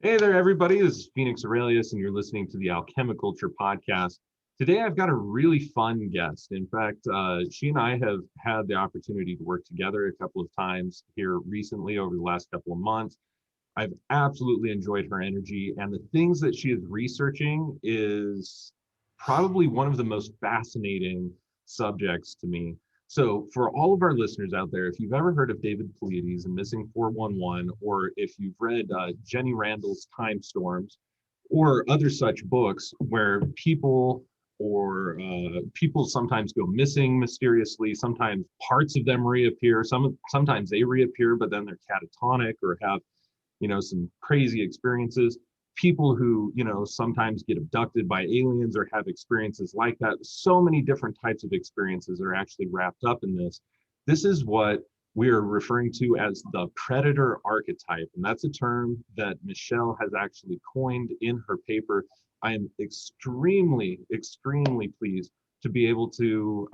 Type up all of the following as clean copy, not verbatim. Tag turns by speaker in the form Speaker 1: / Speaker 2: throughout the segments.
Speaker 1: Hey there, everybody. This is Phoenix Aurelius, and you're listening to the Alchemi-Culture podcast. Today, I've got a really fun guest. In fact, she and I have had the opportunity to work together a couple of times here recently over the last couple of months. I've absolutely enjoyed her energy, and the things that she is researching is probably one of the most fascinating subjects to me. So, for all of our listeners out there, if you've ever heard of David Pleiades and Missing 411, or if you've read Jenny Randall's Time Storms, or other such books where people sometimes go missing mysteriously, sometimes parts of them reappear, sometimes they reappear, but then they're catatonic or have some crazy experiences. People who, sometimes get abducted by aliens or have experiences like that. So many different types of experiences are actually wrapped up in this. This is what we are referring to as the predator archetype. And that's a term that Michelle has actually coined in her paper. I am extremely, extremely pleased to be able to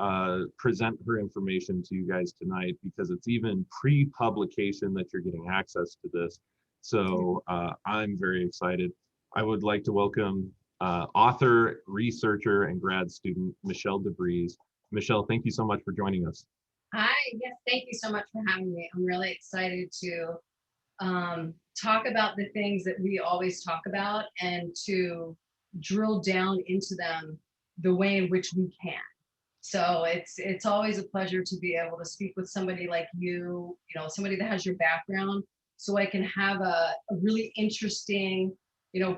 Speaker 1: present her information to you guys tonight, because it's even pre-publication that you're getting access to this. So I'm very excited. I would like to welcome author, researcher, and grad student Michelle.Devrieze. Michelle, thank you so much for joining us.
Speaker 2: Hi, yes, thank you so much for having me. I'm really excited to talk about the things that we always talk about and to drill down into them the way in which we can. So it's always a pleasure to be able to speak with somebody like somebody that has your background, so I can have a really interesting,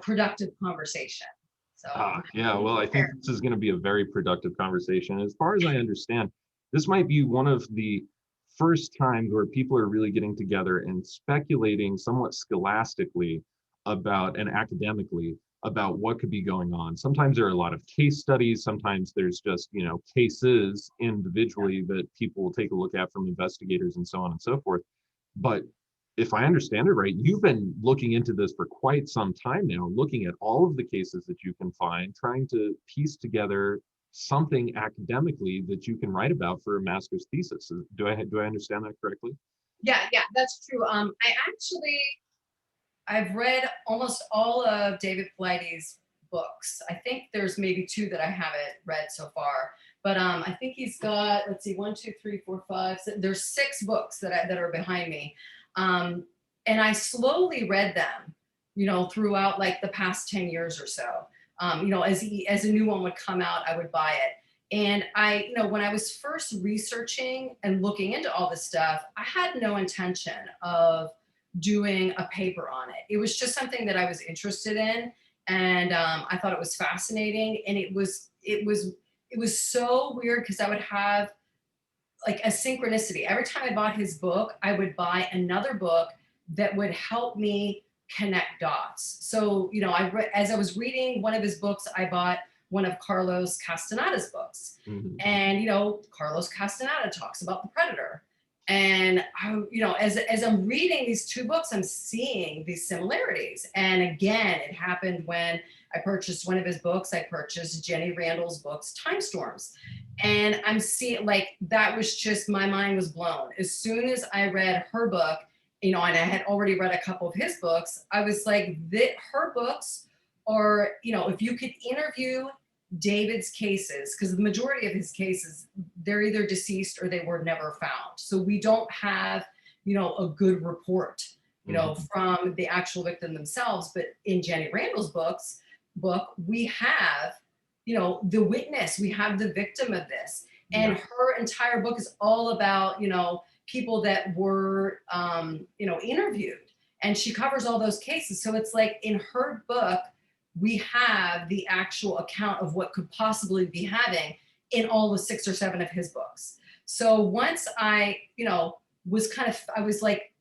Speaker 2: productive conversation. So
Speaker 1: Yeah, well, I think this is going to be a very productive conversation. As far as I understand, this might be one of the first times where people are really getting together and speculating somewhat scholastically about and academically about what could be going on. Sometimes there are a lot of case studies. Sometimes there's just, cases individually that people will take a look at from investigators and so on and so forth. But if I understand it right, you've been looking into this for quite some time now, looking at all of the cases that you can find, trying to piece together something academically that you can write about for a master's thesis. Do I understand that correctly?
Speaker 2: yeah, that's true. I've read almost all of David Pleiades' books. I think there's maybe two that I haven't read so far, but I think he's got, let's see, one, two, three, four, five. There's six books that are behind me, and I slowly read them, throughout like the past 10 years or so. As a new one would come out, I would buy it. And when I was first researching and looking into all this stuff, I had no intention of doing a paper on it. It was just something that I was interested in, and I thought it was fascinating. And it was so weird because I would have like a synchronicity. Every time I bought his book, I would buy another book that would help me connect dots. So, as I was reading one of his books, I bought one of Carlos Castaneda's books.
Speaker 1: Mhm.
Speaker 2: And, Carlos Castaneda talks about the predator. And as I'm reading these two books, I'm seeing these similarities. And again, it happened when I purchased one of his books. I purchased Jenny Randall's books, Time Storms. And I'm seeing, like, that was just, my mind was blown. As soon as I read her book, and I had already read a couple of his books, I was like, her books are, if you could interview David's cases, because the majority of his cases, they're either deceased or they were never found. So we don't have, a good report, from the actual victim themselves. But in Jenny Randall's book, we have, the witness, we have the victim of this. And
Speaker 1: Yeah.
Speaker 2: her entire book is all about, people that were, interviewed. And she covers all those cases. So it's like in her book, we have the actual account of what could possibly be having in all the 6 or 7 of his books. So once I, I was like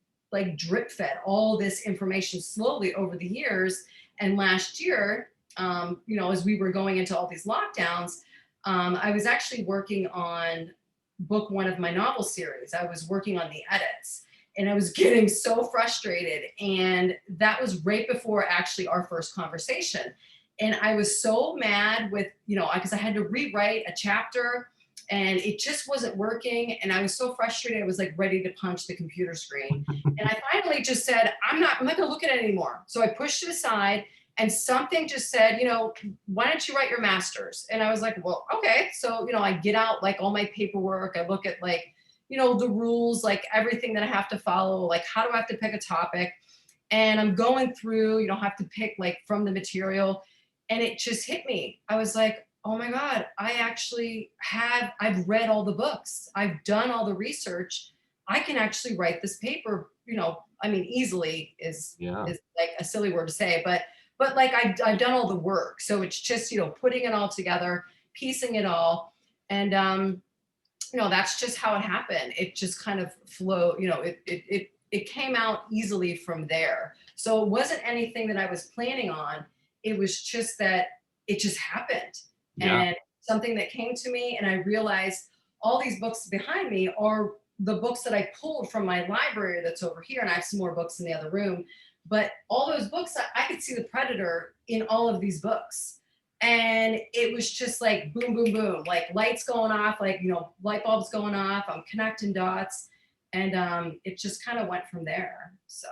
Speaker 2: drip fed all this information slowly over the years. And last year, as we were going into all these lockdowns, I was actually working on book 1 of my novel series. I was working on the edits, and I was getting so frustrated. And that was right before actually our first conversation. And I was so mad with, because I had to rewrite a chapter and it just wasn't working. And I was so frustrated. I was like ready to punch the computer screen. And I finally just said, I'm not going to look at it anymore. So I pushed it aside, and something just said, why don't you write your master's? And I was like, well, okay. So, I get out like all my paperwork. I look at like, the rules, like everything that I have to follow, like how do I have to pick a topic? And I'm going through, have to pick like from the material. And it just hit me. I was like, oh my God, I've read all the books. I've done all the research. I can actually write this paper, easily
Speaker 1: Yeah.
Speaker 2: is like a silly word to say, but like I've done all the work. So it's just, putting it all together, piecing it all. And, that's just how it happened. It just kind of flowed, it came out easily from there. So it wasn't anything that I was planning on. It was just that it just happened.
Speaker 1: Yeah.
Speaker 2: And something that came to me, and I realized all these books behind me are the books that I pulled from my library that's over here. And I have some more books in the other room. But all those books, I could see the predator in all of these books. And it was just like boom, boom, boom, like lights going off, like, light bulbs going off. I'm connecting dots. And it just kind of went from there. So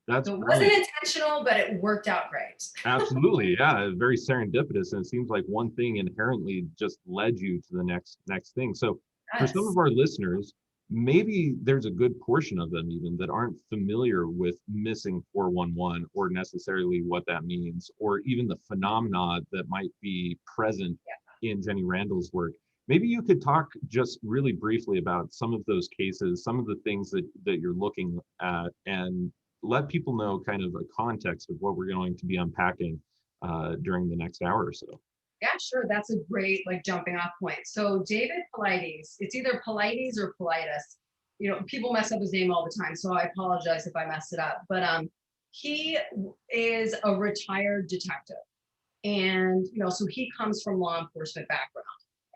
Speaker 1: That's
Speaker 2: it
Speaker 1: brilliant.
Speaker 2: wasn't intentional, but it worked out great.
Speaker 1: Absolutely. Yeah. Very serendipitous. And it seems like one thing inherently just led you to the next thing. So for some
Speaker 2: Yes.
Speaker 1: of our listeners, maybe there's a good portion of them even that aren't familiar with missing 411 or necessarily what that means, or even the phenomena that might be present in Jenny Randall's work. Maybe you could talk just really briefly about some of those cases, some of the things that you're looking at, and let people know kind of a context of what we're going to be unpacking during the next hour or so.
Speaker 2: Yeah, sure. That's a great like jumping off point. So David Paulides, it's either Paulides or Paulides. People mess up his name all the time, so I apologize if I messed it up. But he is a retired detective, and so he comes from law enforcement background,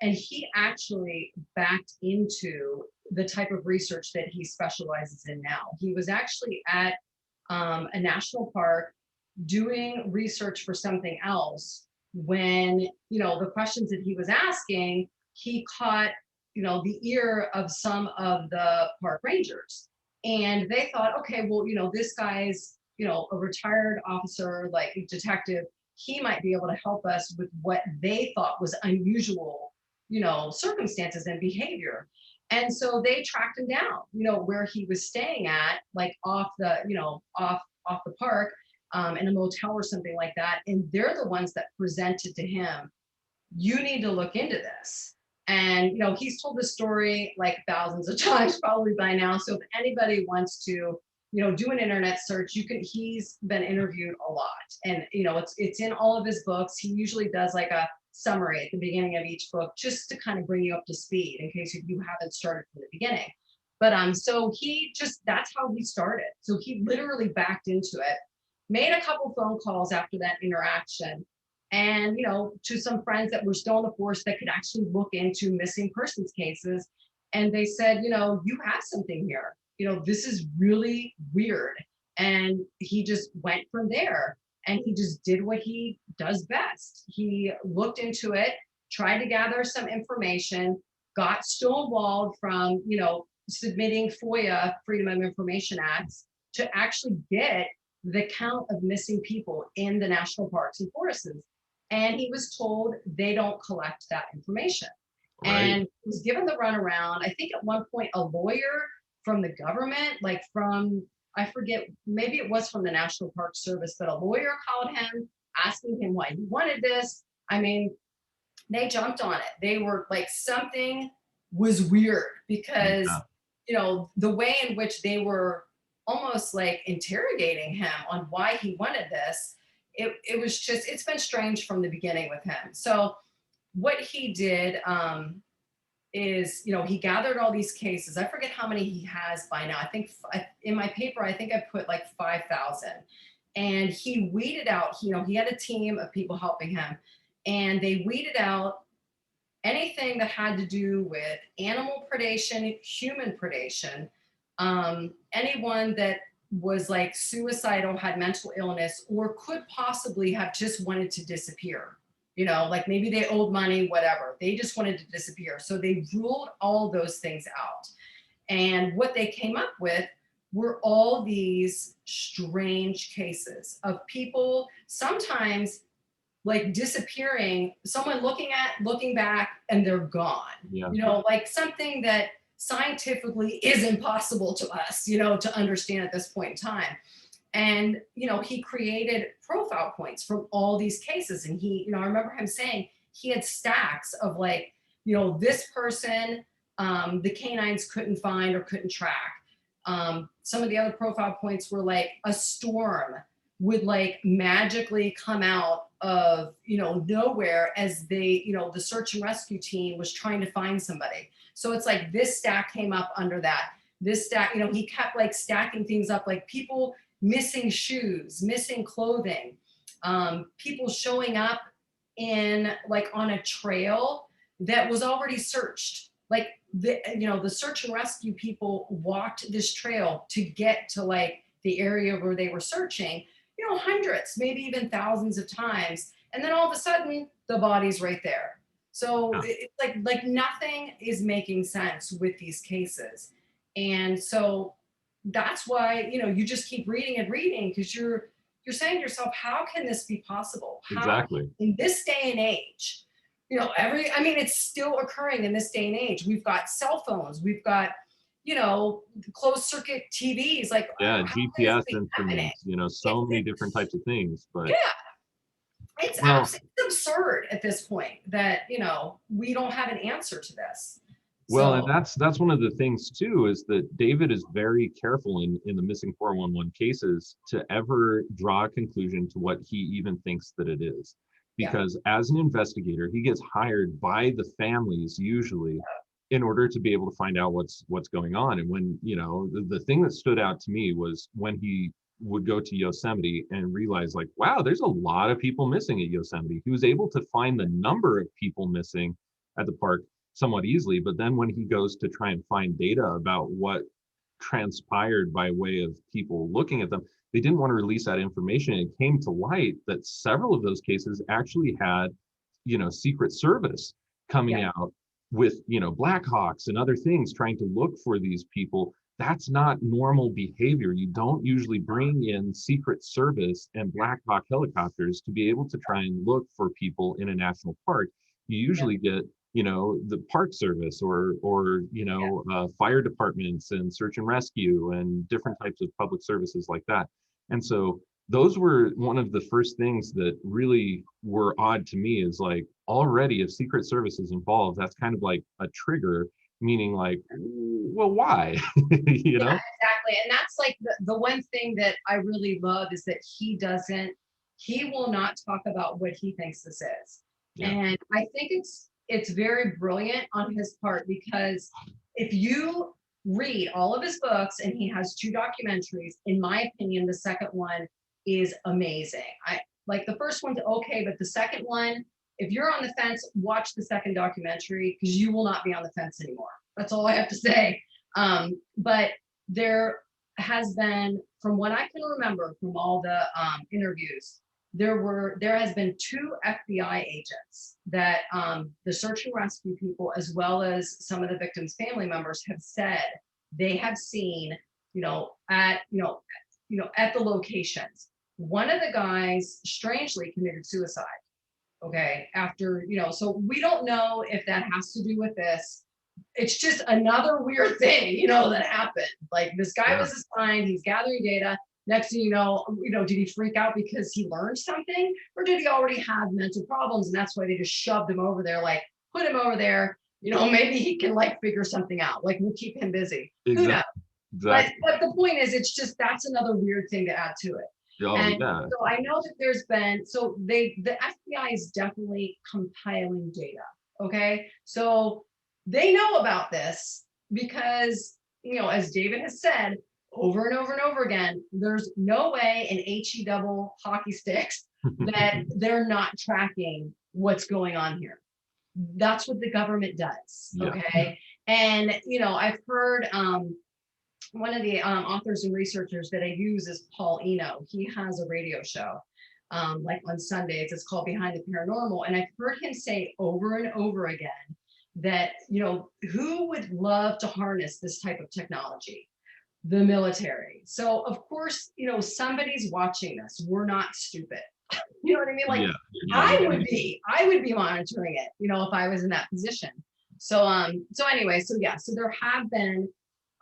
Speaker 2: and he actually backed into the type of research that he specializes in now. He was actually at a national park doing research for something else when the questions that he was asking, he caught the ear of some of the park rangers, and they thought, okay, well, this guy's a retired officer, like detective, he might be able to help us with what they thought was unusual circumstances and behavior. And so they tracked him down where he was staying at, like off the off the park, in a motel or something like that. And they're the ones that presented to him, you need to look into this. And, he's told this story like thousands of times probably by now. So if anybody wants to, do an internet search, he's been interviewed a lot. And, it's in all of his books. He usually does like a summary at the beginning of each book, just to kind of bring you up to speed in case you haven't started from the beginning. But so that's how he started. So he literally backed into it, made a couple phone calls after that interaction, and to some friends that were still in the force that could actually look into missing persons cases. And they said, you have something here. This is really weird. And he just went from there, and he just did what he does best. He looked into it, tried to gather some information, got stonewalled from submitting FOIA, Freedom of Information Acts, to actually get the count of missing people in the national parks and forests. And he was told they don't collect that information.
Speaker 1: Right.
Speaker 2: And he was given the runaround. I think at one point a lawyer from the government, like from, I forget, maybe it was from the National Park Service, but a lawyer called him asking him why he wanted this. I mean, they jumped on it. They were like, something was weird because, the way in which they were almost like interrogating him on why he wanted this, it was just, it's been strange from the beginning with him. So what he did is, he gathered all these cases. I forget how many he has by now. I think in my paper, I think I put like 5,000. And he weeded out, he had a team of people helping him, and they weeded out anything that had to do with animal predation, human predation, anyone that was like suicidal, had mental illness, or could possibly have just wanted to disappear. like maybe they owed money, whatever. They just wanted to disappear. So they ruled all those things out. And what they came up with were all these strange cases of people sometimes like disappearing, someone looking back and they're gone.
Speaker 1: Yeah.
Speaker 2: Like something that scientifically is impossible to us, to understand at this point in time. And, he created profile points from all these cases. And he, I remember him saying he had stacks of like, this person, the canines couldn't find or couldn't track. Some of the other profile points were like a storm would like magically come out of, nowhere as they, the search and rescue team was trying to find somebody. So it's like this stack came up under that. This stack, he kept like stacking things up, like people missing shoes, missing clothing, people showing up in like on a trail that was already searched. Like the search and rescue people walked this trail to get to like the area where they were searching, hundreds, maybe even thousands of times. And then all of a sudden the body's right there. So it's like nothing is making sense with these cases. And so that's why, you just keep reading and reading, because you're saying to yourself, how can this be possible? How,
Speaker 1: Exactly.
Speaker 2: in this day and age, it's still occurring in this day and age. We've got cell phones, we've got, closed circuit TVs, like
Speaker 1: GPS instruments, so many different types of things. But
Speaker 2: yeah, it's absolutely absurd at this point that, we don't have an answer to this.
Speaker 1: Well, and that's one of the things too, is that David is very careful in the missing 411 cases to ever draw a conclusion to what he even thinks that it is. Because as an investigator, he gets hired by the families usually in order to be able to find out what's going on. And when, the thing that stood out to me was when he would go to Yosemite and realize like, wow, there's a lot of people missing at Yosemite. He was able to find the number of people missing at the park somewhat easily. But then when he goes to try and find data about what transpired by way of people looking at them, they didn't want to release that information. It came to light that several of those cases actually had, Secret Service coming out with, Blackhawks and other things trying to look for these people. That's not normal behavior. You don't usually bring in Secret Service and Black Hawk helicopters to be able to try and look for people in a national park. You usually get, the Park Service or fire departments and search and rescue and different types of public services like that. And so those were one of the first things that really were odd to me, is like, already if Secret Service is involved, that's kind of like a trigger, meaning like, well, why?
Speaker 2: Yeah, exactly. And that's like the one thing that I really love is that he will not talk about what he thinks this is. Yeah. And I think it's very brilliant on his part, because if you read all of his books, and he has 2 documentaries, in my opinion, the second one is amazing. I like the first one's okay, but the second one, if you're on the fence, watch the second documentary, because you will not be on the fence anymore. That's all I have to say. But there has been, from what I can remember from all the interviews, there has been 2 FBI agents that the search and rescue people, as well as some of the victims' family members, have said they have seen, at the locations. One of the guys strangely committed suicide. Okay, after, so we don't know if that has to do with this. It's just another weird thing, that happened. Like, this guy was assigned, he's gathering data. Next thing you know, did he freak out because he learned something, or did he already have mental problems, and that's why they just shoved him over there, like, put him over there, maybe he can like figure something out, like, we'll keep him busy. Exactly. Who knows? Exactly. But the point is, it's just, that's another weird thing to add to it. So I know that there's been, the FBI is definitely compiling data. Okay, so they know about this because, as David has said over and over and over again, there's no way in HE double hockey sticks that they're not tracking what's going on here. That's what the government does. Okay, and I've heard one of the authors and researchers that I use is Paul Eno. He has a radio show. like on Sundays. It's called Behind the Paranormal. And I've heard him say over and over again that, who would love to harness this type of technology? The military. So of course, somebody's watching this. We're not stupid. You know what I mean? Like I would be monitoring it, if I was in that position. So anyway, so there have been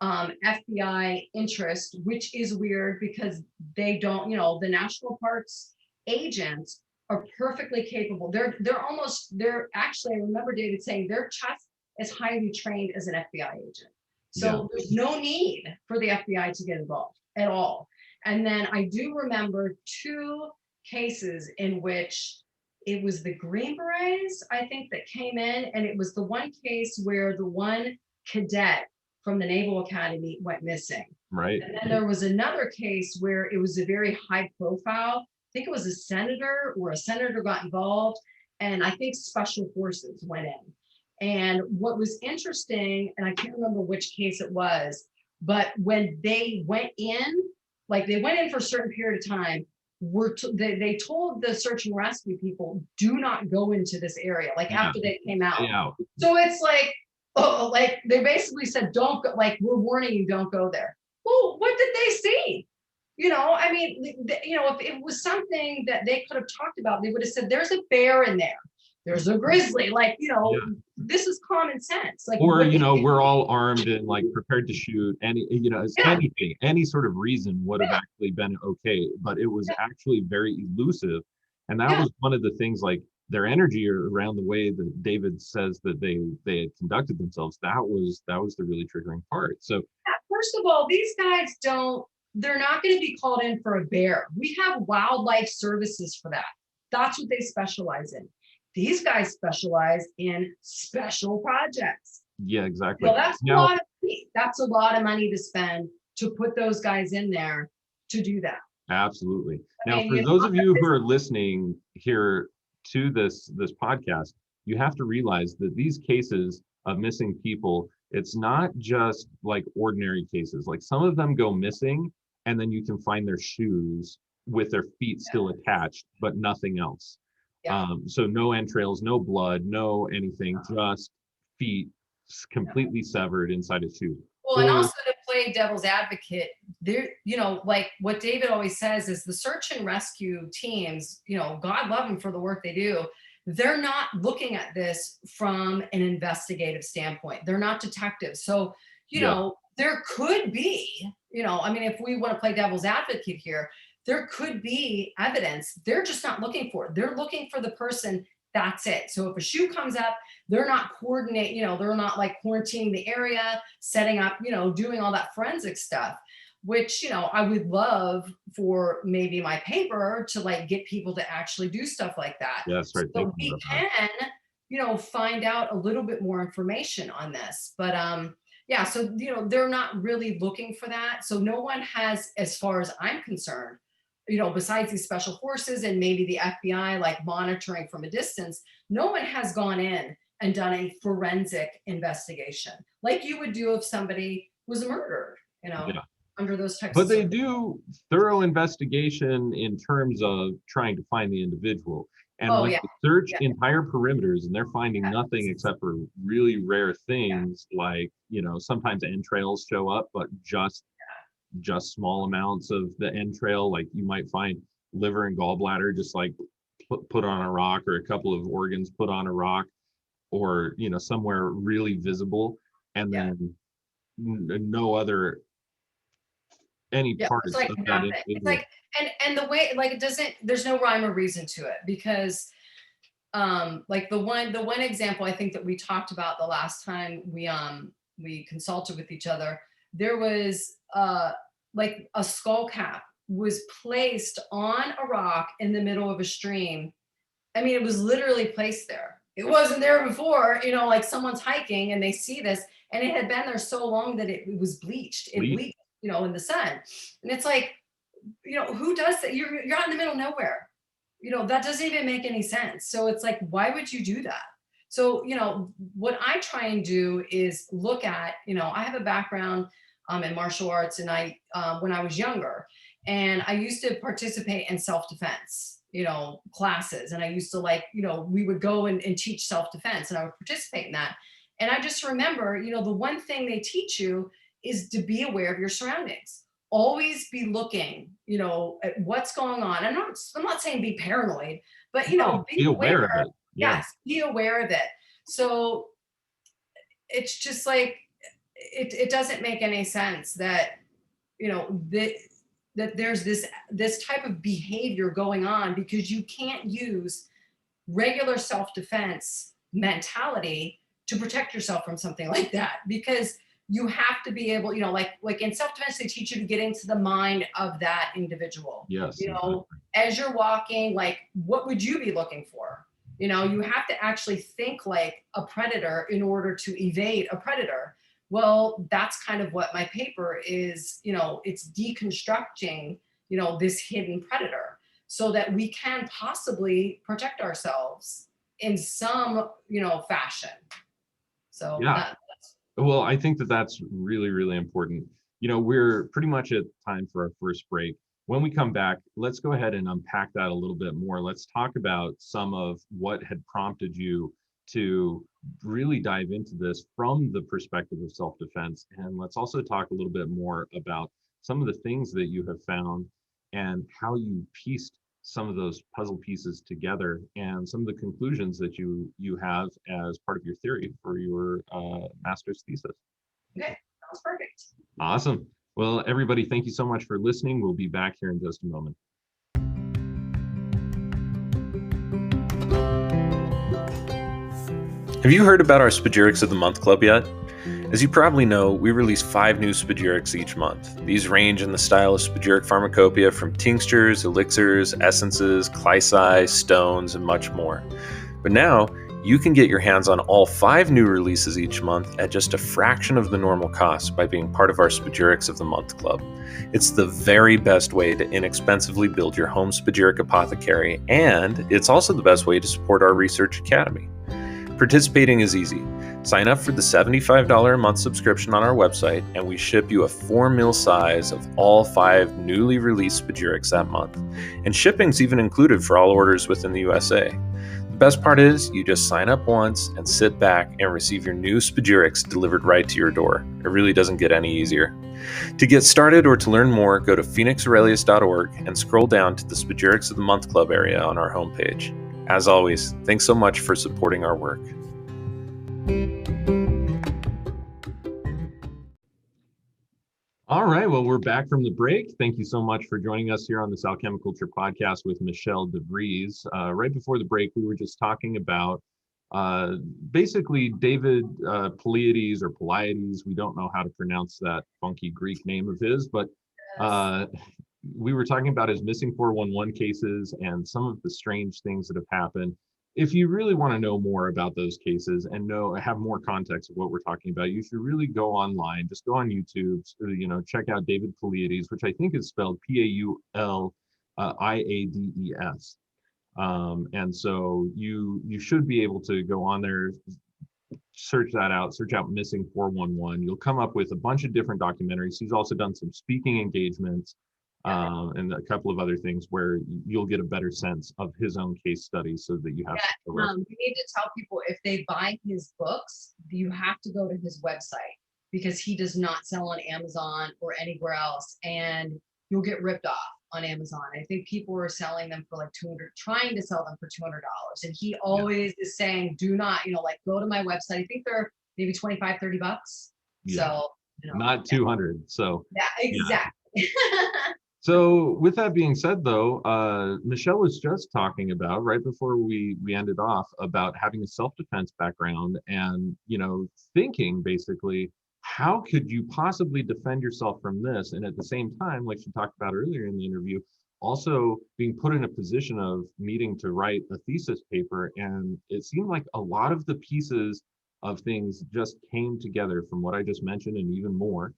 Speaker 2: FBI interest, which is weird because they don't, the national parks agents are perfectly capable. They're actually, I remember David saying they're just as highly trained as an FBI agent. So there's no need for the FBI to get involved at all. And then I do remember 2 cases in which it was the Green Berets, I think, that came in, and it was the one case where the one cadet from the Naval Academy went missing.
Speaker 1: Right.
Speaker 2: And then there was another case where it was a very high profile. I think it was a senator got involved, and I think special forces went in. And what was interesting, and I can't remember which case it was, but when they went in, like they went in for a certain period of time, they told the search and rescue people, do not go into this area, like after they came out.
Speaker 1: Yeah.
Speaker 2: So it's like, like they basically said, don't go, like, we're warning you, don't go there. Well, what did they see? I mean, if it was something that they could have talked about, they would have said, there's a bear in there. There's a grizzly, this is common sense. Like,
Speaker 1: or, we're all armed and like prepared to shoot anything, any sort of reason would have actually been okay, but it was actually very elusive. And that was one of the things, like their energy around the way that David says that they had conducted themselves. That was the really triggering part. So
Speaker 2: first of all, these guys they're not going to be called in for a bear. We have wildlife services for that. That's what they specialize in. These guys specialize in special projects.
Speaker 1: Yeah, exactly.
Speaker 2: That's a lot of money. That's a lot of money to spend to put those guys in there to do that.
Speaker 1: Absolutely. Now, for those of you who are listening here to this podcast, you have to realize that these cases of missing people, it's not just like ordinary cases. Like some of them go missing and then you can find their shoes with their feet still attached, but nothing else. So no entrails, no blood, no anything, just feet completely severed inside a shoe.
Speaker 2: Well, and also to play devil's advocate, there, like what David always says is the search and rescue teams, God love them for the work they do. They're not looking at this from an investigative standpoint. They're not detectives. So, there could be, I mean, if we want to play devil's advocate here, there could be evidence they're just not looking for. They're looking for the person. That's it. So if a shoe comes up, they're not they're not like quarantining the area, setting up, doing all that forensic stuff, which, I would love for maybe my paper to like get people to actually do stuff like that.
Speaker 1: Yeah, that's right.
Speaker 2: So we can, find out a little bit more information on this. But so, they're not really looking for that. So no one has, as far as I'm concerned, besides these special forces and maybe the FBI, like monitoring from a distance, no one has gone in and done a forensic investigation like you would do if somebody was murdered, under those types
Speaker 1: but
Speaker 2: of
Speaker 1: they do thorough investigation in terms of trying to find the individual. And they search entire perimeters and they're finding nothing except for really rare things like, sometimes entrails show up, but just small amounts of the entrail. Like you might find liver and gallbladder just like put on a rock, or a couple of organs put on a rock, or somewhere really visible, and then no other parts
Speaker 2: like
Speaker 1: of
Speaker 2: nothing.
Speaker 1: that.
Speaker 2: It's like and the way, like, it doesn't, there's no rhyme or reason to it, because like the one example I think that we talked about the last time we consulted with each other, there was like a skull cap was placed on a rock in the middle of a stream. I mean, it was literally placed there. It wasn't there before, like someone's hiking and they see this, and it had been there so long that it was bleached. It bleached, in the sun. And it's like, who does that? You're out in the middle of nowhere. That doesn't even make any sense. So it's like, why would you do that? So, what I try and do is look at, I have a background in martial arts, and I when I was younger, and I used to participate in self-defense. classes. And I used to like, we would go and teach self-defense, and I would participate in that. And I just remember, the one thing they teach you is to be aware of your surroundings. Always be looking, at what's going on. I'm not saying be paranoid, but,
Speaker 1: No,
Speaker 2: be
Speaker 1: be aware
Speaker 2: aware.
Speaker 1: of it. Yeah.
Speaker 2: Yes, be aware of it. So it's just like, it doesn't make any sense that, that there's this type of behavior going on, because you can't use regular self-defense mentality to protect yourself from something like that, because you have to be able, like in self-defense, they teach you to get into the mind of that individual.
Speaker 1: Yes.
Speaker 2: Exactly. As you're walking, like, what would you be looking for? You have to actually think like a predator in order to evade a predator. Well, that's kind of what my paper is. It's deconstructing, this hidden predator, so that we can possibly protect ourselves in some, fashion. So
Speaker 1: Yeah. Well, I think that that's really, really important. We're pretty much at time for our first break. When we come back, let's go ahead and unpack that a little bit more. Let's talk about some of what had prompted you to really dive into this from the perspective of self-defense. And let's also talk a little bit more about some of the things that you have found and how you pieced some of those puzzle pieces together, and some of the conclusions that you have as part of your theory for your master's thesis.
Speaker 2: Okay, sounds perfect.
Speaker 1: Awesome. Well, everybody, thank you so much for listening. We'll be back here in just a moment.
Speaker 3: Have you heard about our Spagyrics of the Month Club yet? As you probably know, we release 5 new Spagyrics each month. These range in the style of spagyric pharmacopoeia, from tinctures, elixirs, essences, clyci, stones, and much more. But now, you can get your hands on all 5 new releases each month at just a fraction of the normal cost by being part of our Spagyrics of the Month Club. It's the very best way to inexpensively build your home spagyric apothecary, and it's also the best way to support our research academy. Participating is easy. Sign up for the $75 a month subscription on our website, and we ship you a 4 ml size of all 5 newly released Spagyrics that month. And shipping's even included for all orders within the USA. The best part is, you just sign up once and sit back and receive your new Spagyrics delivered right to your door. It really doesn't get any easier. To get started or to learn more, go to phoenixaurelius.org and scroll down to the Spagyrics of the Month Club area on our homepage. As always, thanks so much for supporting our work.
Speaker 1: All right, well, we're back from the break. Thank you so much for joining us here on this Alchemi-Culture podcast with Michelle.Devrieze. Right before the break, we were just talking about basically David Pleiades or Pleiades. We don't know how to pronounce that funky Greek name of his, but we were talking about his missing 411 cases and some of the strange things that have happened. If you really want to know more about those cases and have more context of what we're talking about, you should really go online. Just go on YouTube, check out David Pleiades, which I think is spelled Pauliades. And so you should be able to go on there, search that out, search out missing 411. You'll come up with a bunch of different documentaries. He's also done some speaking engagements and a couple of other things where you'll get a better sense of his own case studies, so that you have.
Speaker 2: You need to tell people, if they buy his books, you have to go to his website, because he does not sell on Amazon or anywhere else, and you'll get ripped off on Amazon. I think people are selling them for like $200, trying to sell them for $200, and he always is saying, do not, go to my website. I think they're maybe $25-$30. So
Speaker 1: not 200. So
Speaker 2: yeah, exactly. Yeah.
Speaker 1: So with that being said, though, Michelle was just talking about, right before we ended off, about having a self-defense background and, thinking basically, how could you possibly defend yourself from this? And at the same time, like she talked about earlier in the interview, also being put in a position of needing to write a thesis paper. And it seemed like a lot of the pieces of things just came together from what I just mentioned and even more.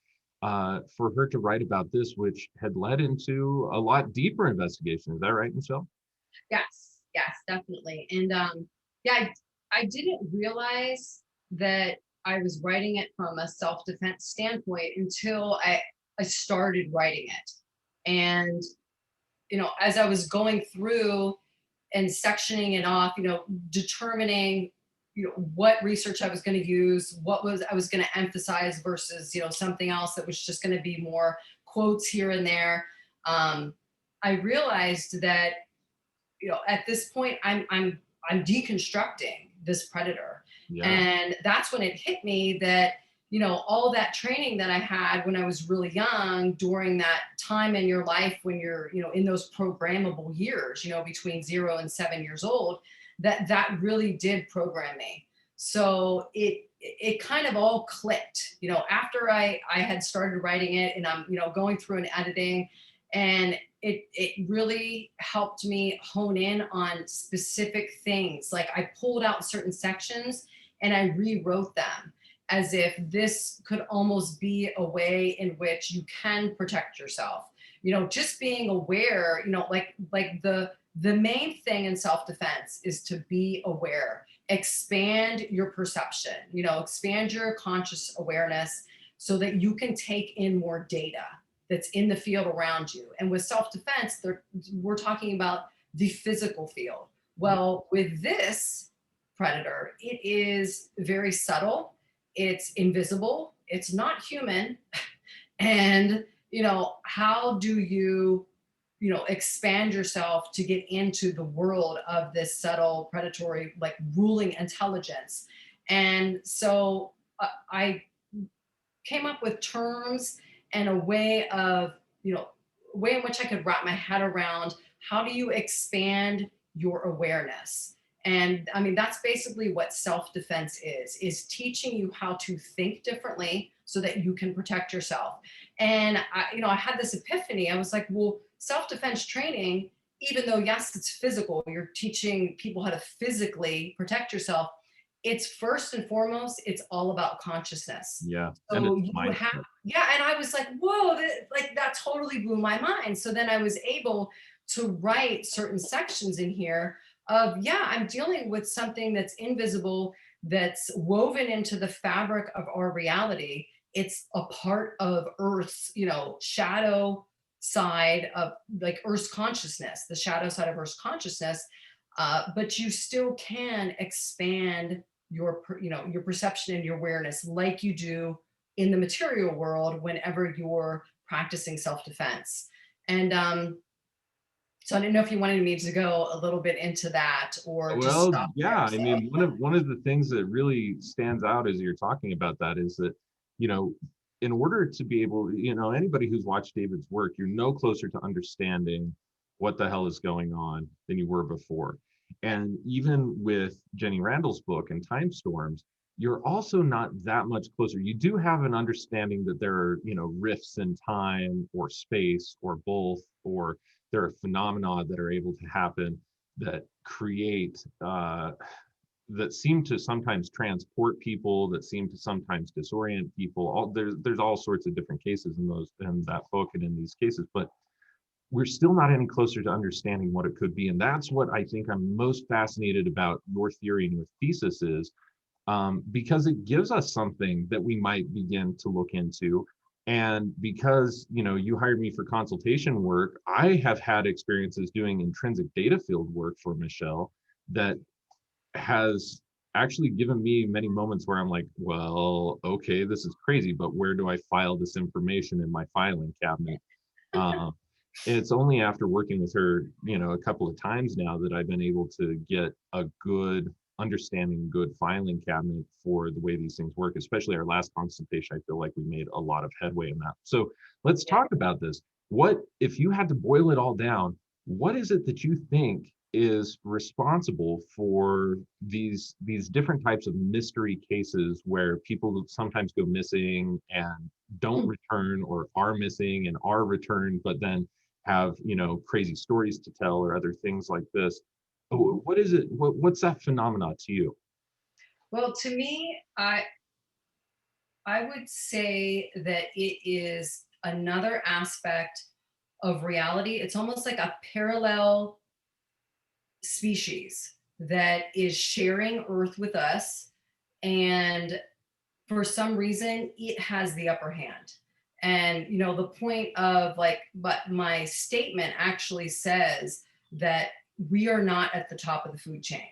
Speaker 1: For her to write about this, which had led into a lot deeper investigation. Is that right, Michelle?
Speaker 2: Yes, definitely. And I didn't realize that I was writing it from a self-defense standpoint until I started writing it. And, as I was going through, and sectioning it off, determining, what research I was going to use, I was going to emphasize versus, something else that was just going to be more quotes here and there. I realized that, at this point, I'm deconstructing this predator.
Speaker 1: Yeah.
Speaker 2: And that's when it hit me that, all that training that I had when I was really young, during that time in your life when you're, in those programmable years, between 0 and 7 years old, that really did program me. So it kind of all clicked, after I had started writing it, and I'm, going through and editing, and it really helped me hone in on specific things. Like, I pulled out certain sections and I rewrote them as if this could almost be a way in which you can protect yourself. Just being aware, like the main thing in self-defense is to be aware, expand your perception, expand your conscious awareness so that you can take in more data that's in the field around you. And with self-defense, we're talking about the physical field. Well, with this predator, it is very subtle, it's invisible, it's not human. And, how do you, expand yourself to get into the world of this subtle predatory, like, ruling intelligence? And so I came up with terms and a way in which I could wrap my head around, how do you expand your awareness? And I mean, that's basically what self-defense is teaching you how to think differently so that you can protect yourself. And I had this epiphany. I was like, well, self-defense training, even though, yes, it's physical, you're teaching people how to physically protect yourself, it's first and foremost, it's all about consciousness.
Speaker 1: Yeah.
Speaker 2: So
Speaker 1: And it's
Speaker 2: you have, yeah. And I was like, whoa, that totally blew my mind. So then I was able to write certain sections in here of, yeah, I'm dealing with something that's invisible, that's woven into the fabric of our reality. It's a part of Earth's, shadow side of, like, Earth's consciousness, the shadow side of Earth's consciousness. But you still can expand your perception and your awareness like you do in the material world whenever you're practicing self-defense. And so I didn't know if you wanted me to go a little bit into that or just
Speaker 1: Well,
Speaker 2: stop
Speaker 1: yeah,
Speaker 2: there.
Speaker 1: I mean, one of the things that really stands out as you're talking about that is that, in order to be able, anybody who's watched David's work, you're no closer to understanding what the hell is going on than you were before. And even with Jenny Randall's book and Time Storms, you're also not that much closer. You do have an understanding that there are, rifts in time or space or both, or there are phenomena that are able to happen that create that seem to sometimes transport people, that seem to sometimes disorient people. There's all sorts of different cases in that book and in these cases, but we're still not any closer to understanding what it could be. And that's what I think I'm most fascinated about your theory and your thesis is, because it gives us something that we might begin to look into. And because, you hired me for consultation work, I have had experiences doing intrinsic data field work for Michelle that has actually given me many moments where I'm like, well, okay, this is crazy, but where do I file this information in my filing cabinet? It's only after working with her, a couple of times now that I've been able to get a good understanding, good filing cabinet for the way these things work. Especially our last consultation, I feel like we made a lot of headway in that. So let's talk about this. What, if you had to boil it all down, what is it that you think is responsible for these different types of mystery cases where people sometimes go missing and don't return, or are missing and are returned, but then have, crazy stories to tell or other things like this? What is it? What's that phenomena to you?
Speaker 2: Well, to me, I would say that it is another aspect of reality. It's almost like a parallel species that is sharing Earth with us, and for some reason it has the upper hand. And the point of, like, but my statement actually says that we are not at the top of the food chain.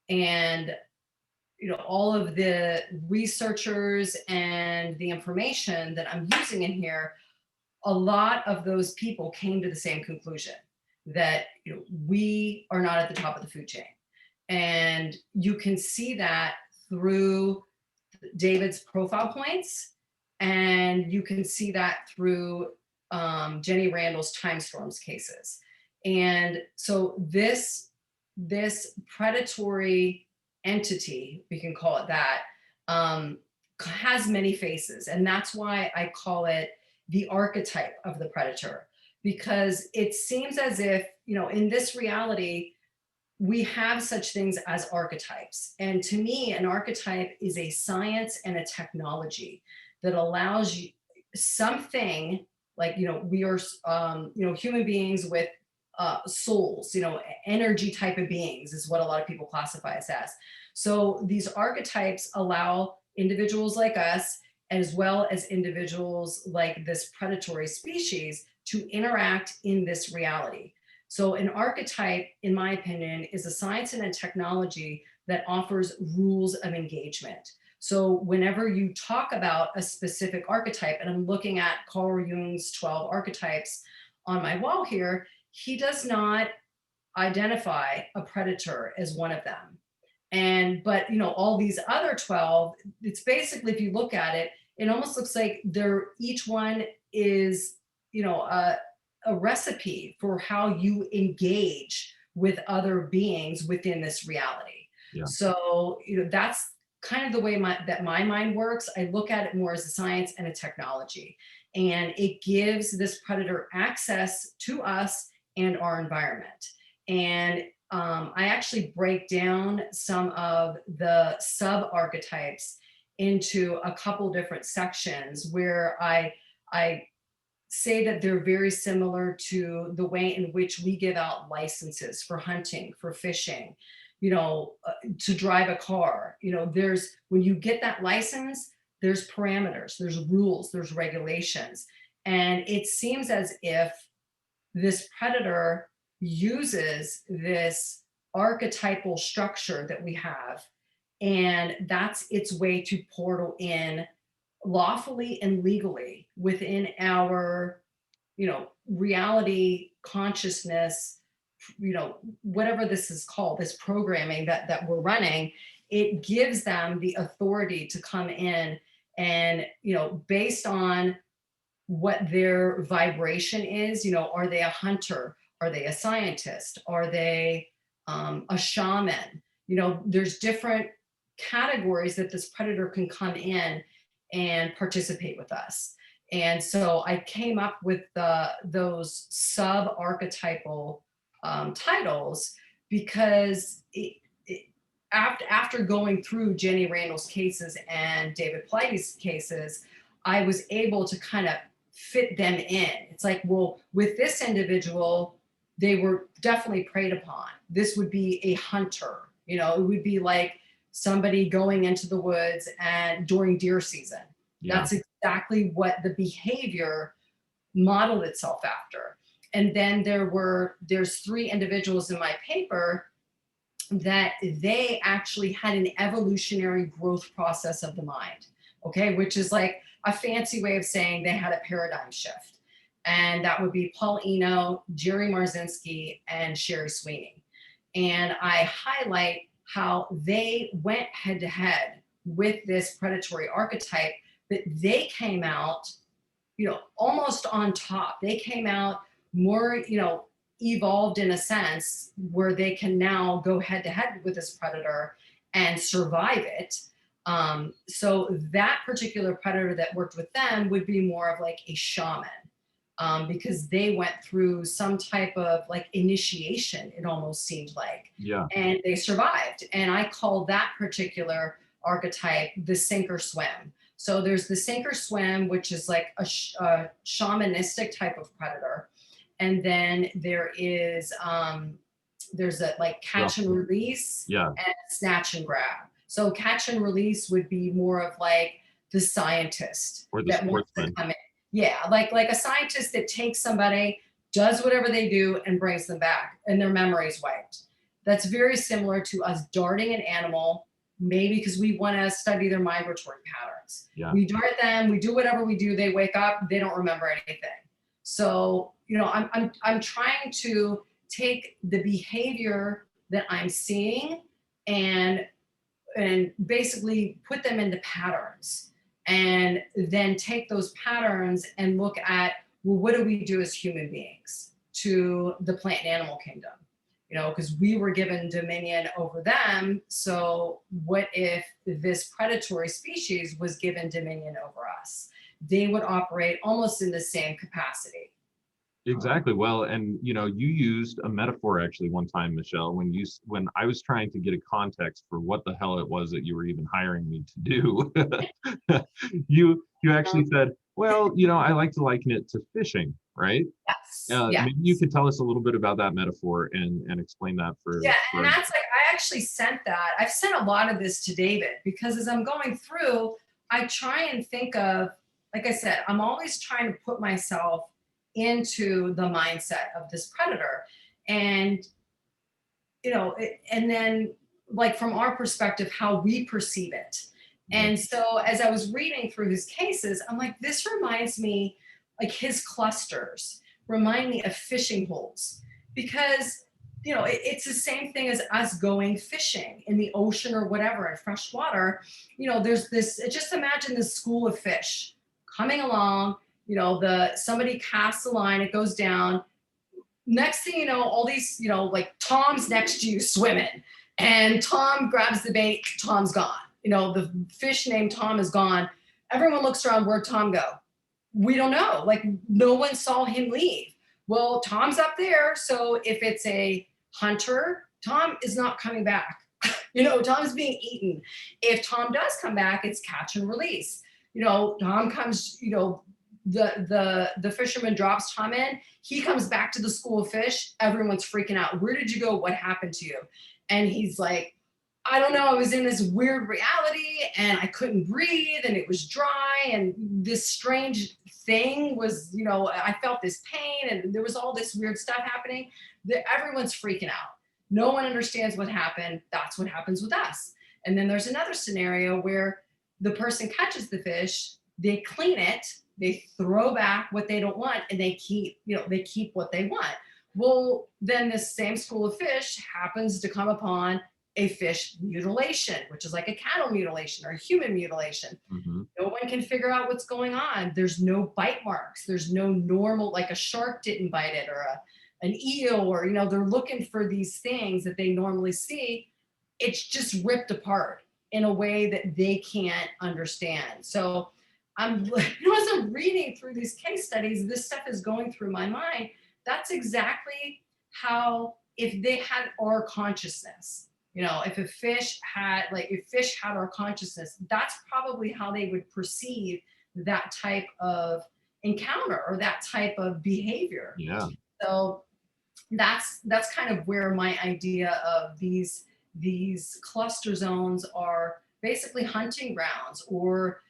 Speaker 2: And all of the researchers and the information that I'm using in here, a lot of those people came to the same conclusion, that we are not at the top of the food chain. And you can see that through David's profile points, and you can see that through Jenny Randall's time storms cases. And so this predatory entity, we can call it that, has many faces. And that's why I call it the archetype of the predator, because it seems as if, in this reality, we have such things as archetypes. And to me, an archetype is a science and a technology that allows you something like, we are, human beings with souls, energy type of beings is what a lot of people classify us as. So these archetypes allow individuals like us, as well as individuals like this predatory species, to interact in this reality. So an archetype, in my opinion, is a science and a technology that offers rules of engagement. So whenever you talk about a specific archetype, and I'm looking at Carl Jung's 12 archetypes on my wall here, he does not identify a predator as one of them. But all these other 12, it's basically, if you look at it, it almost looks like each one is, a recipe for how you engage with other beings within this reality.
Speaker 1: Yeah.
Speaker 2: So, that's kind of the way that my mind works. I look at it more as a science and a technology, and it gives this predator access to us and our environment. And I actually break down some of the sub archetypes into a couple different sections where I say that they're very similar to the way in which we give out licenses for hunting, for fishing, to drive a car. When you get that license, there's parameters, there's rules, there's regulations. And it seems as if this predator uses this archetypal structure that we have, and that's its way to portal in lawfully and legally within our, reality, consciousness, whatever this is called, this programming that we're running. It gives them the authority to come in and, based on what their vibration is, are they a hunter? Are they a scientist? Are they a shaman? There's different categories that this predator can come in and participate with us. And so I came up with those sub-archetypal titles because after going through Jenny Randall's cases and David Plaidy's cases, I was able to kind of fit them in. It's like, well, with this individual, they were definitely preyed upon. This would be a hunter. It would be like somebody going into the woods and during deer season. Yeah. That's exactly what the behavior modeled itself after. And then there's 3 individuals in my paper that they actually had an evolutionary growth process of the mind, okay, which is like a fancy way of saying they had a paradigm shift. And that would be Paul Eno, Jerry Marzinski, and Sherry Sweeney. And I highlight how they went head to head with this predatory archetype, but they came out, almost on top. They came out more, evolved in a sense where they can now go head to head with this predator and survive it. So that particular predator that worked with them would be more of like a shaman. Because they went through some type of like initiation, it almost seemed like. Yeah. And they survived. And I call that particular archetype the sink or swim. So there's the sink or swim, which is like a shamanistic type of predator. And then there is, there's a like catch and release, and snatch and grab. So catch and release would be more of like the scientist
Speaker 1: or the sportsman.
Speaker 2: Yeah, like a scientist that takes somebody, does whatever they do, and brings them back, and their memory is wiped. That's very similar to us darting an animal, maybe because we want to study their migratory patterns.
Speaker 1: Yeah.
Speaker 2: We dart them, we do whatever we do, they wake up, they don't remember anything. So, I'm trying to take the behavior that I'm seeing and basically put them into patterns, and then take those patterns and look at, well, what do we do as human beings to the plant and animal kingdom? Because we were given dominion over them. So what if this predatory species was given dominion over us? They would operate almost in the same capacity.
Speaker 1: Exactly. Well, and you used a metaphor actually one time, Michelle, when I was trying to get a context for what the hell it was that you were even hiring me to do. you actually said, well, I like to liken it to fishing, right?
Speaker 2: Yes.
Speaker 1: Maybe you could tell us a little bit about that metaphor and explain that for.
Speaker 2: Yeah, and that's like, I actually sent that. I've sent a lot of this to David, because as I'm going through, I try and think of, like I said, I'm always trying to put myself into the mindset of this predator. And, and then, like, from our perspective, how we perceive it. And so as I was reading through his cases, I'm like, this reminds me, like, his clusters remind me of fishing holes, because it's the same thing as us going fishing in the ocean or whatever, in fresh water. There's this, just imagine this school of fish coming along. Somebody casts a line, it goes down. Next thing you know, all these, like, Tom's next to you swimming, and Tom grabs the bait, Tom's gone. The fish named Tom is gone. Everyone looks around, where'd Tom go? We don't know. Like, no one saw him leave. Well, Tom's up there. So if it's a hunter, Tom is not coming back. Tom's being eaten. If Tom does come back, it's catch and release. Tom comes, the fisherman drops Tom in, he comes back to the school of fish, everyone's freaking out. Where did you go? What happened to you? And he's like, I don't know, I was in this weird reality and I couldn't breathe and it was dry and this strange thing was, I felt this pain and there was all this weird stuff happening. Everyone's freaking out. No one understands what happened. That's what happens with us. And then there's another scenario where the person catches the fish, they clean it, they throw back what they don't want, and they keep what they want. Well, then this same school of fish happens to come upon a fish mutilation, which is like a cattle mutilation or a human mutilation.
Speaker 1: Mm-hmm.
Speaker 2: No one can figure out what's going on. There's no bite marks. There's no normal, like a shark didn't bite it, or an eel, or, they're looking for these things that they normally see. It's just ripped apart in a way that they can't understand. So as I'm reading through these case studies, this stuff is going through my mind. That's exactly how, if they had our consciousness, if fish had our consciousness, that's probably how they would perceive that type of encounter or that type of behavior.
Speaker 1: Yeah.
Speaker 2: So that's kind of where my idea of these cluster zones are basically hunting grounds, or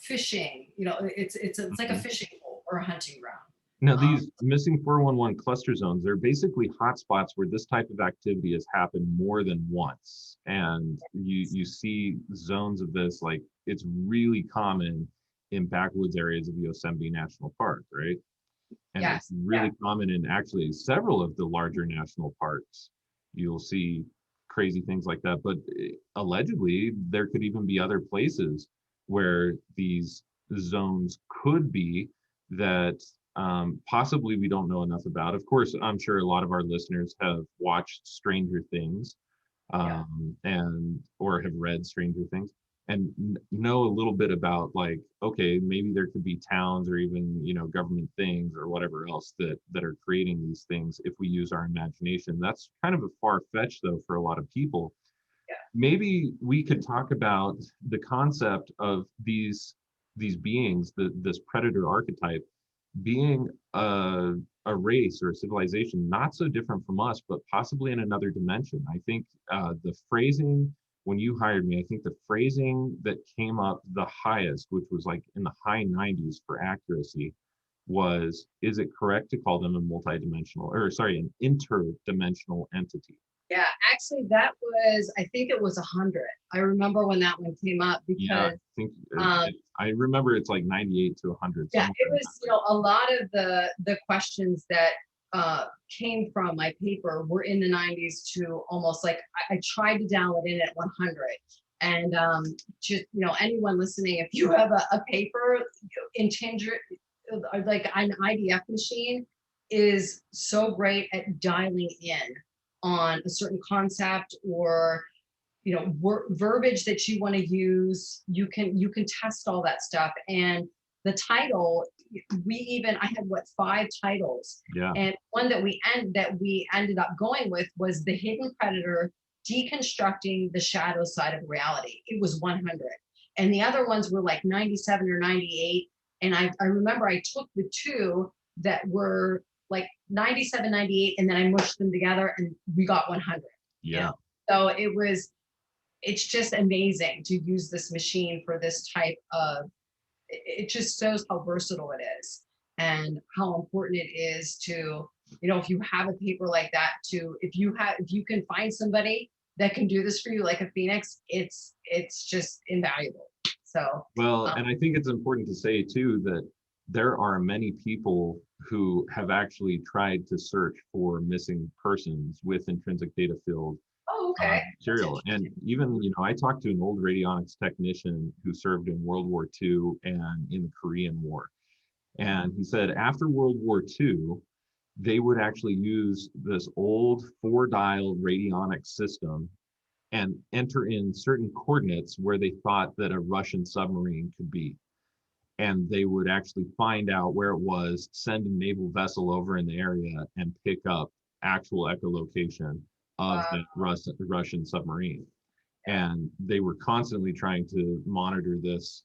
Speaker 2: fishing. It's like a fishing hole or a hunting ground.
Speaker 1: Now, these missing 411 cluster zones, they're basically hotspots where this type of activity has happened more than once. And you see zones of this, like, it's really common in backwoods areas of Yosemite National Park, right? And
Speaker 2: Yes.
Speaker 1: It's really common in actually several of the larger national parks. You'll see crazy things like that. But allegedly, there could even be other places where these zones could be that possibly we don't know enough about. Of course, I'm sure a lot of our listeners have watched Stranger Things, and or have read Stranger Things, and know a little bit about, like, okay, maybe there could be towns or even government things or whatever else that are creating these things if we use our imagination. That's kind of a far-fetched, though, for a lot of people.
Speaker 2: Yeah.
Speaker 1: Maybe we could talk about the concept of these beings, this predator archetype, being a race or a civilization not so different from us, but possibly in another dimension. I think the phrasing, when you hired me, I think the phrasing that came up the highest, which was like in the high 90s for accuracy, was, is it correct to call them a multidimensional, or sorry, an interdimensional entity?
Speaker 2: Yeah, actually, that was, I think it was 100. I remember when that one came up
Speaker 1: Yeah, I
Speaker 2: because,
Speaker 1: think
Speaker 2: um,
Speaker 1: I remember it's like 98 to 100.
Speaker 2: yeah,
Speaker 1: Somewhere
Speaker 2: it
Speaker 1: in
Speaker 2: was, a lot of the questions that came from my paper were in the 90s to almost like, I tried to dial it in at 100. And just, anyone listening, if you have a paper in Tinder, like an IDF machine is so great at dialing in on a certain concept or verbiage that you want to use. You can test all that stuff. And the title, I had what, 5 titles,
Speaker 1: yeah.
Speaker 2: and one that we ended up going with was The Hidden Predator: Deconstructing the Shadow Side of Reality. It was 100, and the other ones were like 97 or 98. And I remember I took the two that were like 97, 98, and then I mushed them together and we got 100.
Speaker 1: Yeah.
Speaker 2: So it's just amazing to use this machine for this type of, it just shows how versatile it is and how important it is to, if you have a paper like that, if you can find somebody that can do this for you, like a Phoenix, it's just invaluable. So,
Speaker 1: Well, and I think it's important to say too that there are many people who have actually tried to search for missing persons with intrinsic data field
Speaker 2: oh, okay.
Speaker 1: material. And even, I talked to an old radionics technician who served in World War II and in the Korean War. And he said after World War II, they would actually use this old 4-dial radionics system and enter in certain coordinates where they thought that a Russian submarine could be. And they would actually find out where it was, send a naval vessel over in the area, and pick up actual echolocation of the Russian submarine. And they were constantly trying to monitor this,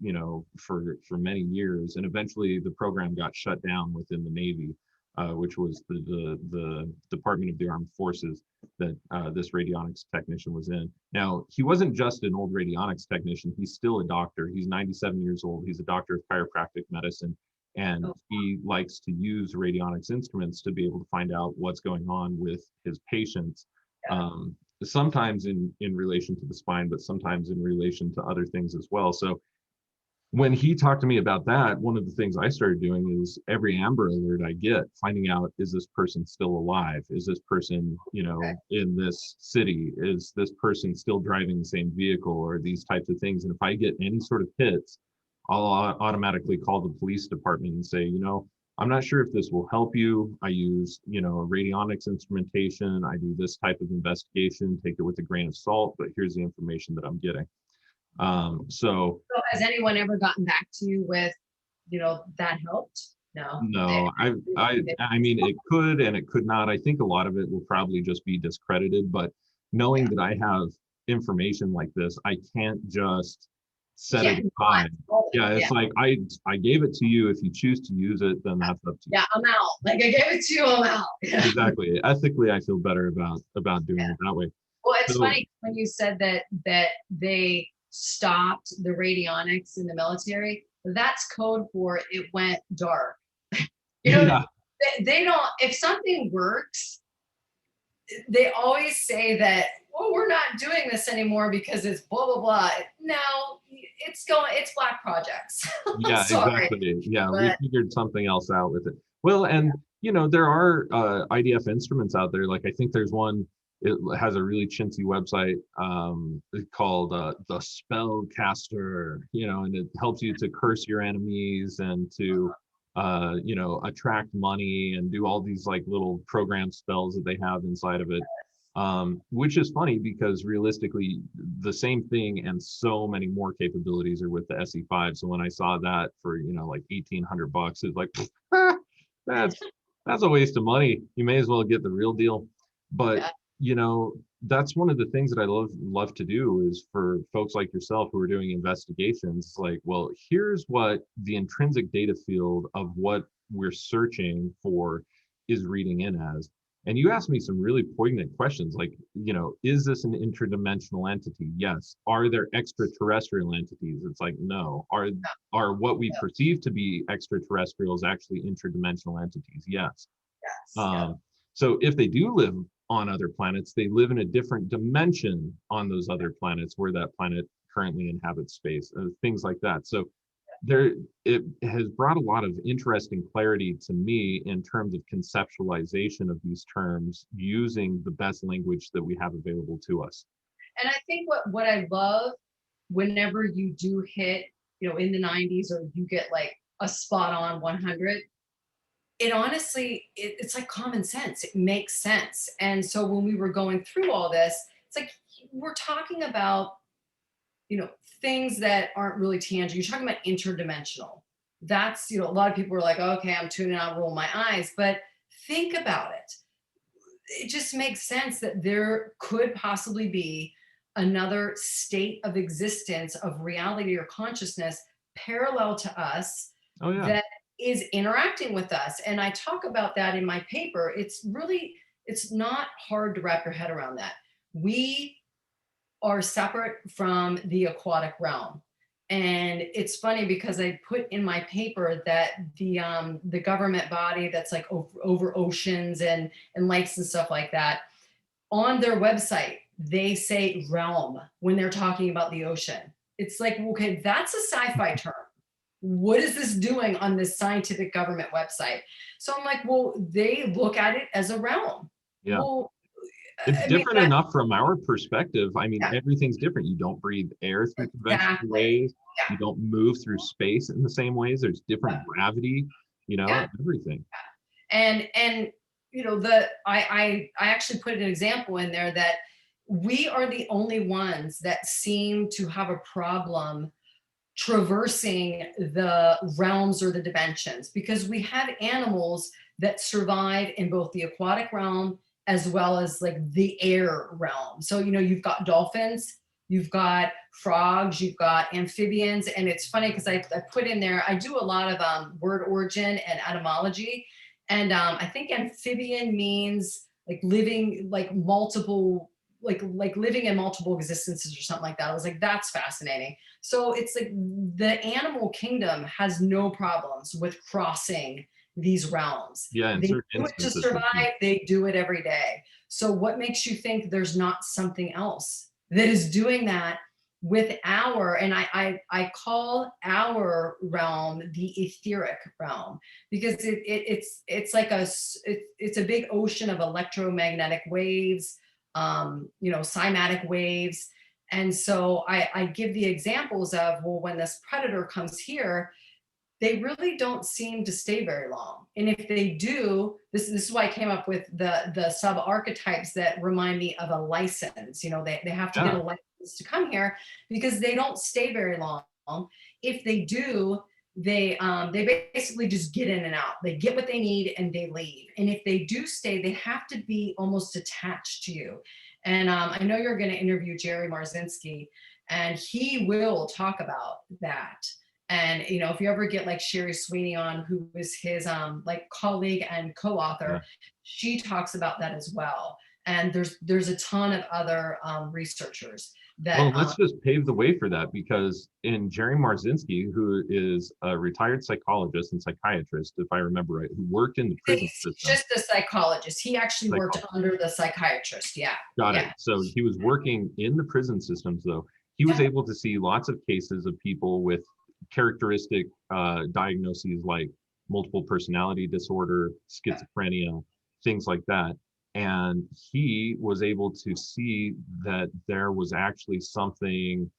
Speaker 1: for many years. And eventually the program got shut down within the Navy, which was the Department of the Armed Forces that this radionics technician was in. Now, he wasn't just an old radionics technician. He's still a doctor. He's 97 years old. He's a doctor of chiropractic medicine. And he likes to use radionics instruments to be able to find out what's going on with his patients. Sometimes in relation to the spine, but sometimes in relation to other things as well. So when he talked to me about that, one of the things I started doing is every Amber Alert I get, finding out, is this person still alive? Is this person, in this city? Is this person still driving the same vehicle, or these types of things? And if I get any sort of hits, I'll automatically call the police department and say, I'm not sure if this will help you. I use, radionics instrumentation. I do this type of investigation. Take it with a grain of salt, but here's the information that I'm getting. So
Speaker 2: has anyone ever gotten back to you with, that helped?
Speaker 1: No, I mean, it could and it could not. I think a lot of it will probably just be discredited, but knowing that I have information like this, I can't just set it aside. Yeah, it's like I gave it to you. If you choose to use it, then that's up to you.
Speaker 2: Yeah, I'm out. Like I gave it to you, I'm out.
Speaker 1: Exactly. Ethically, I feel better about doing it that way.
Speaker 2: Well, it's funny when you said that they stopped the radionics in the military. That's code for it went dark. They don't, if something works, they always say that, well, we're not doing this anymore because it's blah, blah, blah. No, it's black projects.
Speaker 1: Yeah, exactly. Yeah, we figured something else out with it. Well, and there are IDF instruments out there. Like I think there's one, it has a really chintzy website called the Spellcaster, and it helps you to curse your enemies and to attract money and do all these like little program spells that they have inside of it, which is funny because realistically the same thing and so many more capabilities are with the SE5. So when I saw that for like $1,800, it's like that's a waste of money. You may as well get the real deal. But that's one of the things that I love to do is for folks like yourself who are doing investigations, like, well, here's what the intrinsic data field of what we're searching for is reading in as. And you asked me some really poignant questions like, is this an interdimensional entity? Yes. Are there extraterrestrial entities? It's like, no. Are what we perceive to be extraterrestrials actually interdimensional entities? Yes. So if they do live on other planets, they live in a different dimension on those other planets where that planet currently inhabits space, things like that. So it has brought a lot of interesting clarity to me in terms of conceptualization of these terms using the best language that we have available to us.
Speaker 2: And I think what I love whenever you do hit, in the 90s, or you get like a spot on 100, it honestly, it's like common sense. It makes sense. And so when we were going through all this, it's like we're talking about, things that aren't really tangible. You're talking about interdimensional. That's, a lot of people are like, okay, I'm tuning out, roll my eyes. But think about it. It just makes sense that there could possibly be another state of existence, of reality or consciousness parallel to us.
Speaker 1: Oh, yeah.
Speaker 2: That is interacting with us. And I talk about that in my paper. It's not hard to wrap your head around that. We are separate from the aquatic realm. And it's funny because I put in my paper that the government body that's like over oceans and lakes and stuff like that, on their website, they say realm when they're talking about the ocean. It's like, okay, that's a sci-fi term. What is this doing on this scientific government website? So I'm like, well, they look at it as a realm.
Speaker 1: Yeah.
Speaker 2: Well,
Speaker 1: it's different enough from our perspective. I mean,
Speaker 2: Yeah.
Speaker 1: everything's different. You don't breathe air through conventional
Speaker 2: Exactly.
Speaker 1: ways.
Speaker 2: Yeah.
Speaker 1: You don't move through space in the same ways. There's different gravity, everything.
Speaker 2: And I actually put an example in there that we are the only ones that seem to have a problem traversing the realms or the dimensions, because we have animals that survive in both the aquatic realm as well as like the air realm. So, you've got dolphins, you've got frogs, you've got amphibians. And it's funny because I put in there, I do a lot of word origin and etymology. And I think amphibian means like living, like multiple, like living in multiple existences or something like that. I was like, that's fascinating. So it's like the animal kingdom has no problems with crossing these realms.
Speaker 1: Yeah,
Speaker 2: They do it to survive. They do it every day. So what makes you think there's not something else that is doing that with and I call our realm the etheric realm, because it's like it's a big ocean of electromagnetic waves, cymatic waves. And so I give the examples of, well, when this predator comes here, they really don't seem to stay very long. And if they do, this is why I came up with the sub archetypes that remind me of a license. They have to get a license to come here, because they don't stay very long. If they do, they basically just get in and out. They get what they need and they leave. And if they do stay, they have to be almost attached to you. And I know you're going to interview Jerry Marzinski, and he will talk about that. And if you ever get like Sherry Sweeney on, who was his like colleague and co-author, she talks about that as well. And there's a ton of other researchers that.
Speaker 1: Well, let's just pave the way for that, because in Jerry Marzinski, who is a retired psychologist and psychiatrist, if I remember right, who worked in the prison system.
Speaker 2: Just a psychologist. He actually worked under the psychiatrist. Yeah.
Speaker 1: Got it. So he was working in the prison systems, though. He was able to see lots of cases of people with characteristic diagnoses like multiple personality disorder, schizophrenia, things like that. And he was able to see that there was actually something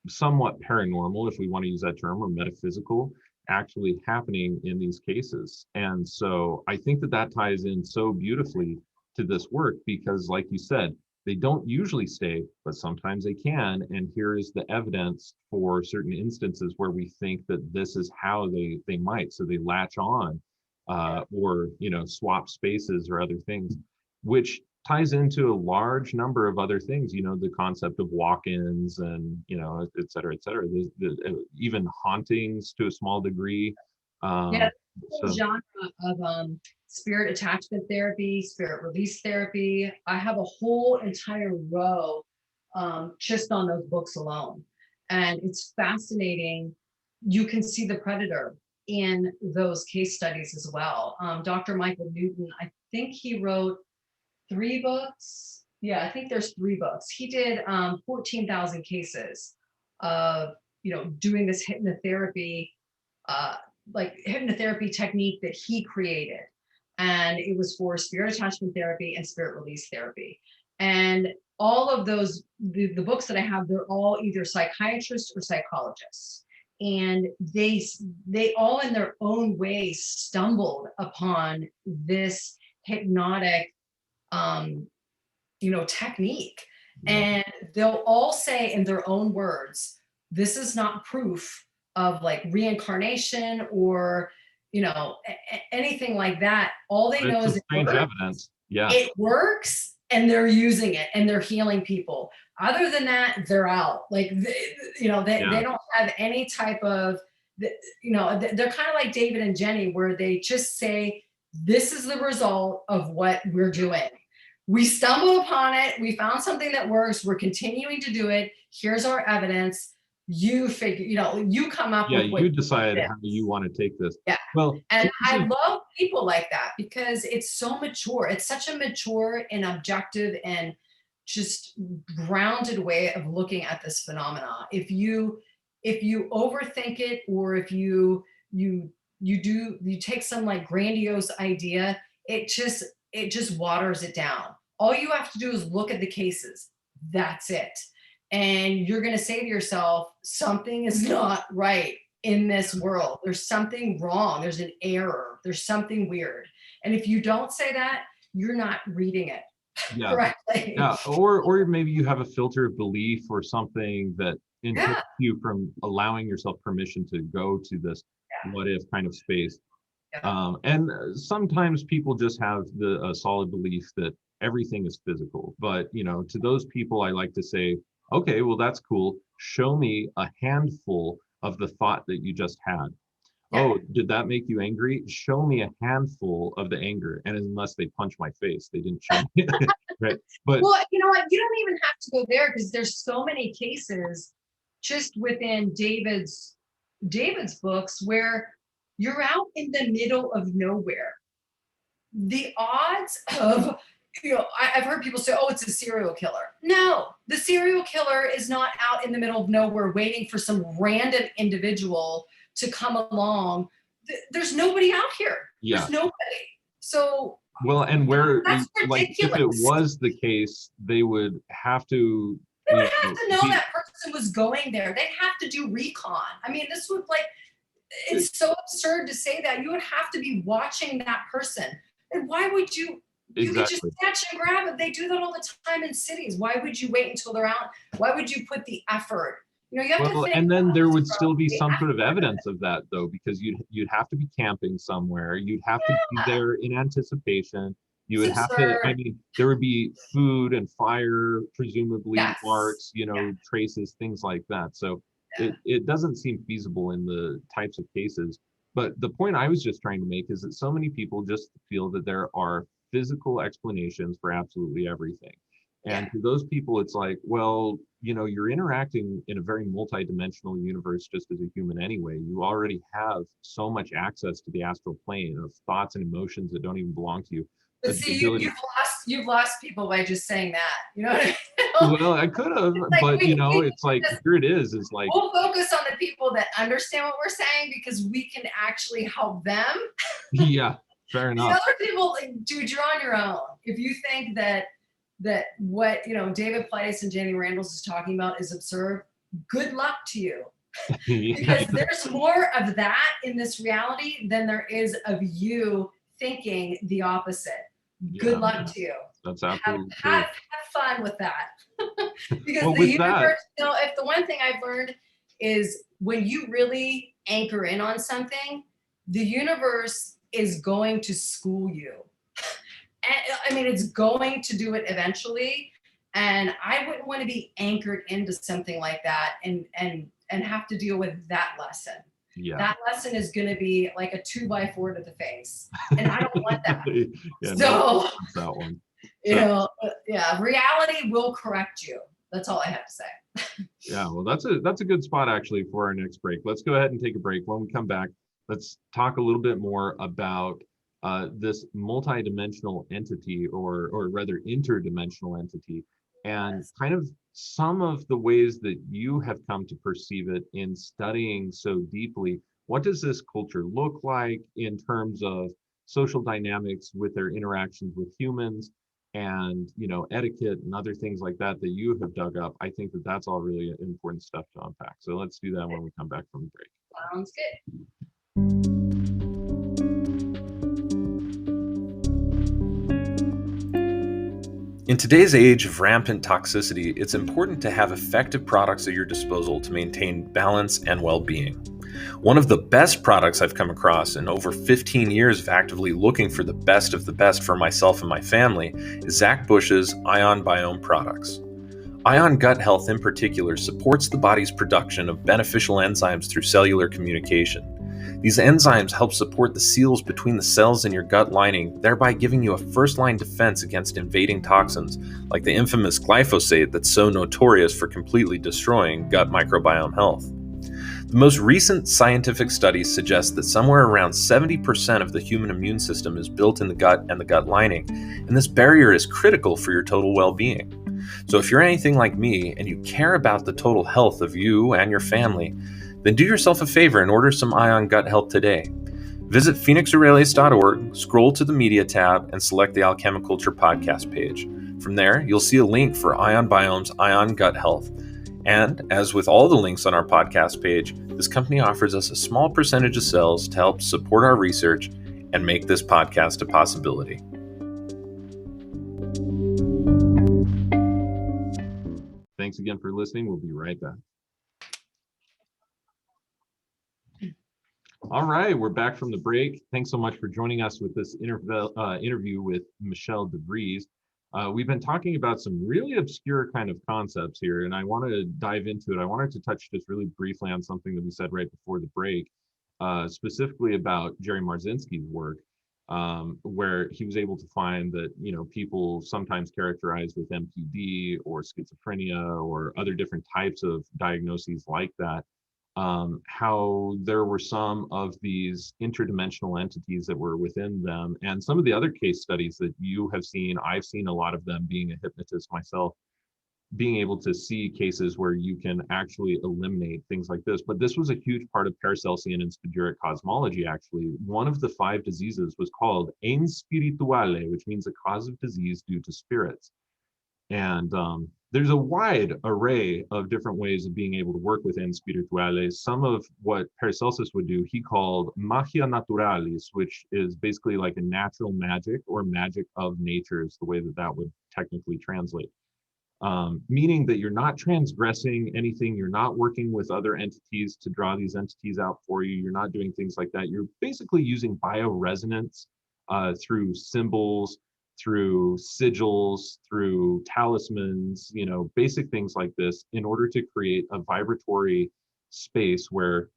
Speaker 1: somewhat paranormal, if we want to use that term, or metaphysical, actually happening in these cases. And so I think that ties in so beautifully to this work, because like you said, they don't usually stay, but sometimes they can. And here is the evidence for certain instances where we think that this is how they might. So they latch on or, swap spaces or other things, which ties into a large number of other things, the concept of walk-ins and, et cetera, et cetera. Even hauntings to a small degree.
Speaker 2: Genre of spirit attachment therapy, spirit release therapy. I have a whole entire row just on those books alone. And it's fascinating. You can see the predator in those case studies as well. Dr. Michael Newton, I think he wrote 3 books. Yeah, I think there's 3 books. He did 14,000 cases of, doing this hypnotherapy, like hypnotherapy technique that he created. And it was for spirit attachment therapy and spirit release therapy. And all of those, the books that I have, they're all either psychiatrists or psychologists. And they all in their own way stumbled upon this hypnotic technique. And they'll all say in their own words, this is not proof of like reincarnation or anything like that. All they know is
Speaker 1: strange evidence. Yeah,
Speaker 2: it works, and they're using it and they're healing people. Other than that, they're out. Like they don't have any type of they're kind of like David and Jenny, where they just say, this is the result of what we're doing. We stumbled upon it. We found something that works. We're continuing to do it. Here's our evidence. You figure, you come up with what
Speaker 1: you decide how you want to take this.
Speaker 2: Yeah.
Speaker 1: Well,
Speaker 2: and I love people like that because it's so mature. It's such a mature and objective and just grounded way of looking at this phenomena. If you overthink it, or if you take some like grandiose idea, it just waters it down. All you have to do is look at the cases. That's it. And you're going to say to yourself, something is not right in this world. There's something wrong. There's an error. There's something weird. And if you don't say that, you're not reading it correctly.
Speaker 1: Yeah. Or maybe you have a filter of belief or something that inhibits you from allowing yourself permission to go to this what if kind of space. Yeah. And sometimes people just have the solid belief that everything is physical. But, to those people, I like to say, okay, well, that's cool. Show me a handful of the thought that you just had. Yeah. Oh, did that make you angry? Show me a handful of the anger. And unless they punch my face, they didn't show me. Right. But
Speaker 2: well, you know what? You don't even have to go there, because there's so many cases just within David's books where you're out in the middle of nowhere. The odds of I've heard people say, oh, it's a serial killer. No, the serial killer is not out in the middle of nowhere waiting for some random individual to come along. There's nobody out here.
Speaker 1: Yeah.
Speaker 2: There's nobody. So,
Speaker 1: well, and where,
Speaker 2: like,
Speaker 1: if it was the case, they would have to.
Speaker 2: They would have to know that person was going there. They'd have to do recon. I mean, this would it's so absurd to say that. You would have to be watching that person. And why would you? You could just snatch and grab it. They do that all the time in cities. Why would you wait until they're out? Why would you put the effort? You have to think.
Speaker 1: And then there would still be some sort of evidence of that, though, because you'd have to be camping somewhere. You'd have to be there in anticepation. You would have to. I mean, there would be food and fire, presumably marks, traces, things like that. So it doesn't seem feasible in the types of cases. But the point I was just trying to make is that so many people just feel that there are physical explanations for absolutely everything. And to those people, it's like, well, you're interacting in a very multi-dimensional universe just as a human anyway. You already have so much access to the astral plane of thoughts and emotions that don't even belong to you.
Speaker 2: But see, you've lost people by just saying that. You know what I mean?
Speaker 1: Well, I could have, but it's like, here it is. It's like,
Speaker 2: we'll focus on the people that understand what we're saying, because we can actually help them.
Speaker 1: Yeah. Fair enough.
Speaker 2: The other people, dude, you're on your own. If you think that what David Pleiades and Jenny Randles is talking about is absurd, good luck to you. Because there's more of that in this reality than there is of you thinking the opposite. Good luck to you.
Speaker 1: That's absolutely true.
Speaker 2: Have fun with that. Because the universe, if the one thing I've learned is when you really anchor in on something, the universe is going to school you. I mean, it's going to do it eventually. And I wouldn't want to be anchored into something like that and have to deal with that lesson.
Speaker 1: Yeah.
Speaker 2: That lesson is going to be like a 2x4 to the face. And I don't want that.
Speaker 1: Yeah,
Speaker 2: So,
Speaker 1: no, that one.
Speaker 2: you know, yeah, reality will correct you. That's all I have to say.
Speaker 1: Yeah, well, that's a good spot actually for our next break. Let's go ahead and take a break. When we come back, let's talk a little bit more about this multidimensional entity, or rather interdimensional entity, and
Speaker 2: Yes.
Speaker 1: kind of some of the ways that you have come to perceive it in studying so deeply. What does this culture look like in terms of social dynamics with their interactions with humans, and etiquette and other things like that that you have dug up? I think that that's all really important stuff to unpack. So let's do that when we come back from the break.
Speaker 2: Sounds good.
Speaker 3: In today's age of rampant toxicity, it's important to have effective products at your disposal to maintain balance and well-being. One of the best products I've come across in over 15 years of actively looking for the best of the best for myself and my family is Zach Bush's Ion Biome products. Ion Gut Health in particular supports the body's production of beneficial enzymes through cellular communication. These enzymes help support the seals between the cells in your gut lining, thereby giving you a first-line defense against invading toxins like the infamous glyphosate that's so notorious for completely destroying gut microbiome health. The most recent scientific studies suggest that somewhere around 70% of the human immune system is built in the gut and the gut lining, and this barrier is critical for your total well-being. So if you're anything like me and you care about the total health of you and your family, then do yourself a favor and order some Ion Gut Health today. Visit phoenixaurelius.org, scroll to the media tab, and select the Alchemi-Culture podcast page. From there, you'll see a link for Ion Biome's Ion Gut Health. And, as with all the links on our podcast page, this company offers us a small percentage of sales to help support our research and make this podcast a possibility.
Speaker 1: Thanks again for listening. We'll be right back. All right, we're back from the break. Thanks so much for joining us with this interview with Michelle.Devrieze. We've been talking about some really obscure kind of concepts here, and I want to dive into it. I wanted to touch just really briefly on something that we said right before the break, specifically about Jerry Marzinski's work, where he was able to find that people sometimes characterized with MPD or schizophrenia or other different types of diagnoses like that, how there were some of these interdimensional entities that were within them. And some of the other case studies that you have seen, I've seen a lot of them, being a hypnotist myself, being able to see cases where you can actually eliminate things like this. But this was a huge part of Paracelsian and Spagyric cosmology, actually. One of the 5 diseases was called en spirituale, which means a cause of disease due to spirits. And there's a wide array of different ways of being able to work with ens spirituales. Some of what Paracelsus would do, he called magia naturalis, which is basically like a natural magic, or magic of nature is the way that that would technically translate. Meaning that you're not transgressing anything, you're not working with other entities to draw these entities out for you, you're not doing things like that. You're basically using bioresonance through symbols, through sigils, through talismans, basic things like this, in order to create a vibratory space where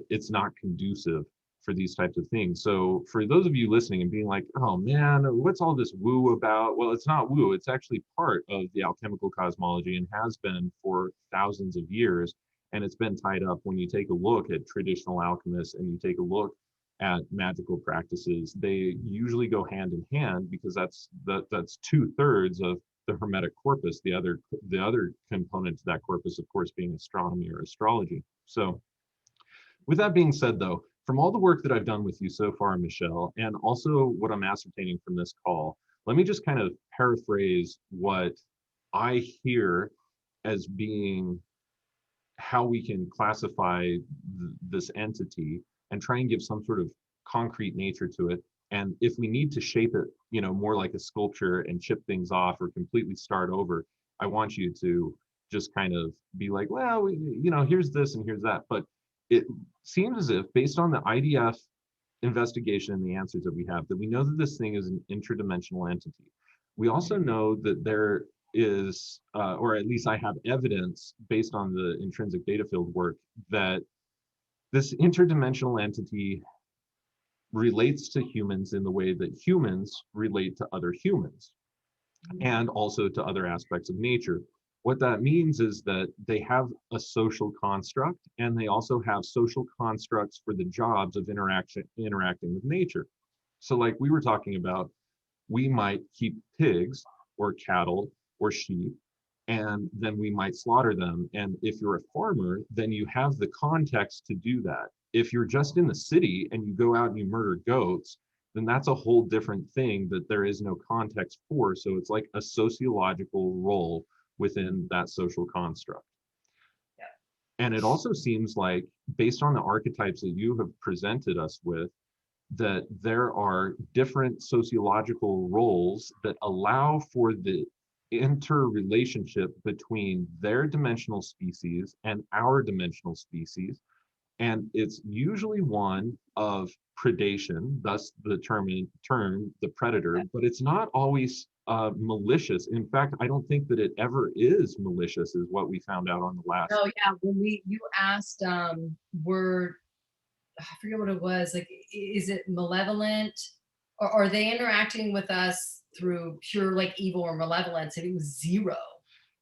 Speaker 1: it's not conducive for these types of things. So for those of you listening and being like, oh man, what's all this woo about? Well, it's not woo, it's actually part of the alchemical cosmology and has been for thousands of years. And it's been tied up when you take a look at traditional alchemists and you take a look at magical practices. They usually go hand in hand, because that's 2/3 of the Hermetic corpus. The other component to that corpus, of course, being astronomy or astrology. So with that being said, though, from all the work that I've done with you so far, Michelle, and also what I'm ascertaining from this call, let me just kind of paraphrase what I hear as being how we can classify this entity and try and give some sort of concrete nature to it. And if we need to shape it, more like a sculpture and chip things off or completely start over, I want you to just kind of be like, well, here's this and here's that. But it seems as if, based on the IDF investigation and the answers that we have, that we know that this thing is an interdimensional entity. We also know that there is, or at least I have evidence based on the intrinsic data field work, that This interdimensional entity relates to humans in the way that humans relate to other humans and also to other aspects of nature. What that means is that they have a social construct, and they also have social constructs for the jobs of interacting with nature. So like we were talking about, we might keep pigs or cattle or sheep, and then we might slaughter them. And if you're a farmer, then you have the context to do that. If you're just in the city and you go out and you murder goats, then that's a whole different thing that there is no context for. So it's like a sociological role within that social construct.
Speaker 2: Yeah.
Speaker 1: And it also seems like, based on the archetypes that you have presented us with, that there are different sociological roles that allow for the interrelationship between their dimensional species and our dimensional species. And it's usually one of predation, thus the term the predator, but it's not always malicious. In fact, I don't think that it ever is malicious, is what we found out on the last.
Speaker 2: Oh yeah, when you asked, were, I forget what it was, like, is it malevolent, or are they interacting with us through pure like evil or malevolence? And it was zero.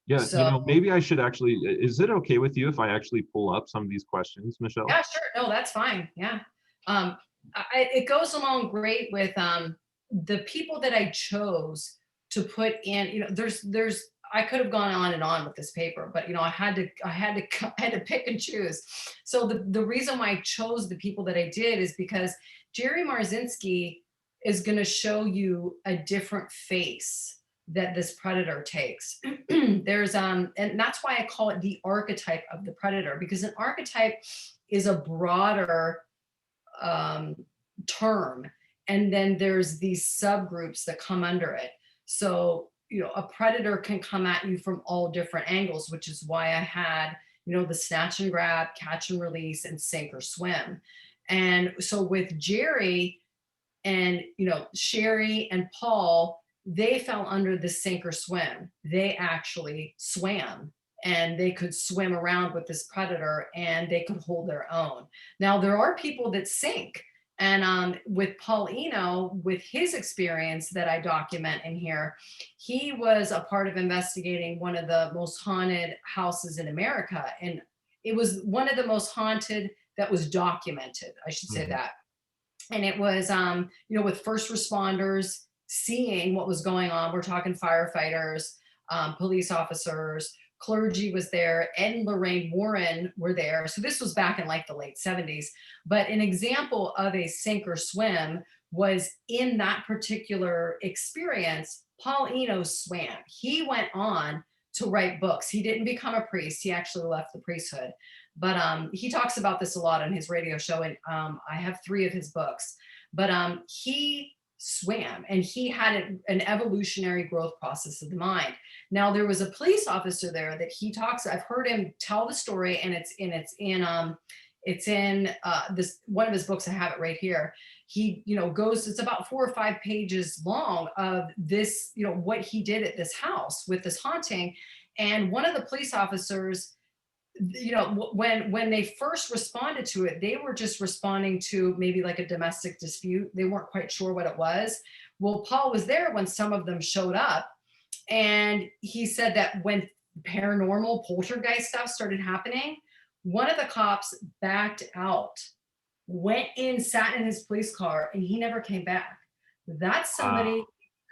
Speaker 1: Yeah,
Speaker 2: So
Speaker 1: maybe I should actually, is it okay with you if I actually pull up some of these questions, Michelle?
Speaker 2: yeah, sure. No, that's fine. Yeah. It goes along great with the people that I chose to put in. There's I could have gone on and on with this paper, but I had to I had to pick and choose. So the reason why I chose the people that I did is because Jerry Marzinski is going to show you a different face that this predator takes. There's and that's why I call it the archetype of the predator, because an archetype is a broader term, and then there's these subgroups that come under it. So a predator can come at you from all different angles, which is why I had the snatch and grab, catch and release, and sink or swim. And so with Jerry and Sherry and Paul, they fell under the sink or swim. They actually swam, and they could swim around with this predator, and they could hold their own. Now there are people that sink, and with Paul Eno, with his experience that I document in here, he was a part of investigating one of the most haunted houses in America, and it was one of the most haunted that was documented, I should say that. And it was with first responders seeing what was going on. We're talking firefighters, police officers, clergy was there, Ed and Lorraine Warren were there. So this was back in like the late 70s. But an example of a sink or swim was in that particular experience, Paul Eno swam. He went on to write books. He didn't become a priest. He actually left the priesthood. But he talks about this a lot on his radio show, and I have 3 of his books. But he swam, and he had an evolutionary growth process of the mind. Now there was a police officer there that he talks. I've heard him tell the story, and it's in this one of his books. I have it right here. He goes. It's about 4 or 5 pages long of this. What he did at this house with this haunting, and one of the police officers, when they first responded to it, they were just responding to maybe like a domestic dispute. They weren't quite sure what it was. Well, Paul was there when some of them showed up, and he said that when paranormal poltergeist stuff started happening, one of the cops backed out, went in, sat in his police car, and he never came back. That's somebody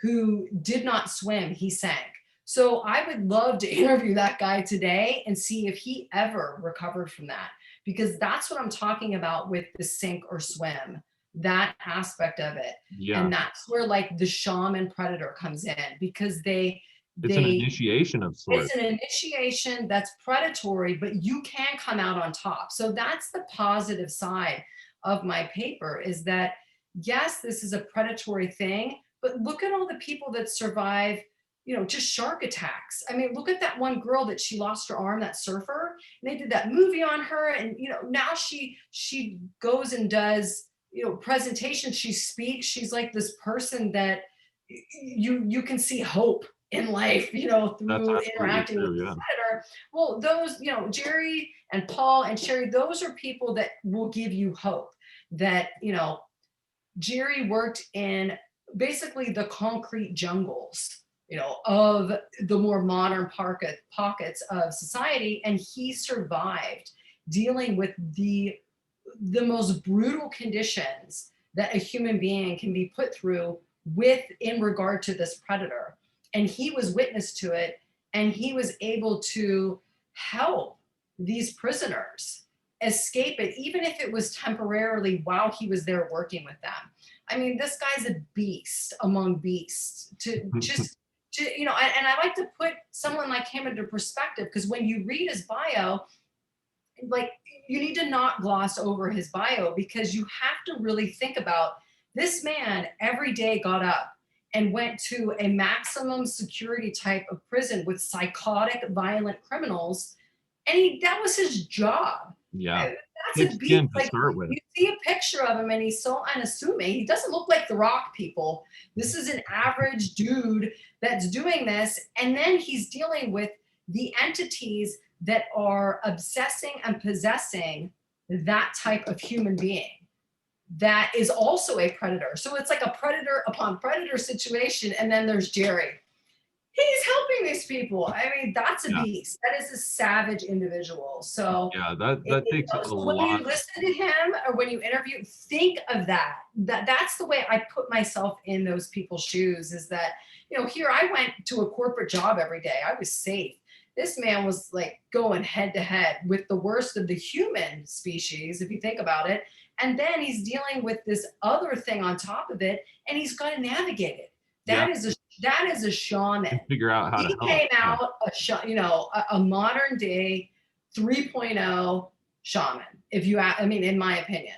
Speaker 2: who did not swim, he sank. So I would love to interview that guy today and see if he ever recovered from that, because that's what I'm talking about with the sink or swim, that aspect of it.
Speaker 1: Yeah.
Speaker 2: And that's where like the shaman predator comes in, because it's
Speaker 1: an initiation of sorts.
Speaker 2: It's an initiation that's predatory, but you can come out on top. So that's the positive side of my paper, is that yes, this is a predatory thing, but look at all the people that survive just shark attacks. I mean, look at that one girl that she lost her arm, that surfer, and they did that movie on her. And, now she goes and does, presentations. She speaks. She's like this person that you can see hope in life, through
Speaker 1: That's absolutely
Speaker 2: interacting with
Speaker 1: true.
Speaker 2: the
Speaker 1: Yeah.
Speaker 2: predator. Well, those, Jerry and Paul and Sherry, those are people that will give you hope that, Jerry worked in basically the concrete jungles, of the more modern pockets of society, and he survived dealing with the most brutal conditions that a human being can be put through in regard to this predator. And he was witness to it, and he was able to help these prisoners escape it, even if it was temporarily while he was there working with them. I mean, this guy's a beast among beasts. And I like to put someone like him into perspective, because when you read his bio, like, you need to not gloss over his bio, because you have to really think about this man every day got up and went to a maximum security type of prison with psychotic, violent criminals. And that was his job.
Speaker 1: Yeah.
Speaker 2: That's
Speaker 1: Thick
Speaker 2: a beast.
Speaker 1: skin to
Speaker 2: Like,
Speaker 1: start with.
Speaker 2: you see a picture of him and he's so unassuming. He doesn't look like The Rock, people. This is an average dude that's doing this. And then he's dealing with the entities that are obsessing and possessing that type of human being that is also a predator. So it's like a predator upon predator situation. And then there's Jerry. He's helping these people. I mean, that's a
Speaker 1: Yeah.
Speaker 2: beast. That is a savage individual. So
Speaker 1: Yeah, that takes a
Speaker 2: so when you
Speaker 1: lot.
Speaker 2: listen to him or when you interview, think of that. That's the way I put myself in those people's shoes, is that, here I went to a corporate job every day. I was safe. This man was like going head to head with the worst of the human species, if you think about it. And then he's dealing with this other thing on top of it, and he's got to navigate it. That is a shaman.
Speaker 1: And figure out how to
Speaker 2: He
Speaker 1: help.
Speaker 2: came out a modern day 3.0 shaman. In my opinion.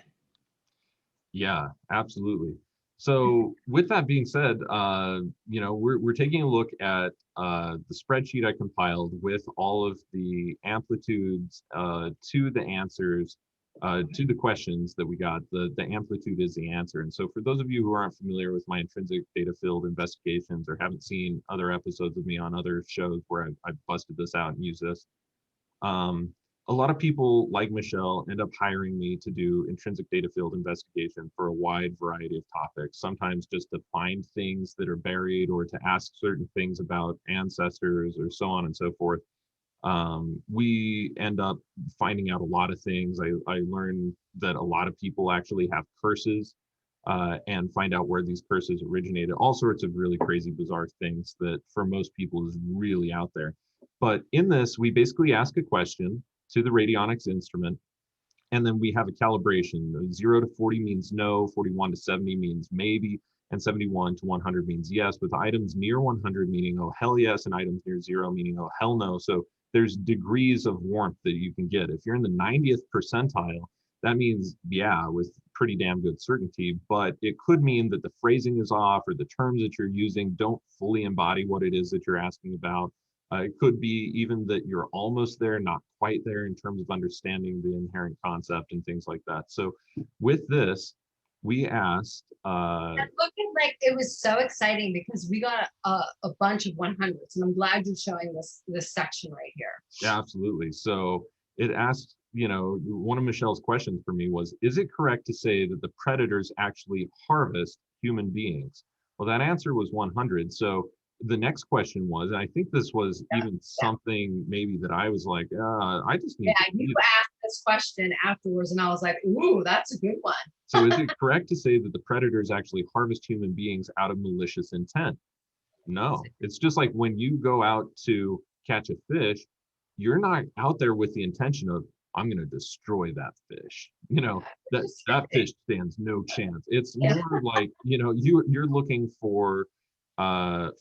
Speaker 1: Yeah, absolutely. So with that being said, we're taking a look at the spreadsheet I compiled with all of the amplitudes to the answers to the questions that we got. The amplitude is the answer. And so for those of you who aren't familiar with my intrinsic data field investigations, or haven't seen other episodes of me on other shows where I've busted this out and used this, a lot of people like Michelle end up hiring me to do intrinsic data field investigation for a wide variety of topics, sometimes just to find things that are buried or to ask certain things about ancestors or so on and so forth. We end up finding out a lot of things. I learned that a lot of people actually have curses, and find out where these curses originated, all sorts of really crazy, bizarre things that for most people is really out there. But in this, we basically ask a question to the radionics instrument, and then we have a calibration. 0 to 40 means no, 41 to 70 means maybe, and 71 to 100 means yes, with items near 100 meaning oh hell yes, and items near 0 meaning oh hell no. So there's degrees of warmth that you can get. If you're in the 90th percentile, that means, yeah, with pretty damn good certainty, but it could mean that the phrasing is off, or the terms that you're using don't fully embody what it is that you're asking about. It could be even that you're almost there, not quite there in terms of understanding the inherent concept and things like that. So with this, we asked.
Speaker 2: And looking like it was so exciting because we got a bunch of 100s, and I'm glad you're showing this section right here.
Speaker 1: Yeah, absolutely. So it asked, one of Michelle's questions for me was, is it correct to say that the predators actually harvest human beings? Well, that answer was 100. So the next question was, and I think this was even something maybe that I was like, I just need to.
Speaker 2: You asked this question afterwards, and I was like, ooh, that's a good one.
Speaker 1: So is it correct to say that the predators actually harvest human beings out of malicious intent? No. It's just like when you go out to catch a fish, you're not out there with the intention of, I'm going to destroy that fish. That fish stands no chance. It's more like, you're looking for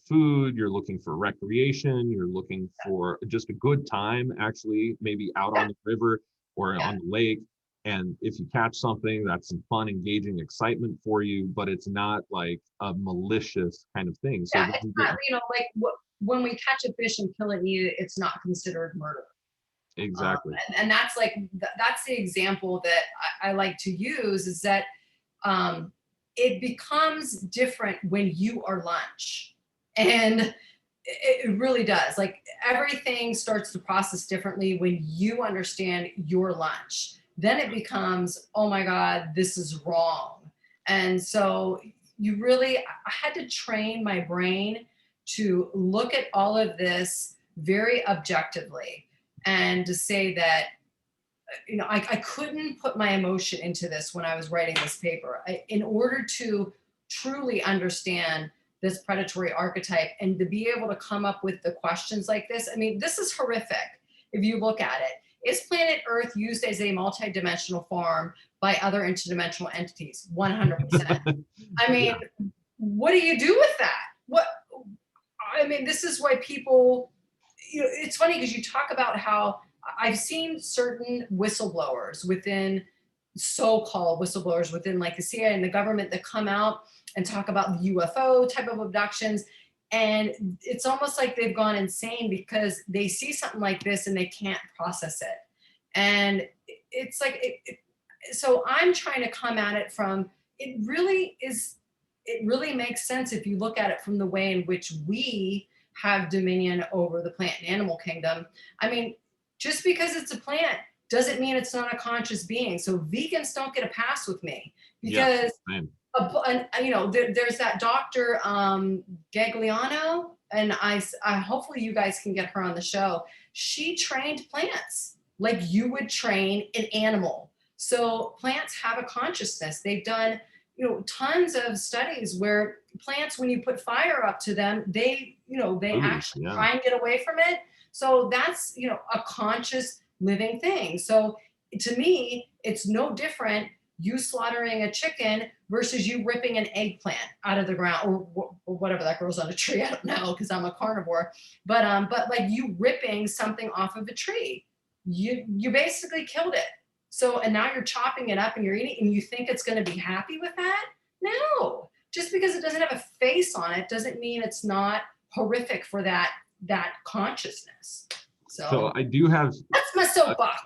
Speaker 1: food, you're looking for recreation, you're looking for just a good time, actually, maybe out on the river or on the lake. And if you catch something, that's some fun, engaging excitement for you, but it's not like a malicious kind of thing. So
Speaker 2: it's not, when we catch a fish and kill it and eat it, it's not considered murder.
Speaker 1: Exactly.
Speaker 2: And that's that's the example that I like to use, is that it becomes different when you are lunch. And It really does. Like everything starts to process differently when you understand your lunch. Then it becomes, oh my God, this is wrong. And so I had to train my brain to look at all of this very objectively and to say that, I couldn't put my emotion into this when I was writing this paper. In order to truly understand this predatory archetype and to be able to come up with the questions like this, I mean, this is horrific if you look at it. Is planet Earth used as a multidimensional farm by other interdimensional entities? 100%. I mean, what do you do with that? This is why people, it's funny because you talk about how I've seen certain whistleblowers within so-called whistleblowers within like the CIA and the government that come out and talk about the UFO type of abductions. And it's almost like they've gone insane because they see something like this and they can't process it. And it's like, so I'm trying to come at it from, it really makes sense if you look at it from the way in which we have dominion over the plant and animal kingdom. I mean, just because it's a plant doesn't mean it's not a conscious being. So vegans don't get a pass with me because, there's that Dr. Gagliano, and I hopefully you guys can get her on the show. She trained plants like you would train an animal. So plants have a consciousness. They've done, tons of studies where plants, when you put fire up to them, they actually try and get away from it. So that's, a conscious living thing. So to me, it's no different you slaughtering a chicken versus you ripping an eggplant out of the ground or whatever that grows on a tree. I don't know because I'm a carnivore, but like you ripping something off of a tree, you basically killed it. So, and now you're chopping it up and you're eating and you think it's going to be happy with that? No, just because it doesn't have a face on it doesn't mean it's not horrific for that consciousness.
Speaker 1: So I do have
Speaker 2: that's my soapbox.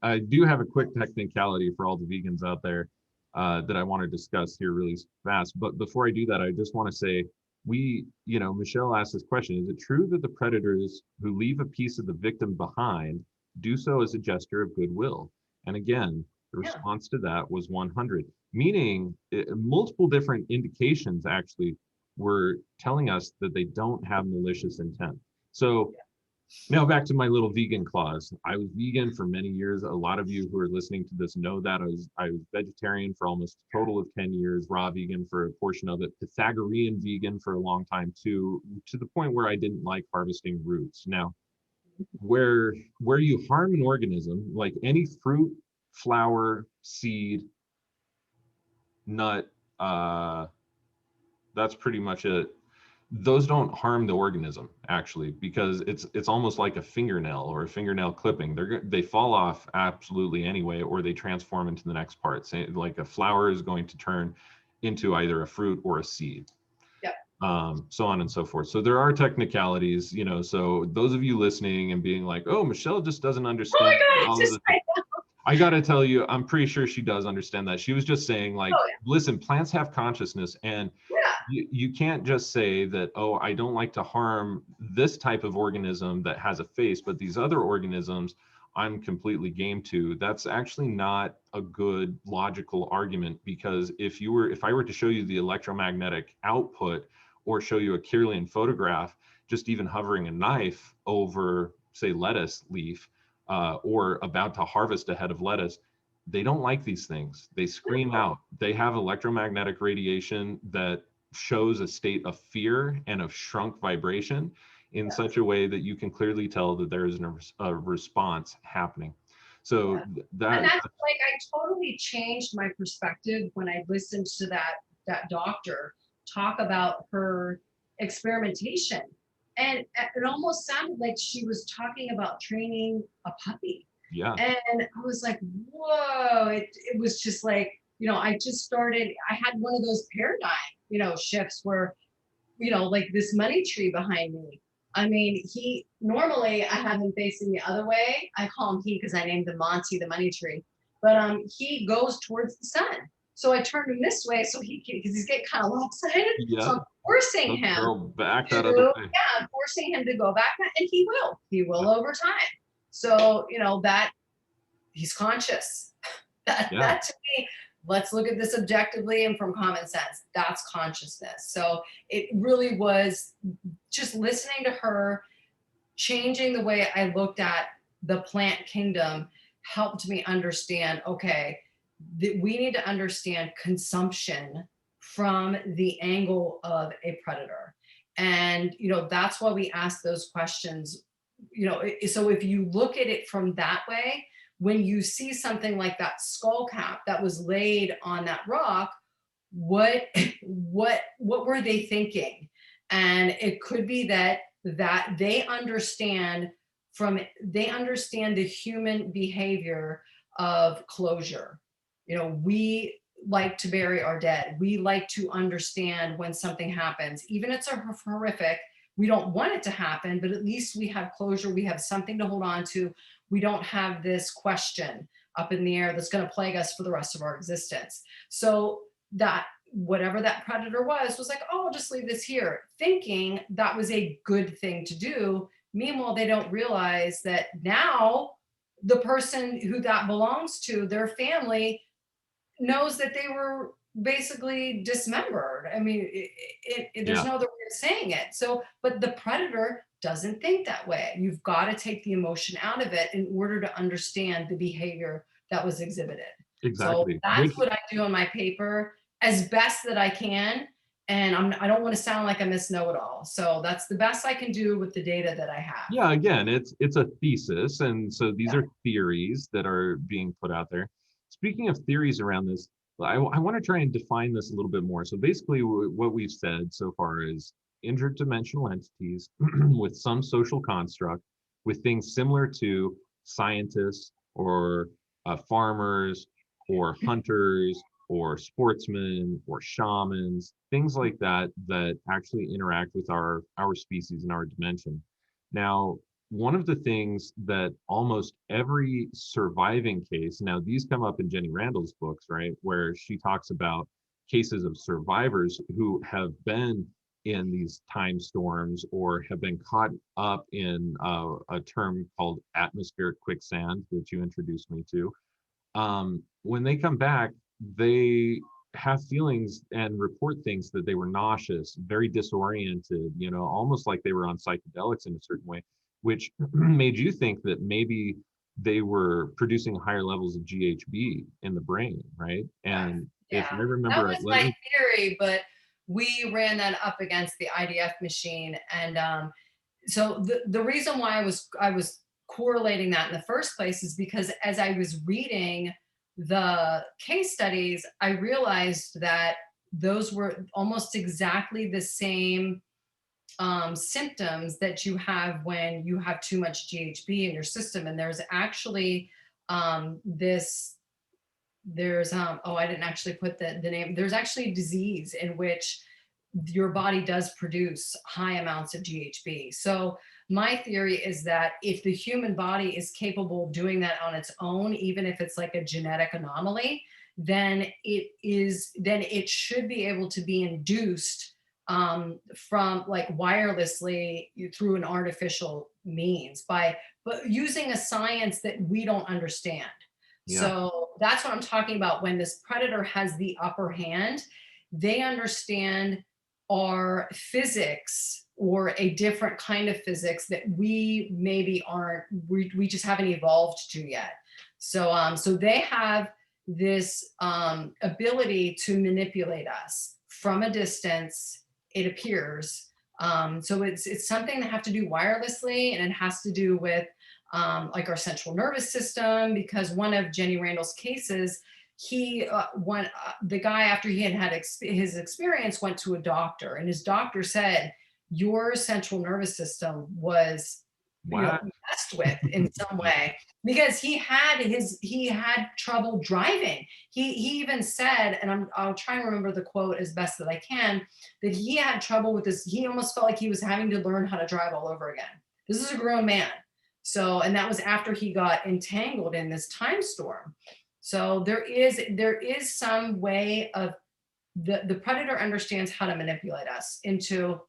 Speaker 1: I do have a quick technicality for all the vegans out there that I want to discuss here really fast. But before I do that, I just want to say Michelle asked this question: is it true that the predators who leave a piece of the victim behind do so as a gesture of goodwill? And again, the response to that was 100, meaning multiple different indications actually were telling us that they don't have malicious intent. So now back to my little vegan clause. I was vegan for many years. A lot of you who are listening to this know that. I was vegetarian for almost a total of 10 years, raw vegan for a portion of it, Pythagorean vegan for a long time too, to the point where I didn't like harvesting roots. Now, where you harm an organism, like any fruit, flower, seed, nut, that's pretty much it. Those don't harm the organism actually, because it's almost like a fingernail or a fingernail clipping. They fall off absolutely anyway, or they transform into the next part. Say, like a flower is going to turn into either a fruit or a seed. So on and so forth. So there are technicalities, so those of you listening and being like, oh, Michelle just doesn't understand. I got to tell you, I'm pretty sure she does understand that. She was just saying like, listen, plants have consciousness, and you can't just say that, oh, I don't like to harm this type of organism that has a face, but these other organisms I'm completely game to. That's actually not a good logical argument, because if I were to show you the electromagnetic output or show you a Kirlian photograph, just even hovering a knife over, say, lettuce leaf, or about to harvest a head of lettuce, they don't like these things. They scream out. They have electromagnetic radiation that shows a state of fear and of shrunk vibration in such a way that you can clearly tell that there is a response happening. So
Speaker 2: and that's like, I totally changed my perspective when I listened to that doctor talk about her experimentation. And it almost sounded like she was talking about training a puppy.
Speaker 1: Yeah.
Speaker 2: And I was like, whoa, it was just like, I had one of those paradigm, shifts where, like this money tree behind me. I mean, normally I have him facing the other way. I call him he because I named him Monty, the money tree. But he goes towards the sun. So I turned him this way so because he's getting kind of lopsided.
Speaker 1: Yeah.
Speaker 2: So I'm forcing
Speaker 1: Let's
Speaker 2: him
Speaker 1: go back that other way.
Speaker 2: yeah, forcing him to go back, and he will over time. So, that he's conscious.
Speaker 1: Yeah.
Speaker 2: That to me, let's look at this objectively and from common sense. That's consciousness. So it really was just listening to her, changing the way I looked at the plant kingdom helped me understand, okay, that we need to understand consumption from the angle of a predator. And, that's why we ask those questions. So if you look at it from that way, when you see something like that skull cap that was laid on that rock, what were they thinking? And it could be that they understand the human behavior of closure. We like to bury our dead. We like to understand when something happens, even if it's horrific. We don't want it to happen, but at least we have closure. We have something to hold on to. We don't have this question up in the air that's going to plague us for the rest of our existence. So that whatever that predator was like, oh, I'll just leave this here, thinking that was a good thing to do. Meanwhile, they don't realize that now the person who that belongs to, their family, knows that they were basically dismembered. I mean, there's no other way of saying it. So, but the predator doesn't think that way. You've got to take the emotion out of it in order to understand the behavior that was exhibited.
Speaker 1: Exactly.
Speaker 2: So that's what I do in my paper as best that I can. And I don't want to sound like a Miss Know-it-all. So that's the best I can do with the data that I have.
Speaker 1: Yeah, again, it's a thesis, and so these are theories that are being put out there. Speaking of theories around this, I want to try and define this a little bit more. So basically what we've said so far is interdimensional entities with some social construct, with things similar to scientists or farmers or hunters or sportsmen or shamans, things like that, that actually interact with our species and our dimension. Now, one of the things that almost every surviving case, now these come up in Jenny Randall's books, right, where she talks about cases of survivors who have been in these time storms or have been caught up in a term called atmospheric quicksand that you introduced me to. When they come back, they have feelings and report things that they were nauseous, very disoriented, almost like they were on psychedelics in a certain way, which made you think that maybe they were producing higher levels of GHB in the brain, right? And if I remember
Speaker 2: that was my theory, but we ran that up against the IDF machine. And so the reason why I was correlating that in the first place is because as I was reading the case studies, I realized that those were almost exactly the same symptoms that you have when you have too much GHB in your system. And there's actually I didn't actually put the name. There's actually a disease in which your body does produce high amounts of GHB. So my theory is that if the human body is capable of doing that on its own, even if it's like a genetic anomaly, then it should be able to be induced from like wirelessly through an artificial means but using a science that we don't understand. So that's what I'm talking about. When this predator has the upper hand, they understand our physics or a different kind of physics that we maybe we just haven't evolved to yet. So they have this ability to manipulate us from a distance, it appears. So it's something that have to do wirelessly, and it has to do with like our central nervous system, because one of Jenny Randall's cases, the guy, after he had his experience, went to a doctor, and his doctor said, your central nervous system was messed with in some way, because he had trouble driving. He even said, and I'll try and remember the quote as best that I can, that he had trouble with this. He almost felt like he was having to learn how to drive all over again. This is a grown man. So, and that was after he got entangled in this time storm. So there is some way of the predator understands how to manipulate us into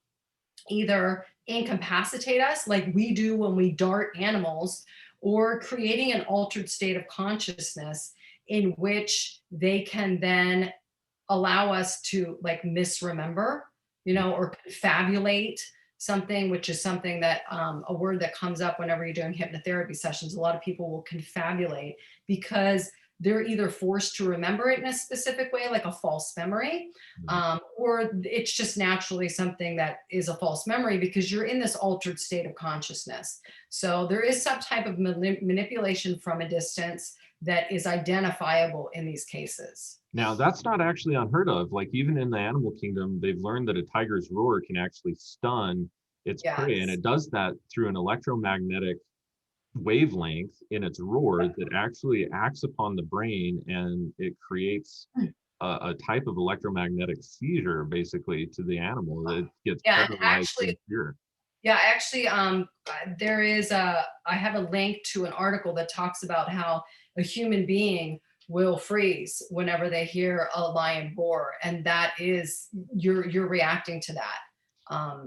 Speaker 2: either incapacitate us like we do when we dart animals, or creating an altered state of consciousness in which they can then allow us to like misremember, or confabulate something, which is something that a word that comes up whenever you're doing hypnotherapy sessions. A lot of people will confabulate because they're either forced to remember it in a specific way, like a false memory, or it's just naturally something that is a false memory because you're in this altered state of consciousness. So there is some type of manipulation from a distance that is identifiable in these cases.
Speaker 1: Now, that's not actually unheard of. Like even in the animal kingdom, they've learned that a tiger's roar can actually stun its prey, and
Speaker 2: Yes.
Speaker 1: it does that through an electromagnetic wavelength in its roar that actually acts upon the brain, and it creates a type of electromagnetic seizure basically to the animal that gets
Speaker 2: Yeah, and
Speaker 1: paralyzed in fear.
Speaker 2: there is I have a link to an article that talks about how a human being will freeze whenever they hear a lion roar, and that is you're reacting to that.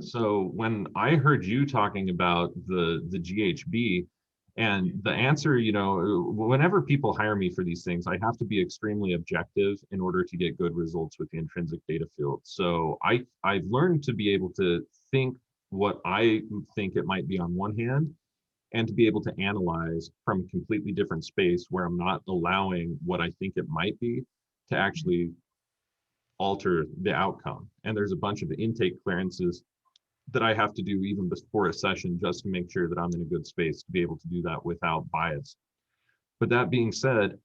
Speaker 1: So when I heard you talking about the GHB and the answer, whenever people hire me for these things, I have to be extremely objective in order to get good results with the intrinsic data field. So I've learned to be able to think what I think it might be on one hand, and to be able to analyze from a completely different space where I'm not allowing what I think it might be to actually alter the outcome. And there's a bunch of intake clearances that I have to do even before a session just to make sure that I'm in a good space to be able to do that without bias. But that being said,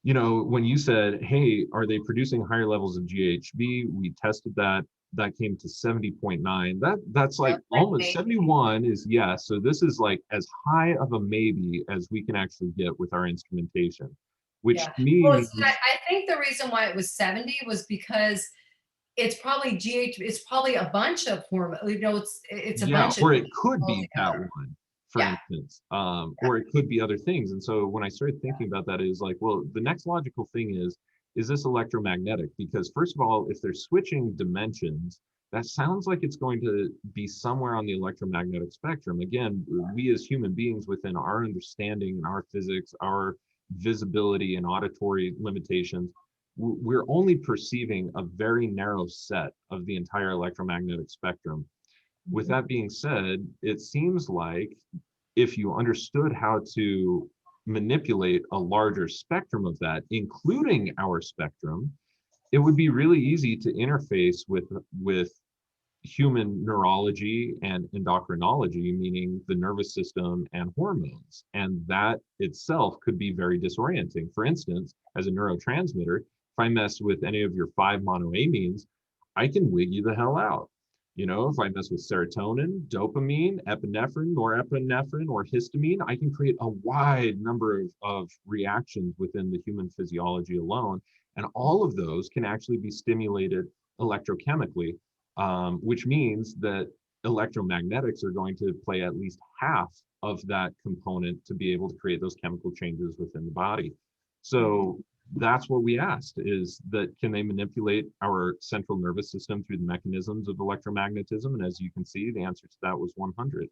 Speaker 1: when you said, hey, are they producing higher levels of GHB? We tested that. That came to 70.9. That's like almost 71 is yes. So this is like as high of a maybe as we can actually get with our instrumentation, which to me
Speaker 2: Well,
Speaker 1: means,
Speaker 2: I think the reason why it was 70 was because it's probably it's probably a bunch of hormone, it's a
Speaker 1: yeah,
Speaker 2: bunch of
Speaker 1: or it could
Speaker 2: all
Speaker 1: be that
Speaker 2: together.
Speaker 1: one, for
Speaker 2: Yeah.
Speaker 1: instance, or it could be other things. And so when I started thinking about that, is like, well, the next logical thing is this electromagnetic? Because first of all, if they're switching dimensions, that sounds like it's going to be somewhere on the electromagnetic spectrum. Again, we as human beings, within our understanding and our physics, our visibility and auditory limitations, we're only perceiving a very narrow set of the entire electromagnetic spectrum. With that being said, it seems like if you understood how to manipulate a larger spectrum of that, including our spectrum, it would be really easy to interface with human neurology and endocrinology, meaning the nervous system and hormones. And that itself could be very disorienting. For instance, as a neurotransmitter, if I mess with any of your 5-monoamines, I can wig you the hell out. If I mess with serotonin, dopamine, epinephrine, norepinephrine, or histamine, I can create a wide number of reactions within the human physiology alone. And all of those can actually be stimulated electrochemically, which means that electromagnetics are going to play at least half of that component to be able to create those chemical changes within the body. So that's what we asked, is that can they manipulate our central nervous system through the mechanisms of electromagnetism? And as you can see, the answer to that was 100.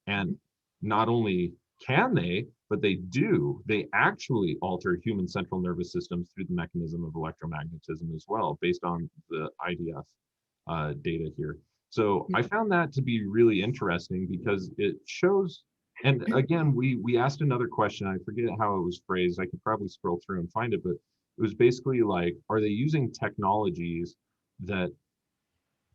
Speaker 1: And not only can they, but they do. They actually alter human central nervous systems through the mechanism of electromagnetism as well, based on the IDF data here. So I found that to be really interesting because it shows. And again, we asked another question. I forget how it was phrased. I could probably scroll through and find it, but it was basically like, are they using technologies that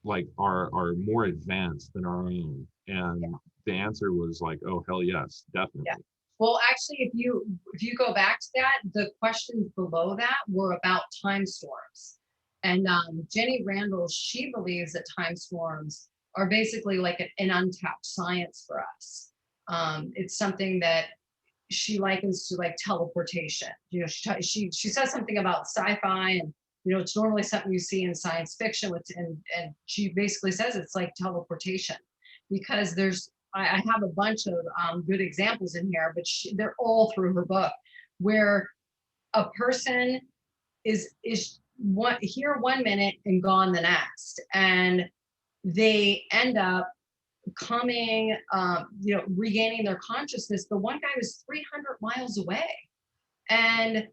Speaker 1: like are more advanced than our own? And the answer was like, oh, hell yes, definitely.
Speaker 2: Yeah. Well, actually, if you go back to that, the questions below that were about time storms. And Jenny Randall, she believes that time storms are basically like an untapped science for us. It's something that she likens to like teleportation. She says something about sci-fi, and it's normally something you see in science fiction. And she basically says it's like teleportation, because I have a bunch of good examples in here, but they're all through her book, where a person is here 1 minute and gone the next, and they end up coming, regaining their consciousness. The one guy was 300 miles away, and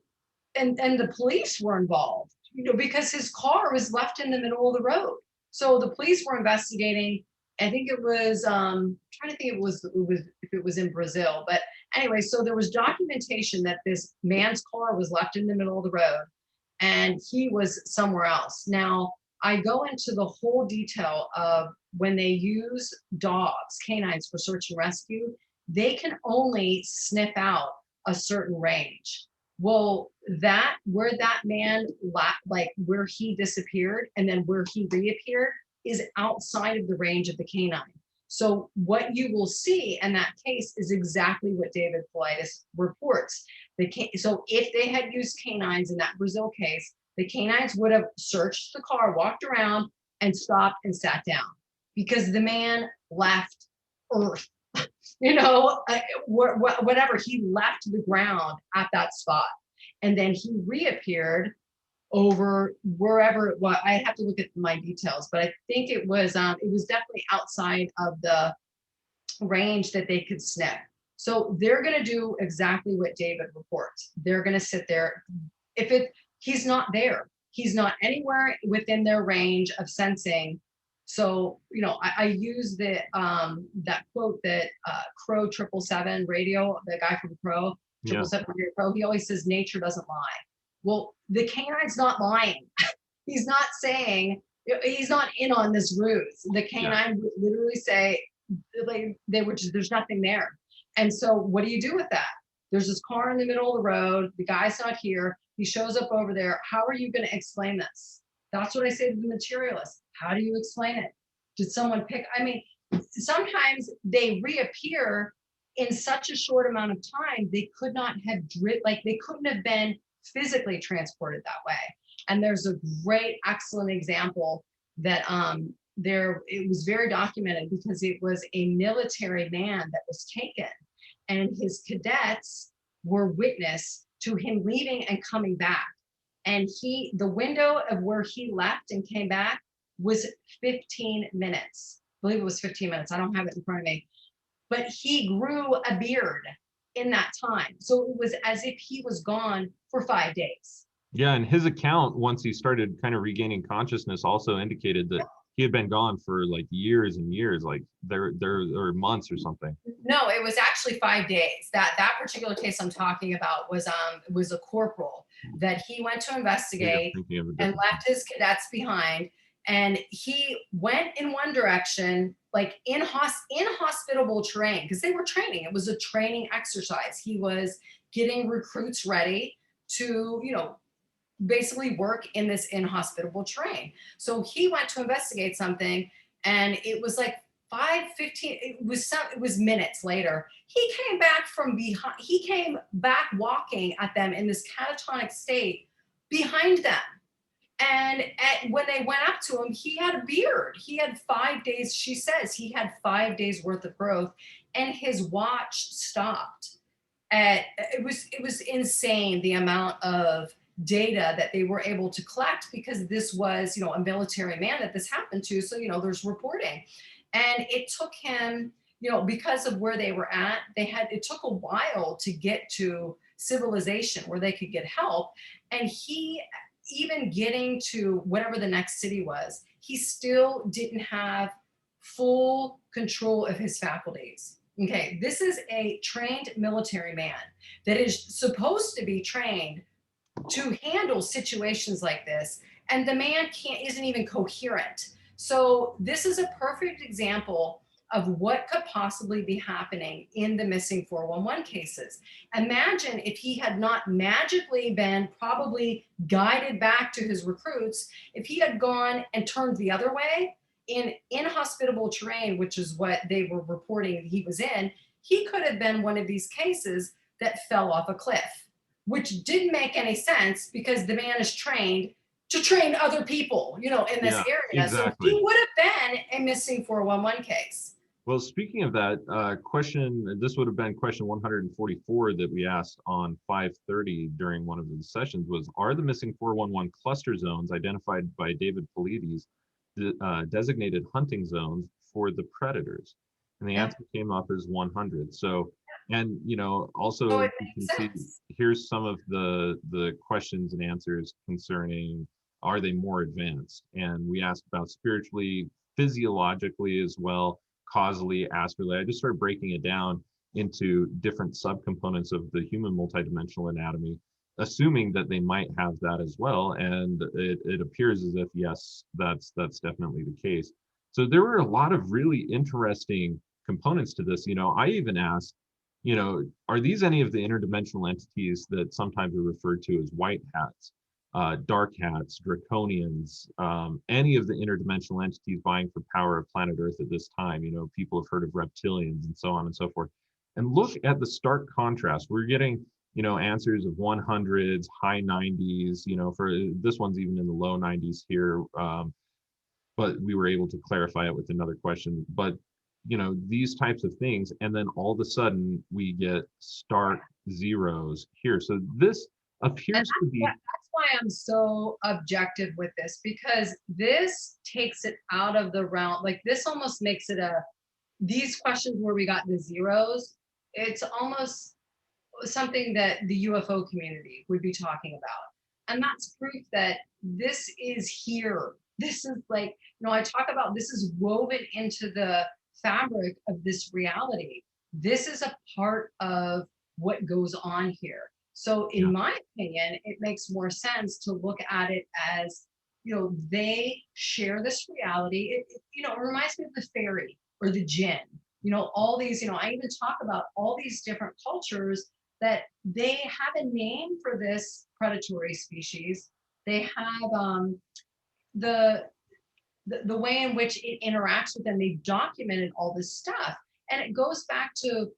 Speaker 2: the police were involved, because his car was left in the middle of the road. So the police were investigating. I think it was trying to think if it was in Brazil, but anyway, so there was documentation that this man's car was left in the middle of the road and he was somewhere else. Now, I go into the whole detail of when they use dogs, canines, for search and rescue, they can only sniff out a certain range. Well, where that man, like where he disappeared and then where he reappeared, is outside of the range of the canine. So what you will see in that case is exactly what David Paulides reports. So if they had used canines in that Brazil case, the canines would have searched the car, walked around, and stopped and sat down, because the man left Earth. Whatever, he left the ground at that spot, and then he reappeared over wherever it was. I have to look at my details, but I think it was definitely outside of the range that they could sniff. So they're going to do exactly what David reports. They're going to sit there. He's not there, he's not anywhere within their range of sensing. So, I use that quote that Crow 777 radio, the guy from Crow 777 Radio Crow, he always says nature doesn't lie. Well, the canine's not lying. He's not saying, he's not in on this ruse. The canine would literally say, there's nothing there. And so what do you do with that? There's this car in the middle of the road. The guy's not here. He shows up over there. How are you going to explain this? That's what I say to the materialists. How do you explain it? Did someone pick? I mean, sometimes they reappear in such a short amount of time, they could not have they couldn't have been physically transported that way. And there's a great, excellent example that it was very documented, because it was a military man that was taken, and his cadets were witness to him leaving and coming back. And the window of where he left and came back was 15 minutes. I believe it was 15 minutes. I don't have it in front of me. But he grew a beard in that time. So it was as if he was gone for 5 days.
Speaker 1: Yeah, and his account, once he started kind of regaining consciousness, also indicated that he had been gone for like years and years, like there or months or something.
Speaker 2: No, it was actually 5 days. That particular case I'm talking about was a corporal that he went to investigate and left his cadets behind. And he went in one direction, like in hospitable terrain, because they were training. It was a training exercise. He was getting recruits ready to, basically work in this inhospitable terrain. So he went to investigate something, and it was like 5:15. It was minutes later. He came back from behind. He came back walking at them in this catatonic state behind them. And when they went up to him, he had a beard. He had 5 days. She says he had 5 days worth of growth, and his watch stopped. It was insane, the amount of data that they were able to collect, because this was, a military man that this happened to. So, there's reporting, and it took him, because of where they were at, it took a while to get to civilization where they could get help. And he, even getting to whatever the next city was, he still didn't have full control of his faculties. Okay, this is a trained military man that is supposed to be trained to handle situations like this, and the man isn't even coherent. So this is a perfect example of what could possibly be happening in the missing 411 cases. Imagine if he had not magically been probably guided back to his recruits, if he had gone and turned the other way in inhospitable terrain, which is what they were reporting he was in, he could have been one of these cases that fell off a cliff, which didn't make any sense, because the man is trained to train other people, in this area.
Speaker 1: Exactly.
Speaker 2: So he would have been a missing 411 case.
Speaker 1: Well, speaking of that question, this would have been question 144 that we asked on 5:30 during one of the sessions was, are the missing 411 cluster zones identified by David Paulides designated hunting zones for the predators? And the
Speaker 2: Yeah.
Speaker 1: answer came up as 100. So, and also
Speaker 2: So it
Speaker 1: you can
Speaker 2: makes
Speaker 1: see
Speaker 2: sense.
Speaker 1: here's some of the questions and answers concerning, are they more advanced? And we asked about spiritually, physiologically as well, causally, astrally. I just started breaking it down into different subcomponents of the human multidimensional anatomy, assuming that they might have that as well. And it appears as if, yes, that's definitely the case. So there were a lot of really interesting components to this. I even asked, are these any of the interdimensional entities that sometimes are referred to as white hats? Dark hats, draconians, any of the interdimensional entities vying for power of planet Earth at this time. People have heard of reptilians and so on and so forth. And look at the stark contrast. We're getting, answers of 100s, high 90s, for this one's even in the low 90s here. But we were able to clarify it with another question. But, these types of things. And then all of a sudden we get stark zeros here. So this
Speaker 2: And
Speaker 1: appears to be,
Speaker 2: that's why I'm so objective with this, because this takes it out of the realm. Like this almost makes it these questions where we got the zeros, it's almost something that the UFO community would be talking about. And that's proof that this is here. This is like, I talk about this is woven into the fabric of this reality. This is a part of what goes on here. So, in
Speaker 1: yeah,
Speaker 2: my opinion, it makes more sense to look at it as, they share this reality. It reminds me of the fairy or the jinn. All these, I even talk about all these different cultures that they have a name for this predatory species. They have the, the way in which it interacts with them. They've documented all this stuff, and it goes back to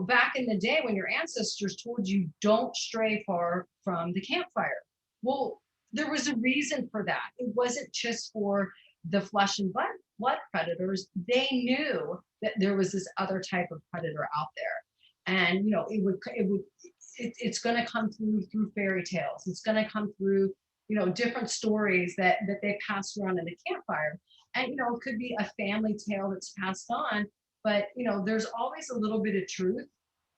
Speaker 2: back in the day when your ancestors told you don't stray far from the campfire. Well, there was a reason for that. It wasn't just for the flesh and blood predators. They knew that there was this other type of predator out there, and it's going to come through fairy tales. It's going to come through different stories that they pass around in the campfire. And it could be a family tale that's passed on, but there's always a little bit of truth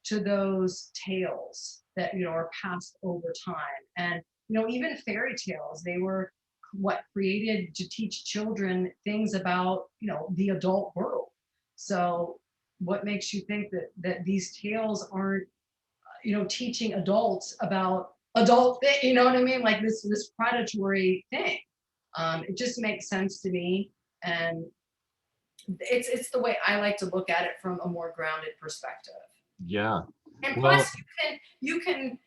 Speaker 2: to those tales that are passed over time. And even fairy tales, they were what created to teach children things about the adult world. So what makes you think that these tales aren't teaching adults about adult thing, you know what I mean? Like this predatory thing. It just makes sense to me. And it's the way I like to look at it from a more grounded perspective.
Speaker 1: yeah.
Speaker 2: And
Speaker 1: Well,
Speaker 2: plus you can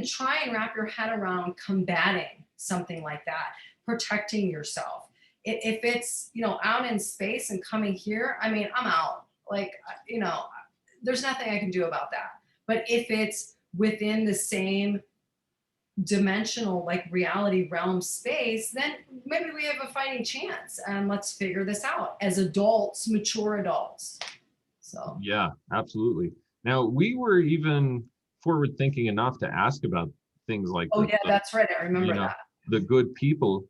Speaker 2: try and wrap your head around combating something like that, protecting yourself. If it's out in space and coming here, I mean, I'm out. Like there's nothing I can do about that. But if it's within the same dimensional, like reality realm space, then maybe we have a fighting chance. And let's figure this out as adults, mature adults. So
Speaker 1: yeah, absolutely. Now, we were even forward thinking enough to ask about things like
Speaker 2: oh
Speaker 1: this.
Speaker 2: yeah,
Speaker 1: But,
Speaker 2: that's right. I
Speaker 1: you
Speaker 2: remember
Speaker 1: know,
Speaker 2: that.
Speaker 1: the good people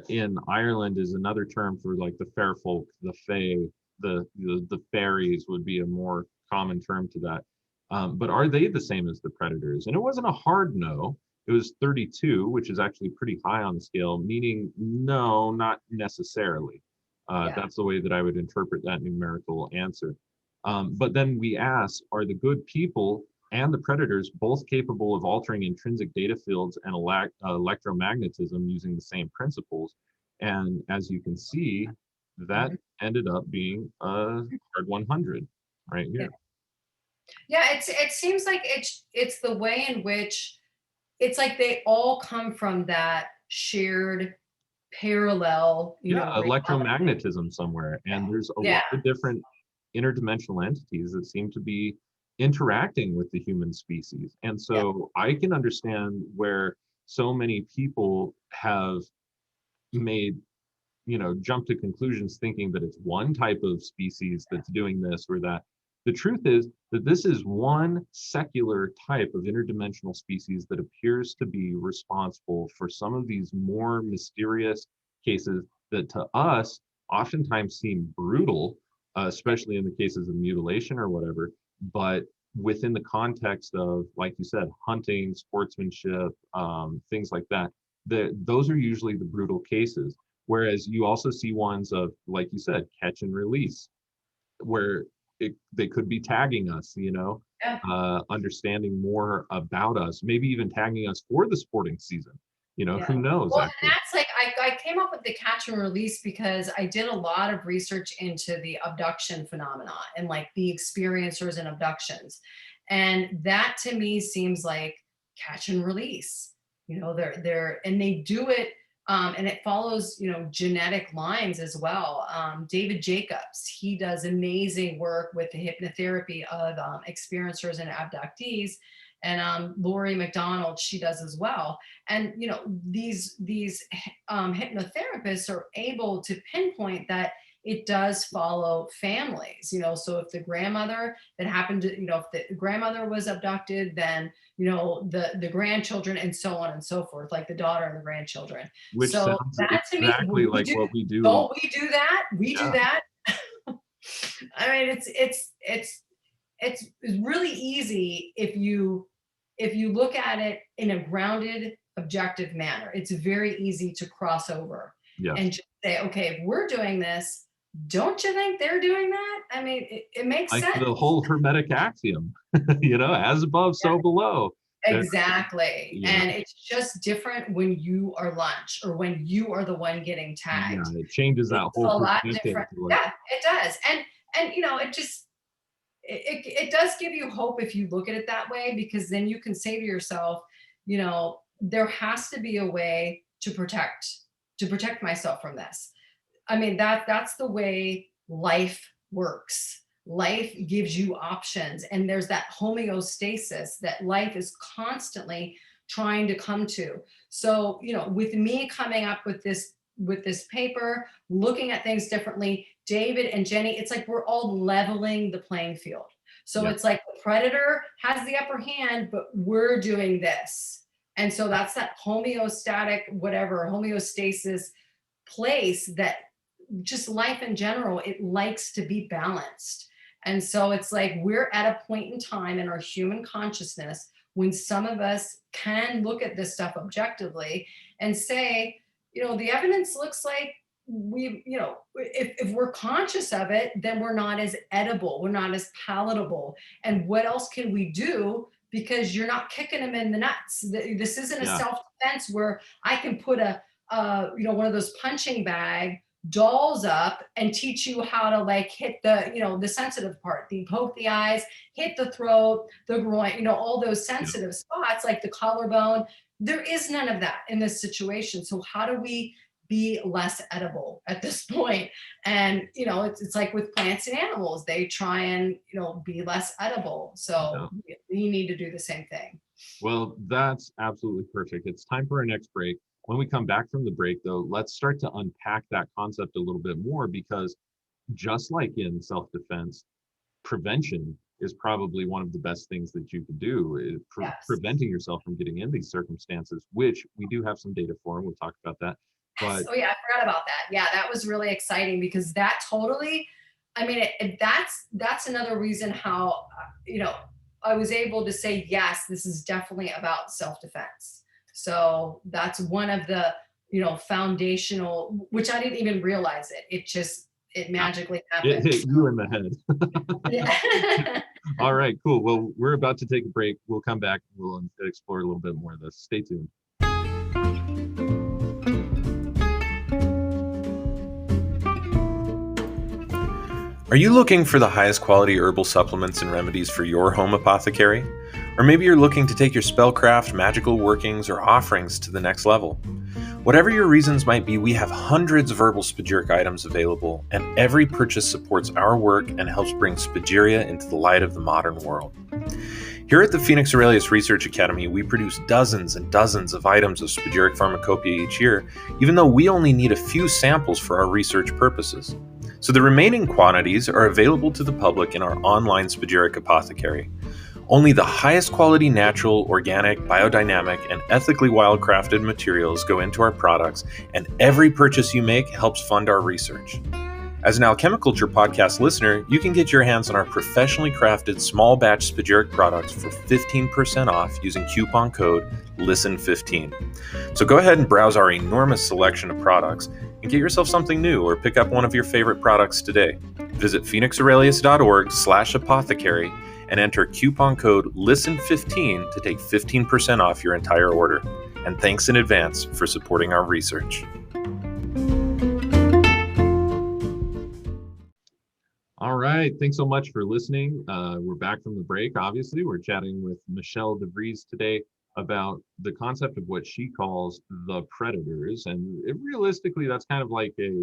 Speaker 1: in Ireland is another term for like the fair folk, the fae, the fairies would be a more common term to that. But are they the same as the predators? And it wasn't a hard no. It was 32, which is actually pretty high on the scale, meaning no, not necessarily.
Speaker 2: Yeah.
Speaker 1: That's the way that I would interpret that numerical answer. But then we asked, are the good people and the predators both capable of altering intrinsic data fields and electromagnetism using the same principles? And as you can see, that
Speaker 2: Mhm.
Speaker 1: ended up being a hard 100 right
Speaker 2: Yeah.
Speaker 1: here.
Speaker 2: Yeah, it seems like it's the way in which it's like they all come from that shared parallel,
Speaker 1: Yeah,
Speaker 2: reality.
Speaker 1: electromagnetism somewhere. And there's a
Speaker 2: Yeah.
Speaker 1: lot of different interdimensional entities that seem to be interacting with the human species. And
Speaker 2: Yeah.
Speaker 1: so I can understand where so many people have made jump to conclusions thinking that it's one type of species that's doing this or that. The truth is that this is one secular type of interdimensional species that appears to be responsible for some of these more mysterious cases that to us oftentimes seem brutal, especially in the cases of mutilation or whatever, but within the context of, like you said, hunting, sportsmanship, things like that, those are usually the brutal cases. Whereas you also see ones of, like you said, catch and release, where they could be tagging us, understanding more about us, maybe even tagging us for the sporting season. Who knows?
Speaker 2: Well,
Speaker 1: actually.
Speaker 2: and that's like, I came up with the catch and release because I did a lot of research into the abduction phenomena and like the experiencers and abductions. And that to me seems like catch and release. And they do it, and it follows, genetic lines as well. David Jacobs, he does amazing work with the hypnotherapy of experiencers and abductees. And Lori McDonald, she does as well. And these hypnotherapists are able to pinpoint that it does follow families. So if the grandmother that happened to, if the grandmother was abducted, then the grandchildren, and so on and so forth, like the daughter and the grandchildren.
Speaker 1: Which
Speaker 2: So
Speaker 1: sounds
Speaker 2: that to
Speaker 1: exactly
Speaker 2: me,
Speaker 1: like what we do.
Speaker 2: Don't we do that? We do
Speaker 1: Yeah.
Speaker 2: that. I mean, it's really easy if you look at it in a grounded, objective manner. It's very easy to cross over and just say, okay, if we're doing this, don't you think they're doing that? I mean, it makes
Speaker 1: like
Speaker 2: sense.
Speaker 1: the whole Hermetic axiom, as above, so below.
Speaker 2: Exactly. And it's just different when you are lunch or when you are the one getting tagged.
Speaker 1: Yeah, it changes that
Speaker 2: It's
Speaker 1: whole
Speaker 2: a lot
Speaker 1: perspective.
Speaker 2: different. Yeah, it does. And it just, it does give you hope if you look at it that way, because then you can say to yourself, there has to be a way to protect myself from this. I mean, that's the way life works. Life gives you options, and there's that homeostasis that life is constantly trying to come to. So, with me coming up with this paper, looking at things differently, David and Jenny, it's like we're all leveling the playing field. So it's like the predator has the upper hand, but we're doing this. And so that's that homeostasis place that just life in general, it likes to be balanced. And so it's like we're at a point in time in our human consciousness when some of us can look at this stuff objectively and say, the evidence looks like if we're conscious of it, then we're not as edible, we're not as palatable. And what else can we do? Because you're not kicking them in the nuts. This isn't a self-defense where I can put one of those punching bag dolls up and teach you how to like hit the sensitive part, poke the eyes, hit the throat, the groin, all those sensitive spots like the collarbone. There is none of that in this situation. So how do we be less edible at this point? And it's like with plants and animals, they try and be less edible. So you need to do the same thing.
Speaker 1: Well, that's absolutely perfect. It's time for our next break. When we come back from the break, though, let's start to unpack that concept a little bit more, because just like in self-defense, prevention is probably one of the best things that you can do, is preventing yourself from getting in these circumstances, which we do have some data for, and we'll talk about that. But
Speaker 2: oh yeah, I forgot about that. Yeah, that was really exciting, because that totally, I mean, that's another reason how, I was able to say, yes, this is definitely about self-defense. So that's one of the, foundational, which I didn't even realize it magically happened.
Speaker 1: It hit you in the head.
Speaker 2: Yeah.
Speaker 1: All right, cool. Well, we're about to take a break. We'll come back. We'll explore a little bit more of this. Stay tuned.
Speaker 3: Are you looking for the highest quality herbal supplements and remedies for your home apothecary? Or maybe you're looking to take your spellcraft, magical workings, or offerings to the next level. Whatever your reasons might be, we have hundreds of herbal spagyric items available, and every purchase supports our work and helps bring spagyria into the light of the modern world. Here at the Phoenix Aurelius Research Academy, we produce dozens and dozens of items of spagyric pharmacopoeia each year, even though we only need a few samples for our research purposes. So the remaining quantities are available to the public in our online spagyric apothecary. Only the highest quality natural, organic, biodynamic, and ethically wildcrafted materials go into our products, and every purchase you make helps fund our research. As an Alchemi-Culture podcast listener, you can get your hands on our professionally crafted small batch spagyric products for 15% off using coupon code LISTEN15. So go ahead and browse our enormous selection of products and get yourself something new or pick up one of your favorite products today. Visit phoenixaurelius.org/apothecary and enter coupon code LISTEN15 to take 15% off your entire order. And thanks in advance for supporting our research.
Speaker 1: All right, thanks so much for listening. We're back from the break. Obviously, we're chatting with Michelle.Devrieze today about the concept of what she calls the predators. And realistically, that's kind of like a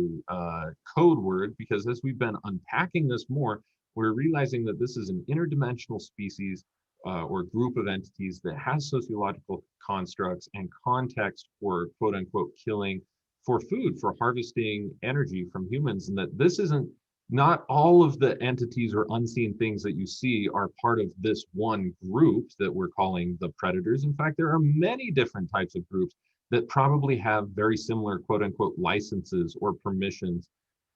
Speaker 1: code word, because as we've been unpacking this more, we're realizing that this is an interdimensional species or group of entities that has sociological constructs and context for quote unquote killing for food, for harvesting energy from humans. And that this isn't, not all of the entities or unseen things that you see are part of this one group that we're calling the predators. In fact, there are many different types of groups that probably have very similar quote unquote licenses or permissions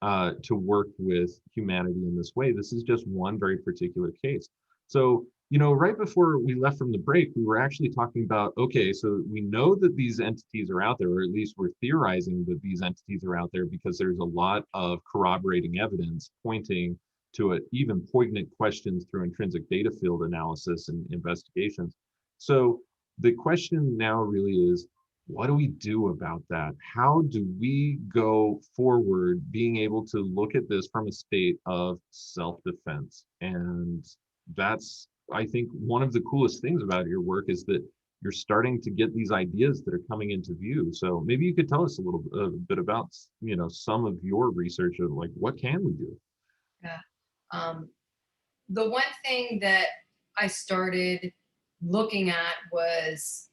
Speaker 1: to work with humanity in this way. This is just one very particular case. So, right before we left from the break, we were actually talking about, okay, so we know that these entities are out there, or at least we're theorizing that these entities are out there because there's a lot of corroborating evidence pointing to it, even poignant questions through intrinsic data field analysis and investigations. So the question now really is, what do we do about that? How do we go forward being able to look at this from a state of self-defense? And that's, I think, one of the coolest things about your work is that you're starting to get these ideas that are coming into view. So maybe you could tell us a little bit about, some of your research of like, what can we do?
Speaker 2: Yeah. The one thing that I started looking at was,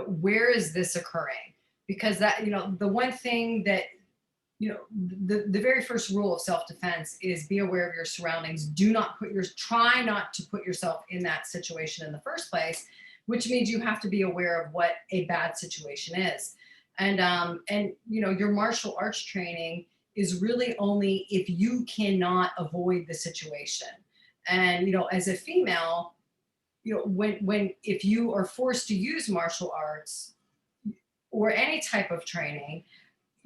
Speaker 2: where is this occurring? Because that, the one thing that, the very first rule of self-defense is be aware of your surroundings. Try not to put yourself in that situation in the first place, which means you have to be aware of what a bad situation is. And your martial arts training is really only if you cannot avoid the situation. And, as a female, if you are forced to use martial arts or any type of training,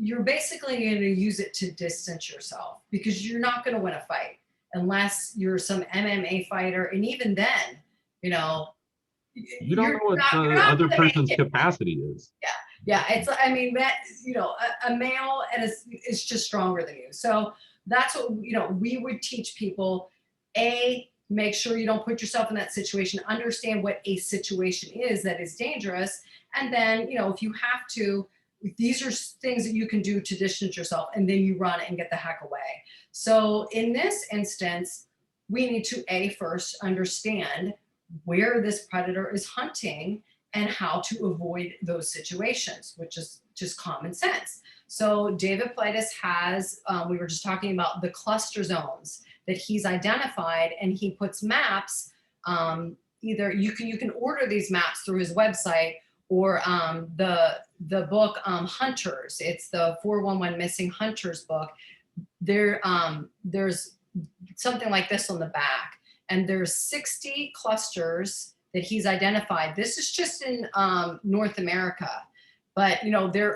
Speaker 2: you're basically going to use it to distance yourself, because you're not going to win a fight unless you're some MMA fighter. And even then,
Speaker 1: you don't know what the other person's capacity is.
Speaker 2: Yeah. Yeah. It's, that, a male is just stronger than you. So that's what, we would teach people. Make sure you don't put yourself in that situation, understand what a situation is that is dangerous. And then, if you have to, these are things that you can do to distance yourself, and then you run and get the heck away. So in this instance, we need to first understand where this predator is hunting and how to avoid those situations, which is just common sense. So David Paulides has, we were just talking about the cluster zones that he's identified, and he puts maps. Either you can order these maps through his website, or the book Hunters. It's the 411 Missing Hunters book. There's something like this on the back, and there's 60 clusters that he's identified. This is just in North America, but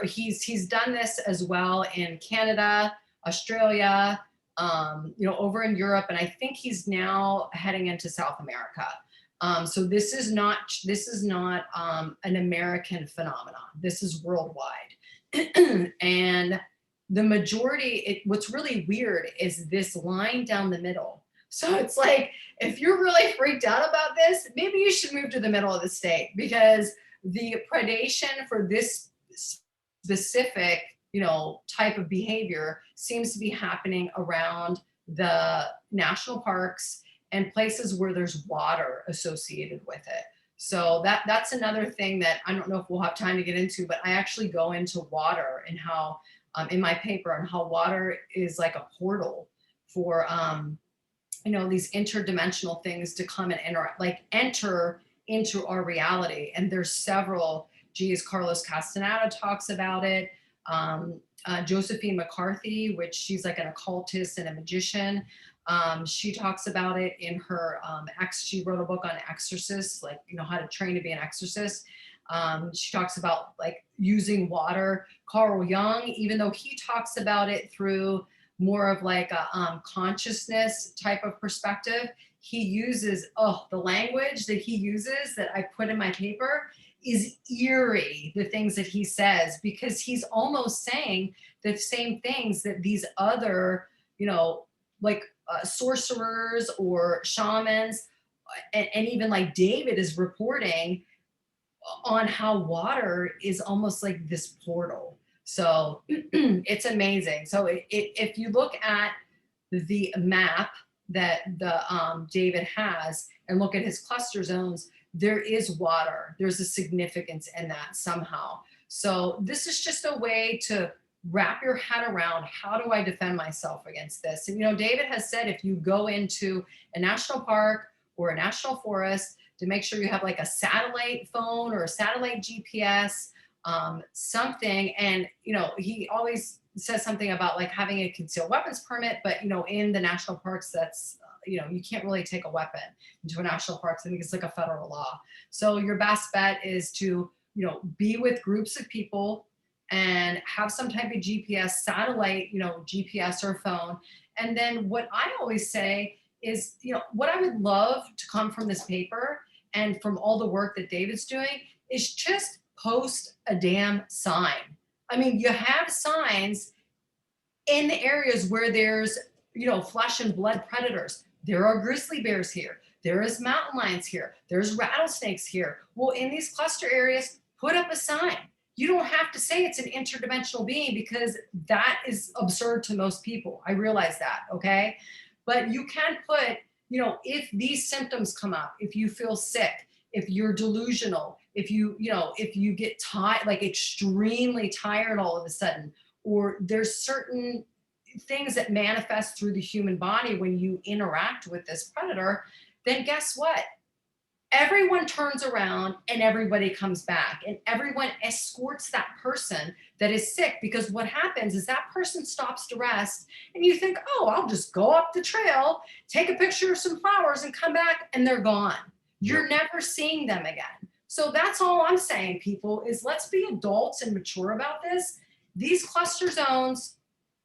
Speaker 2: he's done this as well in Canada, Australia, over in Europe, and I think he's now heading into South America. So this is not an American phenomenon. This is worldwide. And the majority, what's really weird is this line down the middle. So it's like, if you're really freaked out about this, maybe you should move to the middle of the state, because the predation for this specific, type of behavior seems to be happening around the national parks and places where there's water associated with it. So that's another thing that I don't know if we'll have time to get into, but I actually go into water and how in my paper, and how water is like a portal for these interdimensional things to come and enter into our reality. And there's several. Geez, Carlos Castaneda talks about it. Josephine McCarthy, which she's like an occultist and a magician. She talks about it in her she wrote a book on exorcists, like, how to train to be an exorcist. She talks about like using water. Carl Jung, even though he talks about it through more of like a consciousness type of perspective, he uses, the language that he uses that I put in my paper is eerie, the things that he says, because he's almost saying the same things that these other, sorcerers or shamans, and even like David is reporting on how water is almost like this portal. So it's amazing. So if you look at the map that the David has and look at his cluster zones, there is water. There's a significance in that somehow. So this is just a way to wrap your head around, how do I defend myself against this? And David has said, if you go into a national park or a national forest, to make sure you have like a satellite phone or a satellite GPS, something. And, he always says something about like having a concealed weapons permit, but, in the national parks, that's, you can't really take a weapon into a national park. I think it's like a federal law. So your best bet is to, be with groups of people and have some type of GPS, satellite, GPS or phone. And then what I always say is, what I would love to come from this paper and from all the work that David's doing is just post a damn sign. I mean, you have signs in the areas where there's, flesh and blood predators. There are grizzly bears here. There is mountain lions here. There's rattlesnakes here. Well, in these cluster areas, put up a sign. You don't have to say it's an interdimensional being, because that is absurd to most people. I realize that, okay? But you can put, if these symptoms come up, if you feel sick, if you're delusional, if you get tired, like extremely tired all of a sudden, or there's certain things that manifest through the human body when you interact with this predator, then guess what? Everyone turns around and everybody comes back, and everyone escorts that person that is sick, because what happens is that person stops to rest, and you think, I'll just go up the trail, take a picture of some flowers and come back, and they're gone. You're never seeing them again. So that's all I'm saying, people, is let's be adults and mature about this. These cluster zones,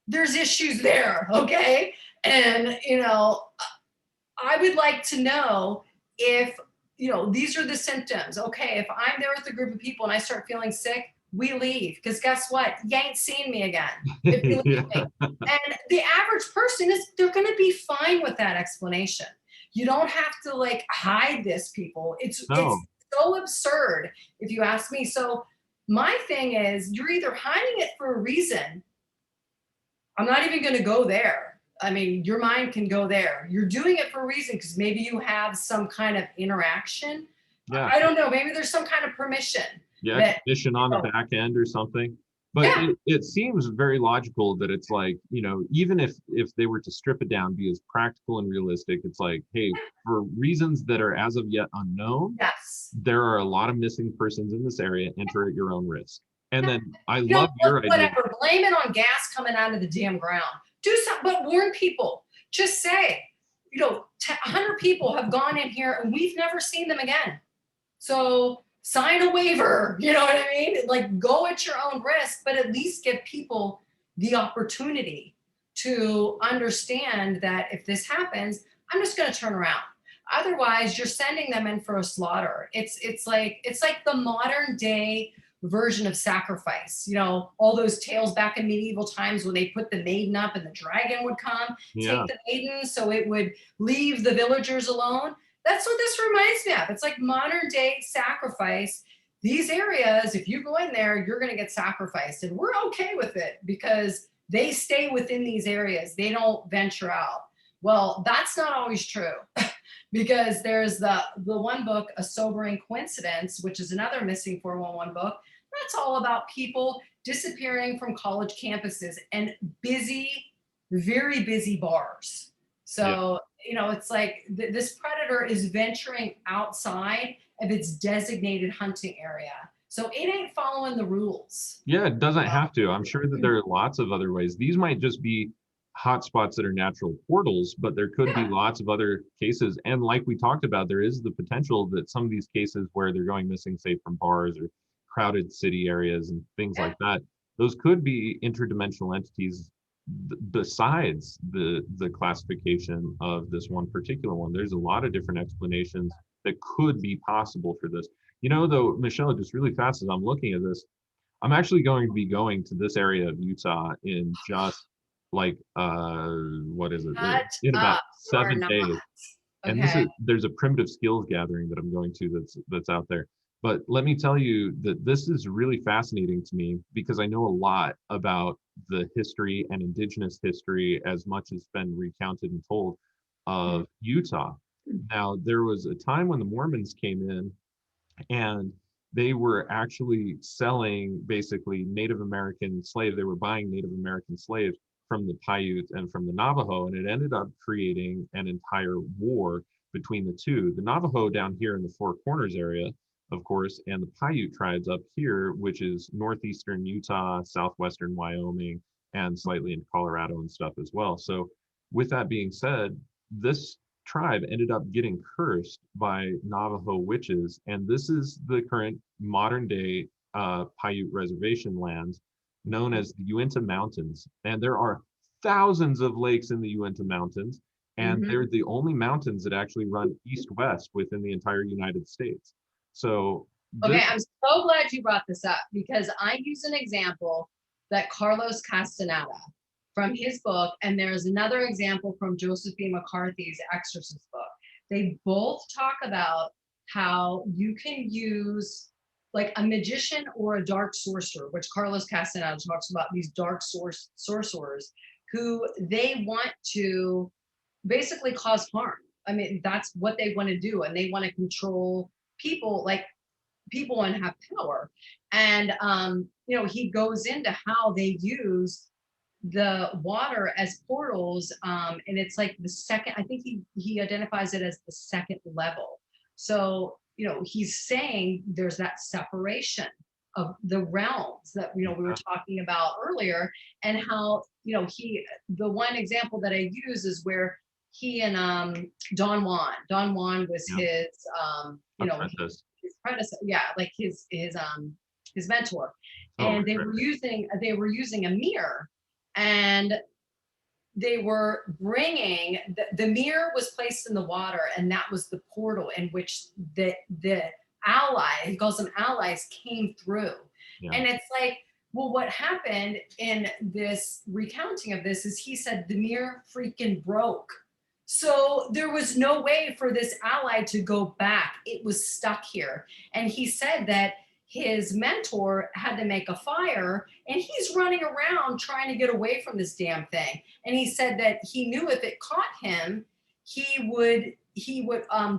Speaker 2: there's issues there, okay? And, I would like to know if, these are the symptoms. Okay, if I'm there with a group of people and I start feeling sick, we leave, because guess what? You ain't seeing me again if you leave me. And the average person they're going to be fine with that explanation. You don't have to like hide this, people. It's so absurd if you ask me. So my thing is, you're either hiding it for a reason. I'm not even going to go there. I mean, your mind can go there. You're doing it for a reason, because maybe you have some kind of interaction.
Speaker 1: Yeah.
Speaker 2: I don't know. Maybe there's some kind of permission.
Speaker 1: Yeah, permission on the back end or something. But it seems very logical that it's like, even if they were to strip it down, be as practical and realistic, it's like, hey, for reasons that are as of yet unknown, there are a lot of missing persons in this area. Enter at your own risk. And then I love your idea.
Speaker 2: Whatever, blame it on gas coming out of the damn ground. Do something, but warn people. Just say, 100 people have gone in here and we've never seen them again. So sign a waiver, you know what I mean? Like, go at your own risk, but at least give people the opportunity to understand that if this happens, I'm just going to turn around. Otherwise, you're sending them in for a slaughter. It's like the modern day version of sacrifice. All those tales back in medieval times when they put the maiden up and the dragon would come, take the maiden so it would leave the villagers alone. That's what this reminds me of. It's like modern day sacrifice. These areas, if you go in there, you're going to get sacrificed, and we're okay with it because they stay within these areas. They don't venture out. Well, that's not always true. because there's the one book, A Sobering Coincidence, which is another missing 411 book. That's all about people disappearing from college campuses and busy, very busy bars. So, it's like this predator is venturing outside of its designated hunting area. So it ain't following the rules.
Speaker 1: Yeah, it doesn't have to. I'm sure that there are lots of other ways. These might just be hotspots that are natural portals, but there could be lots of other cases. And like we talked about, there is the potential that some of these cases where they're going missing, say from bars or crowded city areas and things like that, those could be interdimensional entities besides the classification of this one particular one. There's a lot of different explanations that could be possible for this. Though, Michelle, just really fast as I'm looking at this, I'm actually going to be going to this area of Utah in just like what is it? In about 7 days. And there's a primitive skills gathering that I'm going to that's out there. But let me tell you that this is really fascinating to me because I know a lot about the history and indigenous history as much as been recounted and told of Utah. Now, there was a time when the Mormons came in and they were actually selling basically Native American slaves. They were buying Native American slaves from the Paiute and from the Navajo, and it ended up creating an entire war between the two. The Navajo down here in the Four Corners area, of course, and the Paiute tribes up here, which is northeastern Utah, southwestern Wyoming, and slightly into Colorado and stuff as well. So with that being said, this tribe ended up getting cursed by Navajo witches, and this is the current modern day Paiute reservation lands known as the Uinta Mountains. And there are thousands of lakes in the Uinta Mountains, and they're the only mountains that actually run east-west within the entire United States. So
Speaker 2: okay, I'm so glad you brought this up because I use an example that Carlos Castaneda from his book, and there's another example from Josephine McCarthy's Exorcist book. They both talk about how you can use like a magician or a dark sorcerer, which Carlos Castaneda talks about, these dark sorcerers who they want to basically cause harm. I mean, that's what they want to do, and they want to control people, like people want to have power. And he goes into how they use the water as portals, and it's like the second, I think he identifies it as the second level. So he's saying there's that separation of the realms that we were talking about earlier, and how the one example that I use is where he and Don Juan was his his predecessor, like his mentor, and they were using a mirror, and they were bringing the mirror was placed in the water, and that was the portal in which the ally, he calls them allies, came through. And it's like, well, what happened in this recounting of this is he said the mirror freaking broke. So there was no way for this ally to go back. It was stuck here. And he said that his mentor had to make a fire, and he's running around trying to get away from this damn thing. And he said that he knew if it caught him, he would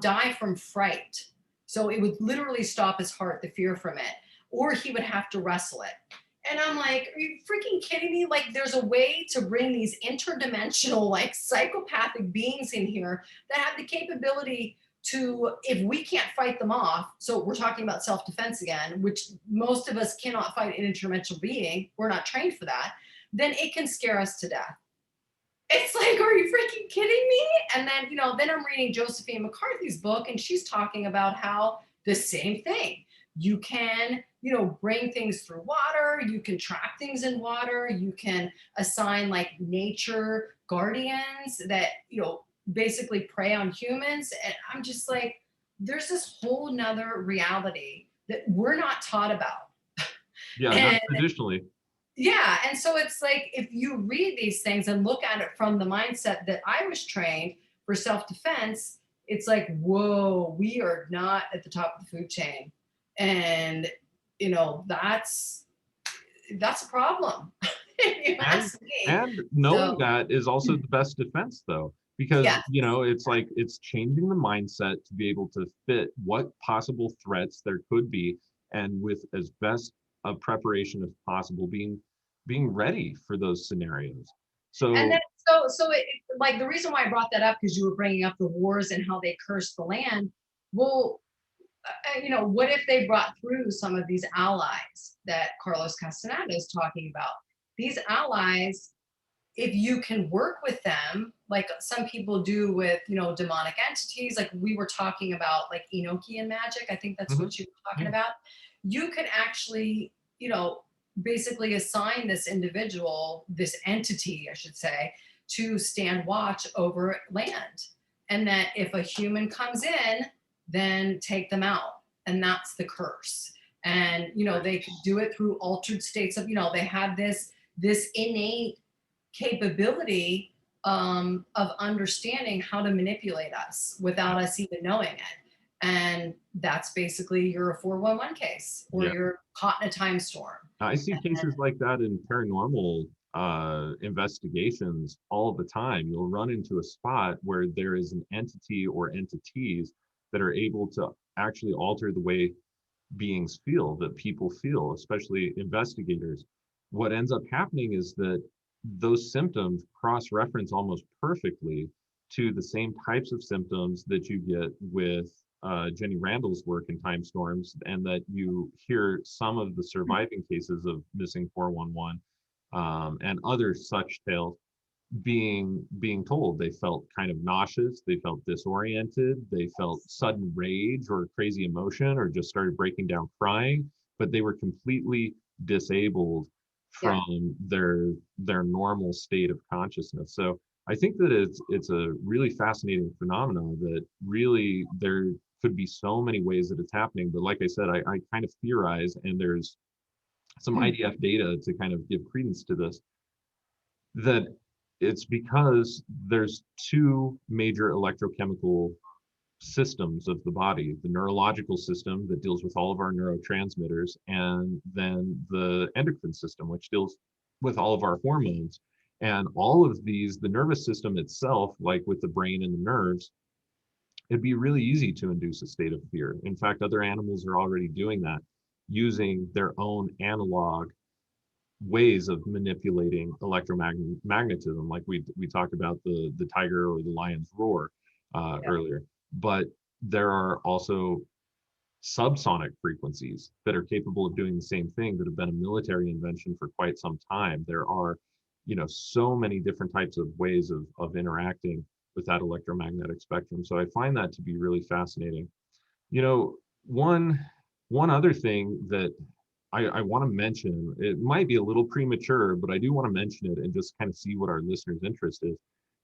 Speaker 2: die from fright. So it would literally stop his heart, the fear from it, or he would have to wrestle it. And I'm like, are you freaking kidding me? Like, there's a way to bring these interdimensional, like psychopathic beings in here that have the capability to, if we can't fight them off, so we're talking about self-defense again, which most of us cannot fight an interdimensional being, we're not trained for that, then it can scare us to death. It's like, are you freaking kidding me? And then, then I'm reading Josephine McCarthy's book, and she's talking about how the same thing. You can, bring things through water. You can trap things in water. You can assign like nature guardians that, basically prey on humans. And I'm just like, there's this whole nother reality that we're not taught about.
Speaker 1: Yeah, not traditionally.
Speaker 2: Yeah. And so it's like, if you read these things and look at it from the mindset that I was trained for self-defense, it's like, whoa, we are not at the top of the food chain. And, that's a problem.
Speaker 1: And knowing that is also the best defense, though, because
Speaker 2: Yeah.
Speaker 1: it's like it's changing the mindset to be able to fit what possible threats there could be, and with as best of preparation as possible, being ready for those scenarios.
Speaker 2: And
Speaker 1: So
Speaker 2: then, like the reason why I brought that up, because you were bringing up the wars and how they cursed the land. Well, what if they brought through some of these allies that Carlos Castaneda is talking about? These allies, if you can work with them, like some people do with, demonic entities, like we were talking about, like Enochian magic, I think that's
Speaker 1: mhm,
Speaker 2: what you were talking
Speaker 1: yeah,
Speaker 2: about. You can actually, basically assign this individual, this entity, I should say, to stand watch over land. And that if a human comes in, then take them out. And that's the curse. And, they can do it through altered states of, they have this innate capability of understanding how to manipulate us without us even knowing it. And that's basically you're a 411 case, or
Speaker 1: yeah.
Speaker 2: you're caught in a time storm.
Speaker 1: I see
Speaker 2: And
Speaker 1: cases like that in paranormal investigations all the time. You'll run into a spot where there is an entity or entities that are able to actually alter the way beings feel, that people feel, especially investigators. What ends up happening is that those symptoms cross-reference almost perfectly to the same types of symptoms that you get with Jenny Randall's work in Time Storms, and that you hear some of the surviving cases of missing 411 and other such tales being told. They felt kind of nauseous, they felt disoriented, they felt sudden rage or crazy emotion, or just started breaking down crying, but they were completely disabled
Speaker 2: yeah.
Speaker 1: from their normal state of consciousness. So I think that it's a really fascinating phenomenon, that really there could be so many ways that it's happening. But like I said, I kind of theorize, and there's some IDF data to kind of give credence to this, that it's because there's two major electrochemical systems of the body: the neurological system that deals with all of our neurotransmitters, and then the endocrine system, which deals with all of our hormones. And all of these, the nervous system itself, like with the brain and the nerves, it'd be really easy to induce a state of fear. In fact, other animals are already doing that, using their own analog ways of manipulating electromagnetism, like we talked about the tiger or the lion's roar
Speaker 2: Yeah.
Speaker 1: earlier. But there are also subsonic frequencies that are capable of doing the same thing, that have been a military invention for quite some time. There are, so many different types of ways of interacting with that electromagnetic spectrum. So I find that to be really fascinating. You know, one other thing that I want to mention, it might be a little premature, but I do want to mention it and just kind of see what our listeners' interest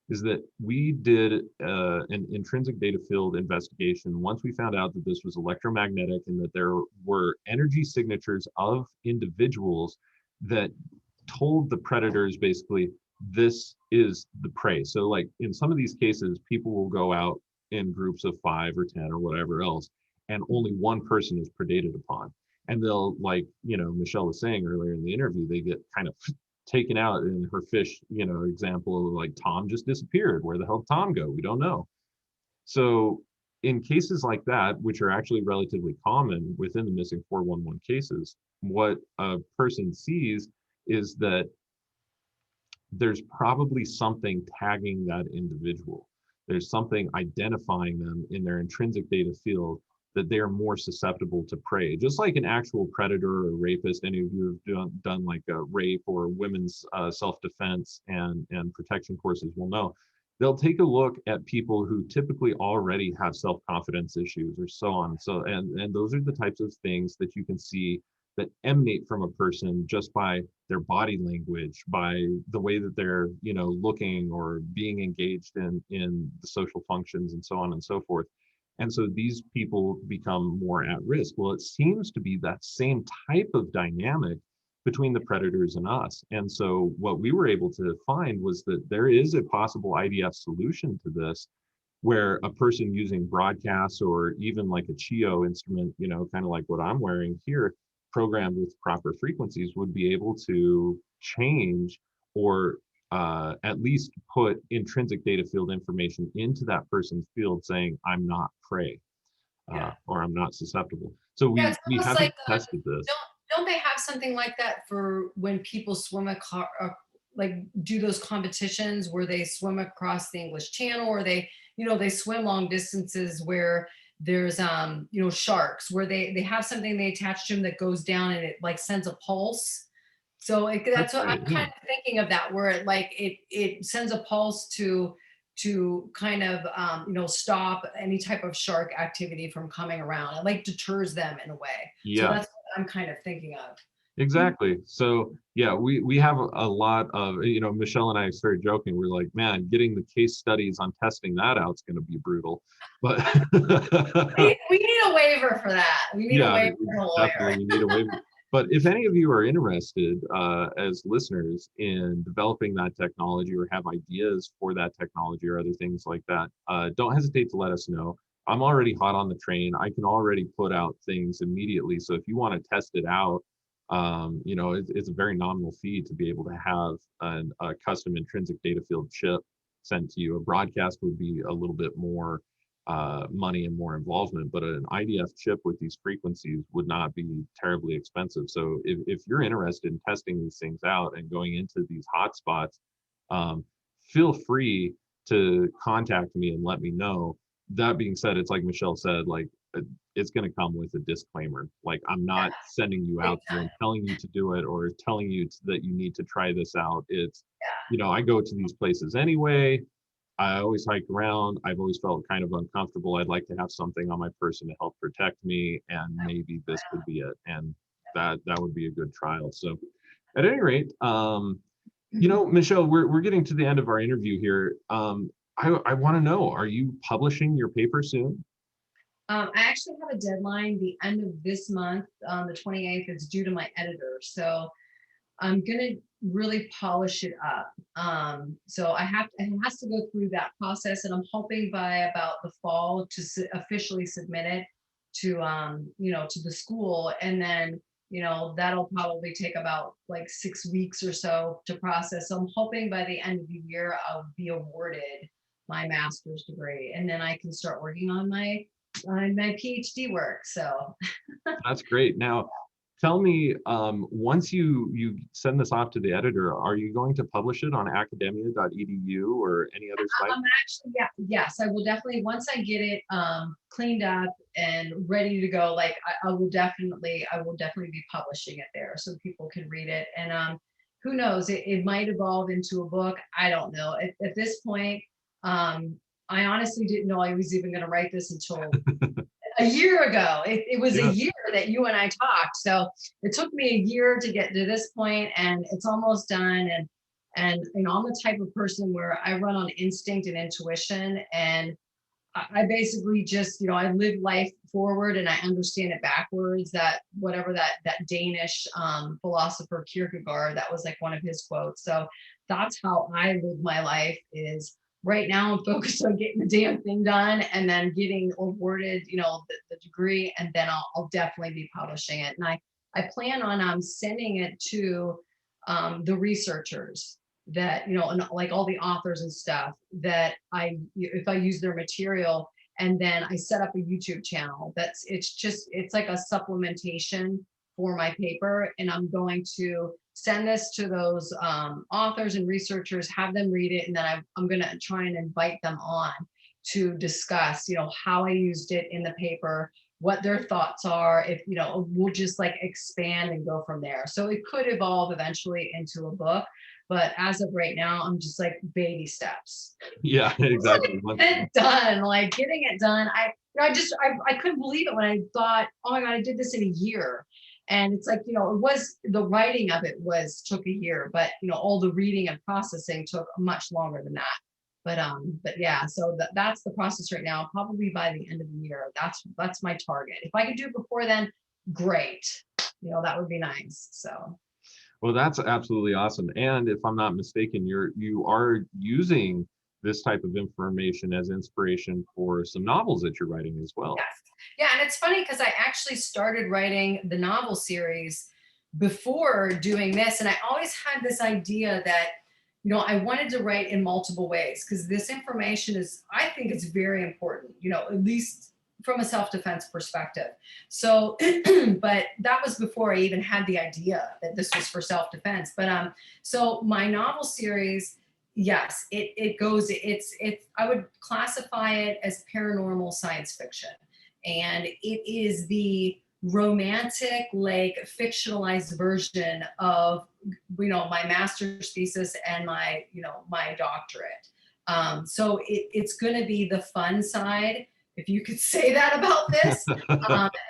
Speaker 1: is that we did an intrinsic data field investigation once we found out that this was electromagnetic, and that there were energy signatures of individuals that told the predators basically this is the prey. So like in some of these cases, people will go out in groups of 5 or 10 or whatever else, and only one person is predated upon. And they'll, like, Michelle was saying earlier in the interview, they get kind of taken out. In her fish, example, like Tom just disappeared. Where the hell did Tom go? We don't know. So in cases like that, which are actually relatively common within the missing 411 cases, what a person sees is that there's probably something tagging that individual. There's something identifying them in their intrinsic data field, that they are more susceptible to prey. Just like an actual predator or rapist, any of you have done like a rape or women's self-defense and protection courses will know. They'll take a look at people who typically already have self-confidence issues or so on. So, and those are the types of things that you can see that emanate from a person just by their body language, by the way that they're, looking or being engaged in the social functions and so on and so forth. And so these people become more at risk. Well, it seems to be that same type of dynamic between the predators and us. And so what we were able to find was that there is a possible IDF solution to this, where a person using broadcasts or even like a CHIO instrument, kind of like what I'm wearing here, programmed with proper frequencies, would be able to change or at least put intrinsic data field information into that person's field saying, I'm not prey,
Speaker 2: Yeah.
Speaker 1: or I'm not susceptible. So
Speaker 2: Yeah,
Speaker 1: we
Speaker 2: it's
Speaker 1: we
Speaker 2: almost
Speaker 1: haven't
Speaker 2: like
Speaker 1: tested this.
Speaker 2: don't they have something like that for when people swim a car, like do those competitions where they swim across the English Channel, or they swim long distances where there's sharks, where they have something they attach to them that goes down and it like sends a pulse. So
Speaker 1: That's
Speaker 2: that's what
Speaker 1: right.
Speaker 2: I'm
Speaker 1: Yeah.
Speaker 2: kind of thinking of, that where it sends a pulse to kind of stop any type of shark activity from coming around. It like deters them in a way. So
Speaker 1: Yeah.
Speaker 2: that's what I'm kind of thinking of.
Speaker 1: Exactly. So yeah, we have a lot of, Michelle and I started joking. We're like, man, getting the case studies on testing that out is going to be brutal. But
Speaker 2: We need a waiver for that. We need a
Speaker 1: yeah,
Speaker 2: waiver
Speaker 1: we
Speaker 2: from a lawyer.
Speaker 1: definitely need a waiver. But if any of you are interested, as listeners, in developing that technology or have ideas for that technology or other things like that, don't hesitate to let us know. I'm already hot on the train. I can already put out things immediately. So if you want to test it out, it's a very nominal fee to be able to have a custom intrinsic data field chip sent to you. A broadcast would be a little bit more money and more involvement, but an IDF chip with these frequencies would not be terribly expensive. So if you're interested in testing these things out and going into these hotspots, feel free to contact me and let me know. That being said, it's like Michelle said, like it's going to come with a disclaimer. Like, I'm not sending you out there and telling you to do it or telling you that you need to try this out. It's, I go to these places anyway. I always hike around. I've always felt kind of uncomfortable. I'd like to have something on my person to help protect me, and maybe this could be it. And that would be a good trial. So at any rate, Michelle, we're getting to the end of our interview here. I want to know, are you publishing your paper soon?
Speaker 2: I actually have a deadline the end of this month, the 28th. It's due to my editor. So I'm gonna really polish it up. So it has to go through that process, and I'm hoping by about the fall to officially submit it to to the school, and then that'll probably take about like 6 weeks or so to process. So I'm hoping by the end of the year I'll be awarded my master's degree, and then I can start working on my PhD work. So
Speaker 1: That's great. Now, tell me, once you send this off to the editor, are you going to publish it on academia.edu or any other site?
Speaker 2: I'm actually, yes, I will definitely, once I get it cleaned up and ready to go, like I will definitely be publishing it there so people can read it. And who knows, it might evolve into a book. I don't know. At this point, I honestly didn't know I was even going to write this until a year ago. It was a year that you and I talked. So it took me a year to get to this point, and it's almost done. And I'm the type of person where I run on instinct and intuition. And I basically just, I live life forward and I understand it backwards. That whatever that Danish philosopher Kierkegaard, that was like one of his quotes. So that's how I live my life. Is right now I'm focused on getting the damn thing done and then getting awarded, the degree, and then I'll definitely be publishing it. And I plan on sending it to the researchers that, and like all the authors and stuff that if I use their material, and then I set up a YouTube channel it's like a supplementation for my paper, and I'm going to send this to those authors and researchers, have them read it, and then I'm going to try and invite them on to discuss, how I used it in the paper, what their thoughts are. If we'll just like expand and go from there. So it could evolve eventually into a book, but as of right now, I'm just like baby steps.
Speaker 1: Yeah, exactly.
Speaker 2: Getting it done. I couldn't believe it when I thought, oh my God, I did this in a year. And it's like, it was, the writing of it took a year, but all the reading and processing took much longer than that. But yeah, so that's the process right now. Probably by the end of the year, that's my target. If I could do it before then, great. That would be nice. So.
Speaker 1: Well, that's absolutely awesome. And if I'm not mistaken, you are using this type of information as inspiration for some novels that you're writing as well.
Speaker 2: Yes. Yeah, and it's funny because I actually started writing the novel series before doing this, and I always had this idea that I wanted to write in multiple ways because this information I think it's very important, at least from a self-defense perspective. So, but that was before I even had the idea that this was for self-defense. But so my novel series, yes, I would classify it as paranormal science fiction. And it is the romantic, like fictionalized version of, my master's thesis and my doctorate. So it's going to be the fun side, if you could say that about this.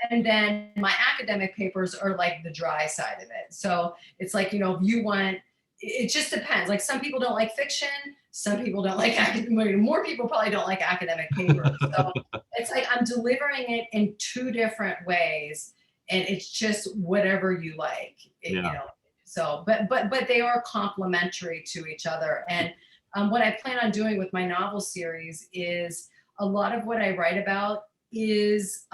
Speaker 2: And then my academic papers are like the dry side of it. So it's like, if you want, it just depends. Like some people don't like fiction, some people don't like academic, more people probably don't like academic papers. So it's like I'm delivering it in two different ways, and it's just whatever you like, So, but they are complementary to each other. And what I plan on doing with my novel series is a lot of what I write about is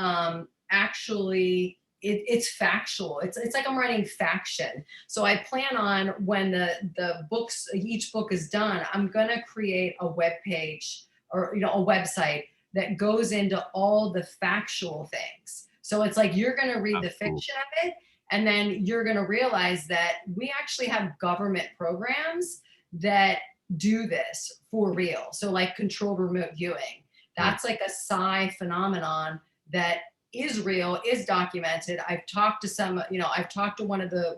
Speaker 2: actually it's factual. It's like I'm writing faction. So I plan on when the books, each book is done, I'm gonna create a web page or a website that goes into all the factual things. So it's like you're gonna read the fiction of it, and then you're gonna realize that we actually have government programs that do this for real. So like controlled remote viewing. That's like a sci phenomenon that is real, is documented. I've talked to one of the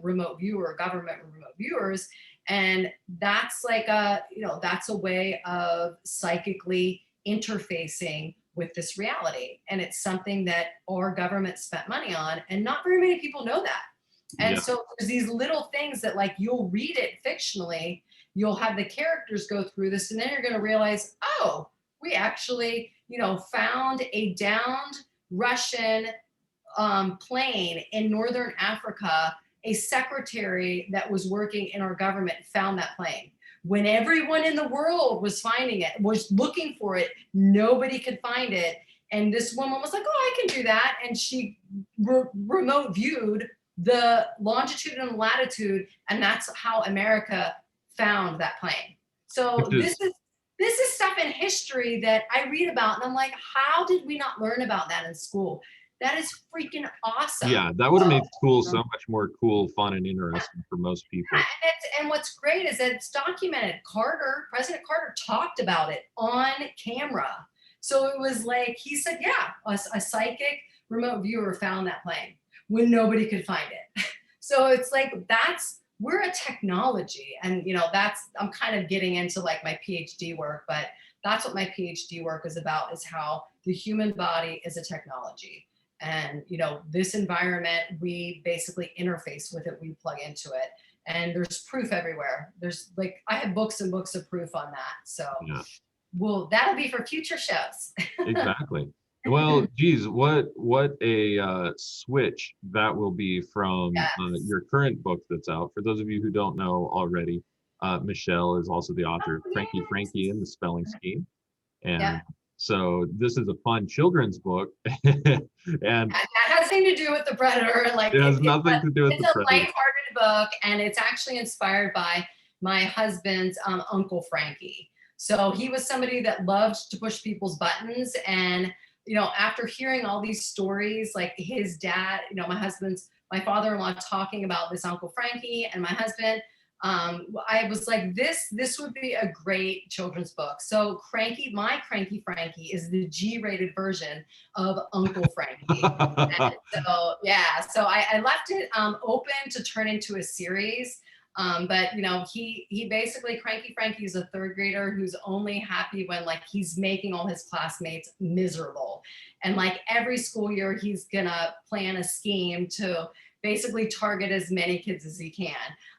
Speaker 2: government remote viewers, and that's like that's a way of psychically interfacing with this reality. And it's something that our government spent money on, and not very many people know that. And so there's these little things that like you'll read it fictionally, you'll have the characters go through this, and then you're going to realize, oh, we actually, found a downed Russian plane in Northern Africa. A secretary that was working in our government found that plane. When everyone in the world was finding it, was looking for it, nobody could find it. And this woman was like, oh, I can do that. And she remote viewed the longitude and latitude, and that's how America found that plane. So this is stuff in history that I read about, and I'm like, how did we not learn about that in school? That is freaking awesome.
Speaker 1: Yeah, that would have made school so much more cool, fun, and interesting for most people.
Speaker 2: And what's great is that it's documented. President Carter talked about it on camera. So it was like, he said, yeah, a psychic remote viewer found that plane when nobody could find it. So it's like, we're a technology. And, I'm kind of getting into like my PhD work, but that's what my PhD work is about, is how the human body is a technology. And, this environment, we basically interface with it, we plug into it. And there's proof everywhere. There's like, I have books and books of proof on that. So, well, that'll be for future shows.
Speaker 1: Exactly. Well, geez, what a switch that will be from your current book that's out. For those of you who don't know already, Michelle is also the author of Cranky Frankie and the Spelling Scheme. And so this is a fun children's book. And
Speaker 2: that has nothing to do with the Predator. Like
Speaker 1: it has nothing to do with the Predator.
Speaker 2: It's a lighthearted book, and it's actually inspired by my husband's Uncle Frankie. So he was somebody that loved to push people's buttons. And, after hearing all these stories, like his dad, my father-in-law talking about this Uncle Frankie and my husband, I was like, this would be a great children's book. So my Cranky Frankie is the G-rated version of Uncle Frankie. And so I left it open to turn into a series. But he basically, Cranky Frankie is a third grader who's only happy when like he's making all his classmates miserable. And like every school year, he's gonna plan a scheme to basically target as many kids as he can.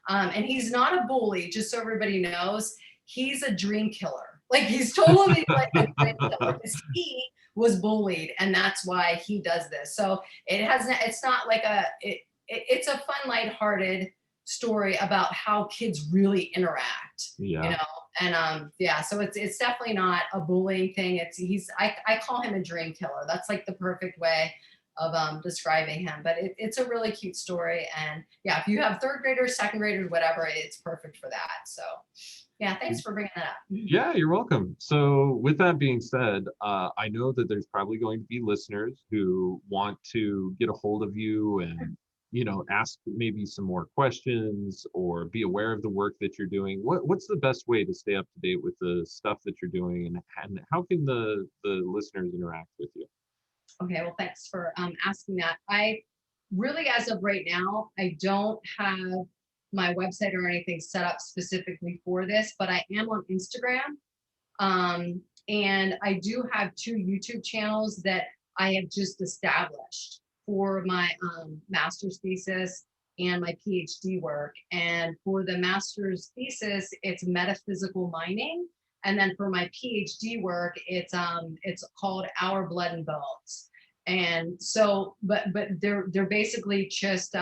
Speaker 2: And he's not a bully, just so everybody knows, he's a dream killer. Like he's totally like a dream killer because he was bullied, and that's why he does this. So it's not like it's a fun, lighthearted story about how kids really interact, and so it's definitely not a bullying thing. I call him a dream killer. That's like the perfect way of describing him, but it's a really cute story. And if you have third graders, second graders, whatever, it's perfect for that. So Yeah, thanks for bringing that up.
Speaker 1: Yeah, you're welcome. So with that being said, I know that there's probably going to be listeners who want to get a hold of you and, ask maybe some more questions or be aware of the work that you're doing. What's the best way to stay up to date with the stuff that you're doing, and how can the listeners interact with you?
Speaker 2: Okay, well, thanks for asking that. I really, as of right now, I don't have my website or anything set up specifically for this, but I am on Instagram. And I do have two YouTube channels that I have just established for my master's thesis and my PhD work. And for the master's thesis, it's metaphysical mining. And then for my PhD work, it's called Our Blood and Bones. And so, but they're basically just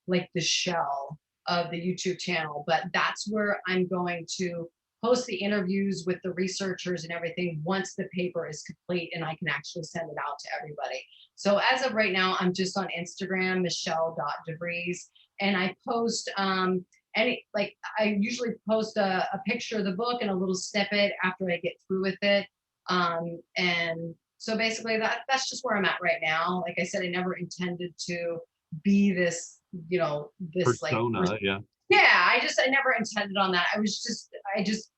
Speaker 2: like the shell of the YouTube channel. But that's where I'm going to post the interviews with the researchers and everything once the paper is complete and I can actually send it out to everybody. So as of right now, I'm just on Instagram, Michelle.Devrieze, and I post I usually post a picture of the book and a little snippet after I get through with it. And so basically that's just where I'm at right now. Like I said, I never intended to be this, this
Speaker 1: Persona, yeah.
Speaker 2: yeah, I never intended on that. I just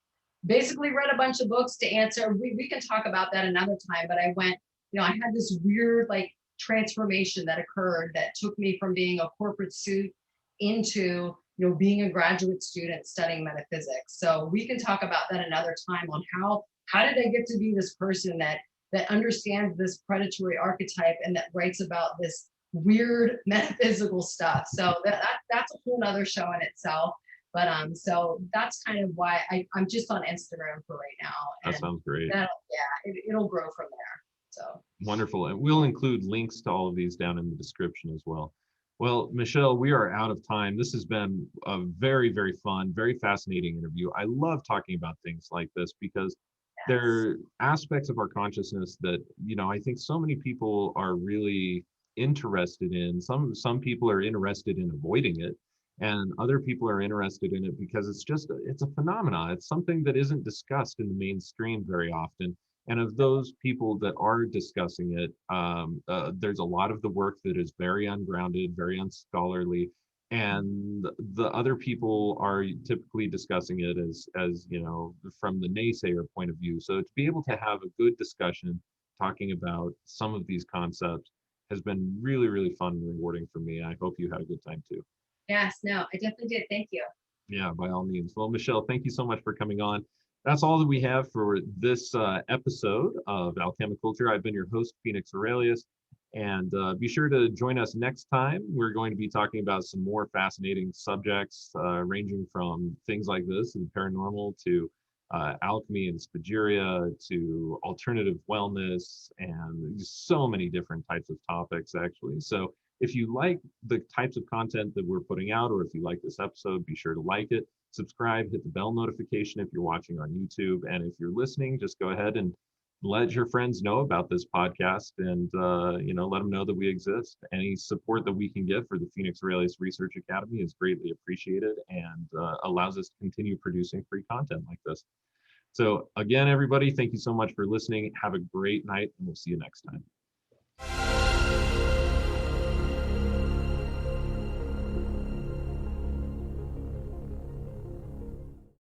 Speaker 2: basically read a bunch of books to answer. We can talk about that another time, but I went, I had this weird like transformation that occurred that took me from being a corporate suit into, being a graduate student studying metaphysics. So we can talk about that another time on how did I get to be this person that understands this predatory archetype and that writes about this weird metaphysical stuff. So that's a whole nother show in itself. But so that's kind of why I'm just on Instagram for right now.
Speaker 1: That sounds great.
Speaker 2: It'll grow from there. So
Speaker 1: wonderful. And we'll include links to all of these down in the description as well. Well, Michelle, we are out of time. This has been a very, very fun, very fascinating interview. I love talking about things like this because there are aspects of our consciousness that, I think so many people are really interested in. Some people are interested in avoiding it, and other people are interested in it because it's a phenomenon. It's something that isn't discussed in the mainstream very often. And of those people that are discussing it, there's a lot of the work that is very ungrounded, very unscholarly, and the other people are typically discussing it as from the naysayer point of view. So to be able to have a good discussion talking about some of these concepts has been really, really fun and rewarding for me. I hope you had a good time too.
Speaker 2: Yes, no, I definitely did. Thank you.
Speaker 1: Yeah, by all means. Well, Michelle, thank you so much for coming on. That's all that we have for this episode of Alchemi-Culture. I've been your host, Phoenix Aurelius, and be sure to join us next time. We're going to be talking about some more fascinating subjects, ranging from things like this and paranormal to alchemy and spagyria to alternative wellness and so many different types of topics, actually. So if you like the types of content that we're putting out, or if you like this episode, be sure to like it, subscribe, hit the bell notification if you're watching on YouTube. And if you're listening, just go ahead and let your friends know about this podcast and, let them know that we exist. Any support that we can give for the Phoenix Aurelius Research Academy is greatly appreciated and allows us to continue producing free content like this. So again, everybody, thank you so much for listening. Have a great night, and we'll see you next time.